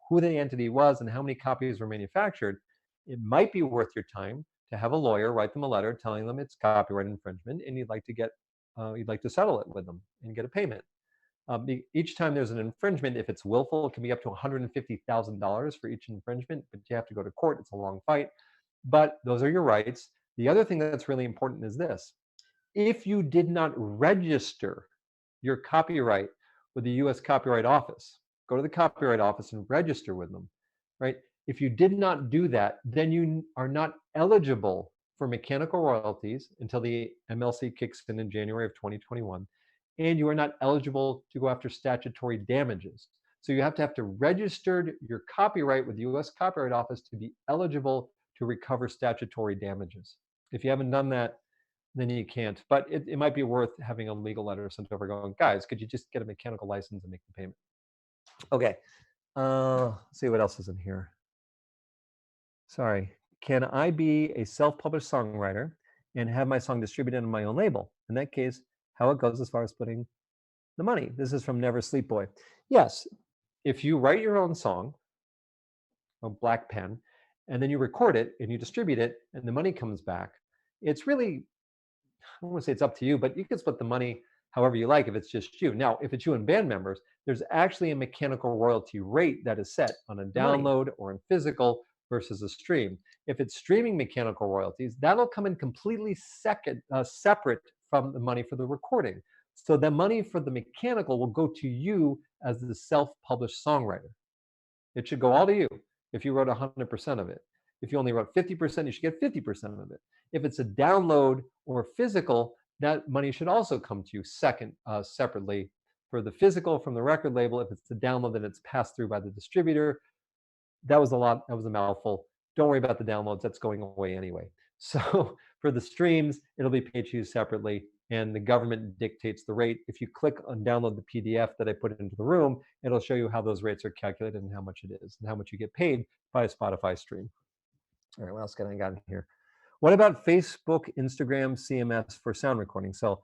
who the entity was and how many copies were manufactured, it might be worth your time to have a lawyer write them a letter telling them it's copyright infringement and you'd like to settle it with them and get a payment. Each time there's an infringement, if it's willful, it can be up to $150,000 for each infringement, but you have to go to court. It's a long fight, but those are your rights. The other thing that's really important is this. If you did not register your copyright with the US Copyright Office, go to the Copyright Office and register with them, right? If you did not do that, then you are not eligible for mechanical royalties until the MLC kicks in January of 2021. And you are not eligible to go after statutory damages. So you have to register your copyright with the US Copyright Office to be eligible to recover statutory damages. If you haven't done that, then you can't. But it might be worth having a legal letter sent over going, guys, could you just get a mechanical license and make the payment? Okay, let's see what else is in here. Sorry, can I be a self-published songwriter and have my song distributed on my own label? In that case, how it goes as far as splitting the money. This is from Never Sleep Boy. Yes, if you write your own song, a black pen, and then you record it and you distribute it and the money comes back, it's really, I don't want to say it's up to you, but you can split the money however you like if it's just you. Now, if it's you and band members, there's actually a mechanical royalty rate that is set on a download or in physical versus a stream. If it's streaming mechanical royalties, that'll come in completely separate from the money for the recording. So the money for the mechanical will go to you as the self-published songwriter. It should go all to you if you wrote 100% of it. If you only wrote 50%, you should get 50% of it. If it's a download or physical, that money should also come to you separately. For the physical from the record label, if it's the download, then it's passed through by the distributor. That was a mouthful. Don't worry about the downloads, that's going away anyway. So for the streams, it'll be paid to you separately, and the government dictates the rate. If you click on download the PDF that I put into the room, it'll show you how those rates are calculated and how much it is and how much you get paid by a Spotify stream. All right, what else can I got in here? What about Facebook, Instagram, CMS for sound recording? So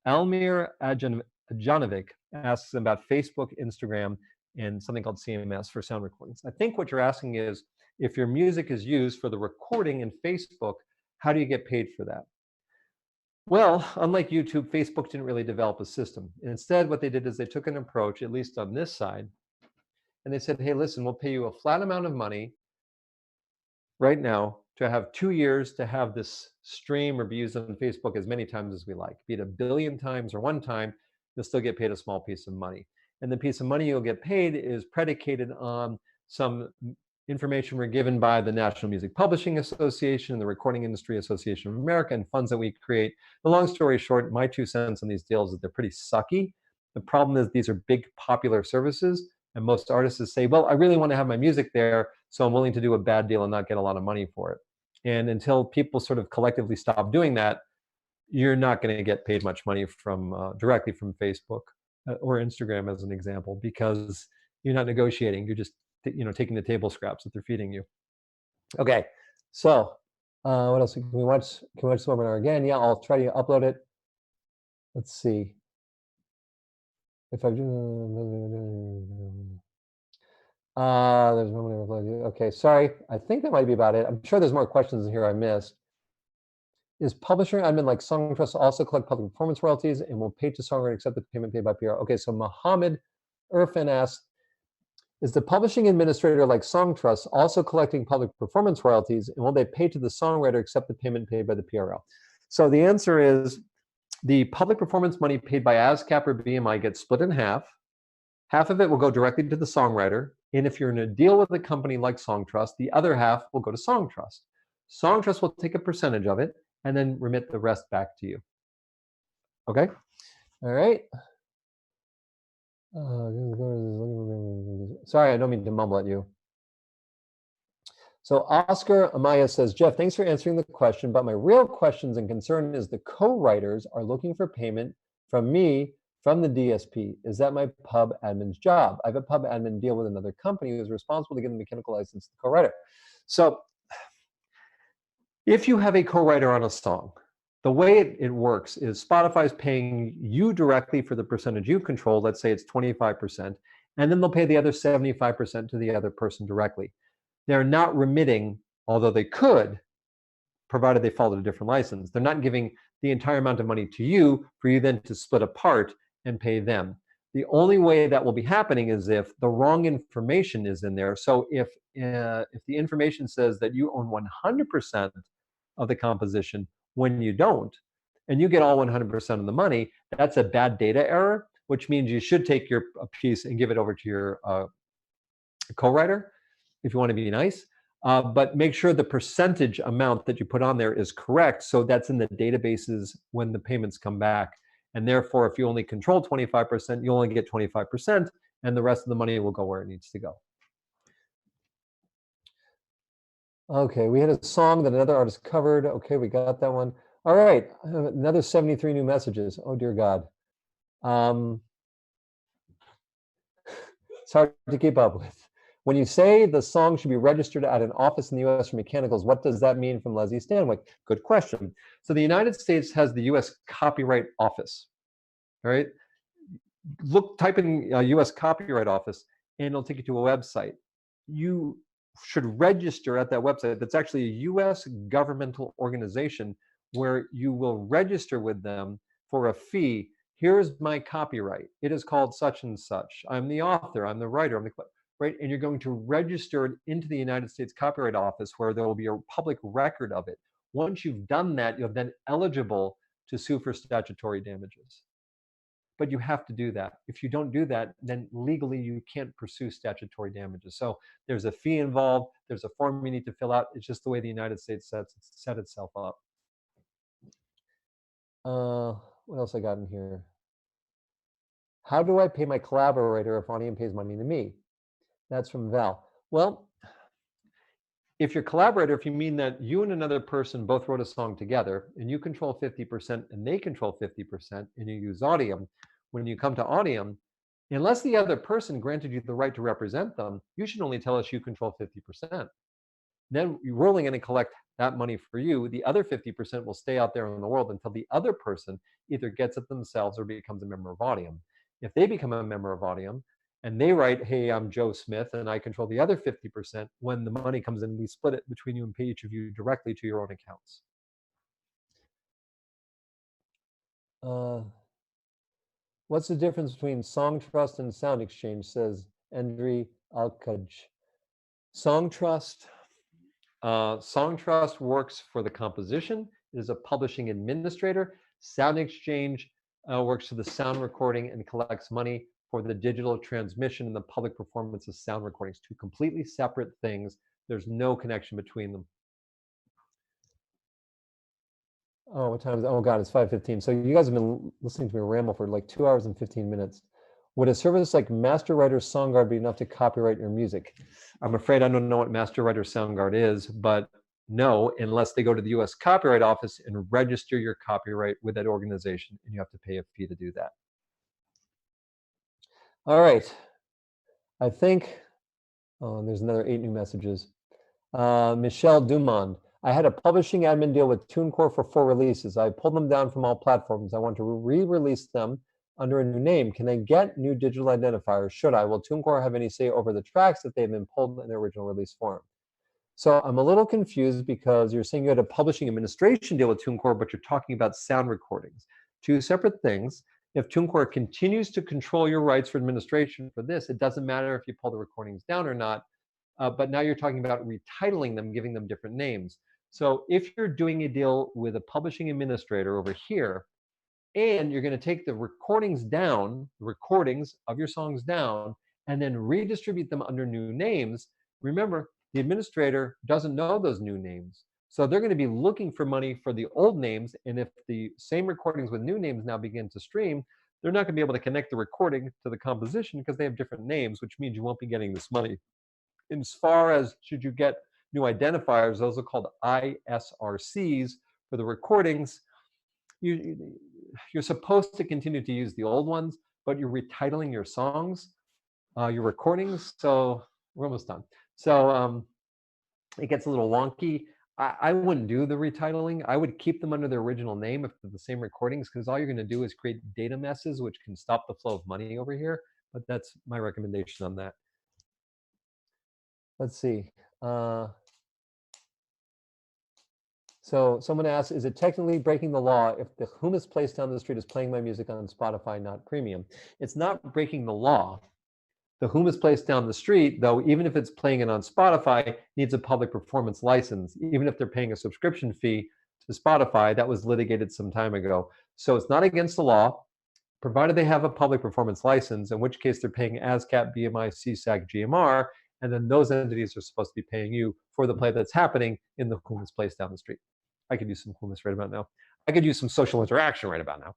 Almir Ajanovic asks about Facebook, Instagram, and something called CMS for sound recordings. I think what you're asking is, if your music is used for the recording in Facebook, how do you get paid for that? Well, unlike YouTube, Facebook didn't really develop a system. Instead, what they did is they took an approach, at least on this side, and they said, hey, listen, we'll pay you a flat amount of money right now to have 2 years to have this stream or be used on Facebook as many times as we like. Be it 1 billion times or one time, you'll still get paid a small piece of money. And the piece of money you'll get paid is predicated on some information we're given by the National Music Publishing Association and the Recording Industry Association of America and funds that we create. The long story short, my 2 cents on these deals is they're pretty sucky. The problem is these are big popular services, and most artists say, well, I really want to have my music there, so I'm willing to do a bad deal and not get a lot of money for it. And until people sort of collectively stop doing that, you're not going to get paid much money from directly from Facebook or Instagram, as an example, because you're not negotiating. You're just taking the table scraps that they're feeding you. Okay, so what else can we watch? Can we watch the webinar again? Yeah, I'll try to upload it. Let's see if I do. There's no one. Okay, sorry. I think that might be about it. I'm sure there's more questions here I missed. Is publisher admin like SongTrust also collect public performance royalties and will pay to songwriter except the payment paid by PR? Okay, so Mohammed Irfan asked, is the publishing administrator like SongTrust also collecting public performance royalties, and will they pay to the songwriter except the payment paid by the PRL? So the answer is the public performance money paid by ASCAP or BMI gets split in half. Half of it will go directly to the songwriter, and if you're in a deal with a company like SongTrust, the other half will go to SongTrust. SongTrust will take a percentage of it and then remit the rest back to you. Okay? All right. Sorry, I don't mean to mumble at you. So Oscar Amaya says, Jeff, thanks for answering the question, but my real questions and concern is the co-writers are looking for payment from me from the DSP. Is that my pub admin's job? I have a pub admin deal with another company who is responsible to get the mechanical license to the co-writer. So if you have a co-writer on a song, the way it works is Spotify's paying you directly for the percentage you control. Let's say it's 25%, and then they'll pay the other 75% to the other person directly. They're not remitting, although they could, provided they followed a different license. They're not giving the entire amount of money to you for you then to split apart and pay them. The only way that will be happening is if the wrong information is in there. So if the information says that you own 100% of the composition when you don't, and you get all 100% of the money, that's a bad data error, which means you should take your piece and give it over to your co-writer if you want to be nice. But make sure the percentage amount that you put on there is correct, so that's in the databases when the payments come back. And therefore, if you only control 25%, you only get 25%, and the rest of the money will go where it needs to go. Okay, we had a song that another artist covered. Okay, we got that one. All right, another 73 new messages. Oh, dear God. It's hard to keep up with. When you say the song should be registered at an office in the US for mechanicals, what does that mean from Leslie Stanwyck? Good question. So the United States has the US Copyright Office, all right? Type in US Copyright Office, and it'll take you to a website. You should register at that website. That's actually a US governmental organization where you will register with them for a fee. Here's my copyright. It is called such and such. I'm the author, I'm the writer, right? And you're going to register it into the United States Copyright Office where there will be a public record of it. Once you've done that, you're then eligible to sue for statutory damages. but you have to do that. If you don't do that, then legally you can't pursue statutory damages. So there's a fee involved, there's a form you need to fill out. It's just the way the United States set itself up. What else I got in here? How do I pay my collaborator if Audiam pays money to me? That's from Val. Well, if your collaborator, if you mean that you and another person both wrote a song together and you control 50% and they control 50% and you use Audiam, when you come to Audiam, unless the other person granted you the right to represent them, you should only tell us you control 50%. Then we're only going to collect that money for you. The other 50% will stay out there in the world until the other person either gets it themselves or becomes a member of Audiam. If they become a member of Audiam and they write, hey, I'm Joe Smith and I control the other 50%, when the money comes in, we split it between you and pay each of you directly to your own accounts. What's the difference between Song Trust and SoundExchange, says Andri Alkaj. Song Trust works for the composition. It is a publishing administrator. SoundExchange works for the sound recording and collects money for the digital transmission and the public performance of sound recordings. Two completely separate things. There's no connection between them. Oh, what time is it? Oh God, it's 5:15. So you guys have been listening to me ramble for like 2 hours and 15 minutes. Would a service like MasterWriter SongGuard be enough to copyright your music? I'm afraid I don't know what MasterWriter SongGuard is, but no, unless they go to the US Copyright Office and register your copyright with that organization, and you have to pay a fee to do that. All right. I think, oh, there's another 8 new messages. Michelle Dumond. I had a publishing admin deal with TuneCore for 4 releases. I pulled them down from all platforms. I want to re-release them under a new name. Can I get new digital identifiers? Should I? Will TuneCore have any say over the tracks that they've been pulled in their original release form? So I'm a little confused because you're saying you had a publishing administration deal with TuneCore, but you're talking about sound recordings. 2 separate things. If TuneCore continues to control your rights for administration for this, it doesn't matter if you pull the recordings down or not. But now you're talking about retitling them, giving them different names. So if you're doing a deal with a publishing administrator over here, and you're going to take the recordings down, the recordings of your songs down, and then redistribute them under new names, remember, the administrator doesn't know those new names. So they're going to be looking for money for the old names. And if the same recordings with new names now begin to stream, they're not going to be able to connect the recording to the composition because they have different names, which means you won't be getting this money. As far as should you get new identifiers, those are called ISRCs for the recordings. You're supposed to continue to use the old ones, but you're retitling your songs, your recordings. So we're almost done. So it gets a little wonky. I wouldn't do the retitling. I would keep them under their original name if they're the same recordings, because all you're going to do is create data messes, which can stop the flow of money over here. But that's my recommendation on that. Let's see. So someone asks, is it technically breaking the law if the whomist place down the street is playing my music on Spotify, not premium? It's not breaking the law. The whomist place down the street, though, even if it's playing it on Spotify, needs a public performance license, even if they're paying a subscription fee to Spotify. That was litigated some time ago. So it's not against the law, provided they have a public performance license, in which case they're paying ASCAP, BMI, CSAC, GMR, and then those entities are supposed to be paying you for the play that's happening in the whomist place down the street. I could use some coolness right about now. I could use some social interaction right about now.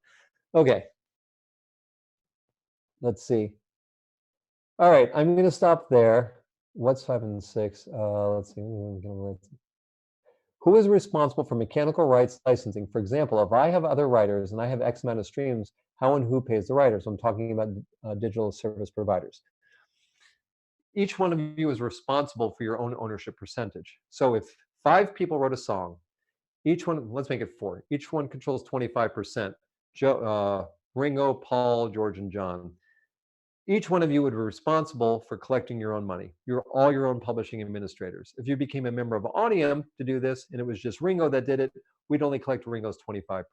Okay. Let's see. All right, I'm going to stop there. What's 5 and 6? Let's see. Who is responsible for mechanical rights licensing? For example, if I have other writers and I have X amount of streams, how and who pays the writers? I'm talking about digital service providers. Each one of you is responsible for your own ownership percentage. So if 5 people wrote a song, each one, let's make it 4. Each one controls 25%. Ringo, Paul, George, and John. Each one of you would be responsible for collecting your own money. You're all your own publishing administrators. If you became a member of Audiam to do this, and it was just Ringo that did it, we'd only collect Ringo's 25%.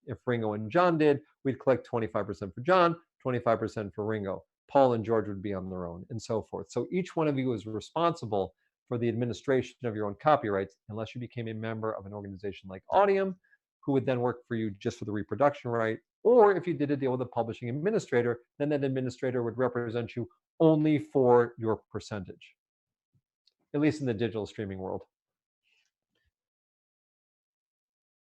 If Ringo and John did, we'd collect 25% for John, 25% for Ringo. Paul and George would be on their own, and so forth. So each one of you is responsible for the administration of your own copyrights, unless you became a member of an organization like Audiam, who would then work for you just for the reproduction right, Or if you did a deal with a publishing administrator, then that administrator would represent you only for your percentage, at least in the digital streaming world.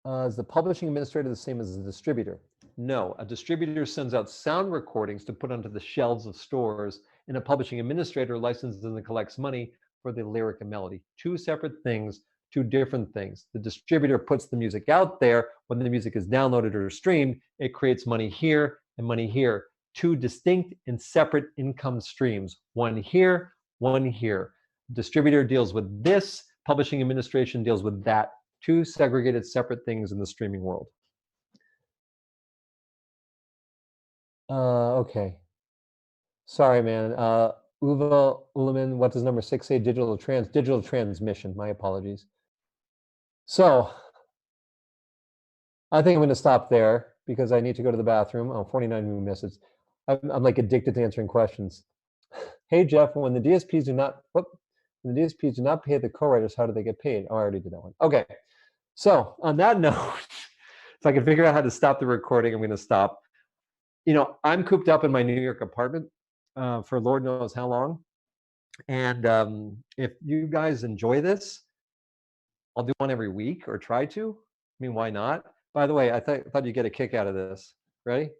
Is the publishing administrator the same as a distributor? No, a distributor sends out sound recordings to put onto the shelves of stores, and a publishing administrator licenses and collects money for the lyric and melody. Two separate things, two different things. The distributor puts the music out there. When the music is downloaded or streamed, it creates money here and money here. Two distinct and separate income streams. One here, one here. Distributor deals with this, publishing administration deals with that. Two segregated separate things in the streaming world. Okay. Sorry, man. Uva Uleman, what does number 6 say? Digital transmission. My apologies. So I think I'm going to stop there because I need to go to the bathroom. Oh, 49 new messages. I'm like addicted to answering questions. Hey, Jeff, when the DSPs do not pay the co-writers, how do they get paid? Oh, I already did that one. Okay. So on that note, if I can figure out how to stop the recording, I'm going to stop. You know, I'm cooped up in my New York apartment for Lord knows how long. And if you guys enjoy this, I'll do one every week or try to. I mean, why not? By the way, I thought you'd get a kick out of this. Ready?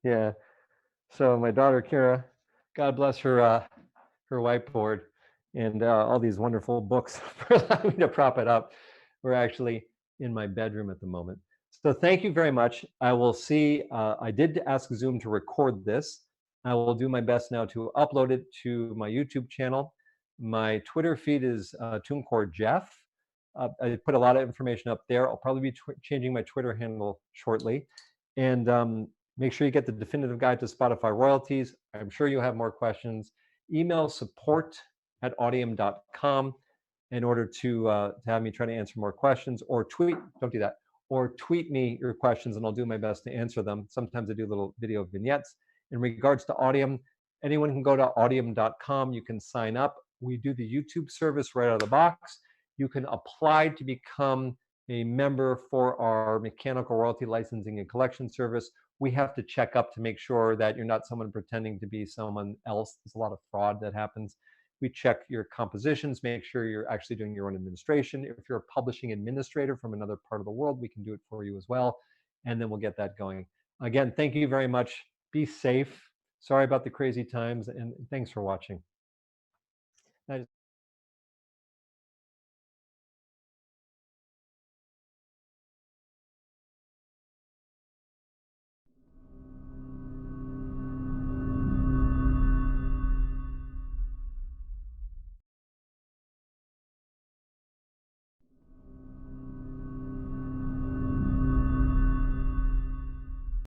Yeah. So my daughter, Kira, God bless her her whiteboard and all these wonderful books for allowing me to prop it up. We're actually in my bedroom at the moment. So thank you very much. I will see, I did ask Zoom to record this. I will do my best now to upload it to my YouTube channel. My Twitter feed is TuneCore Jeff. I put a lot of information up there. I'll probably be changing my Twitter handle shortly. And make sure you get the definitive guide to Spotify royalties. I'm sure you'll have more questions. Email support@audiam.com in order to have me try to answer more questions, or tweet, don't do that, or tweet me your questions and I'll do my best to answer them. Sometimes I do little video vignettes. In regards to Audiam, anyone can go to audiam.com. You can sign up. We do the YouTube service right out of the box. You can apply to become a member for our mechanical royalty licensing and collection service. We have to check up to make sure that you're not someone pretending to be someone else. There's a lot of fraud that happens. We check your compositions, make sure you're actually doing your own administration. If you're a publishing administrator from another part of the world, we can do it for you as well. And then we'll get that going. Again, thank you very much. Be safe. Sorry about the crazy times, and thanks for watching.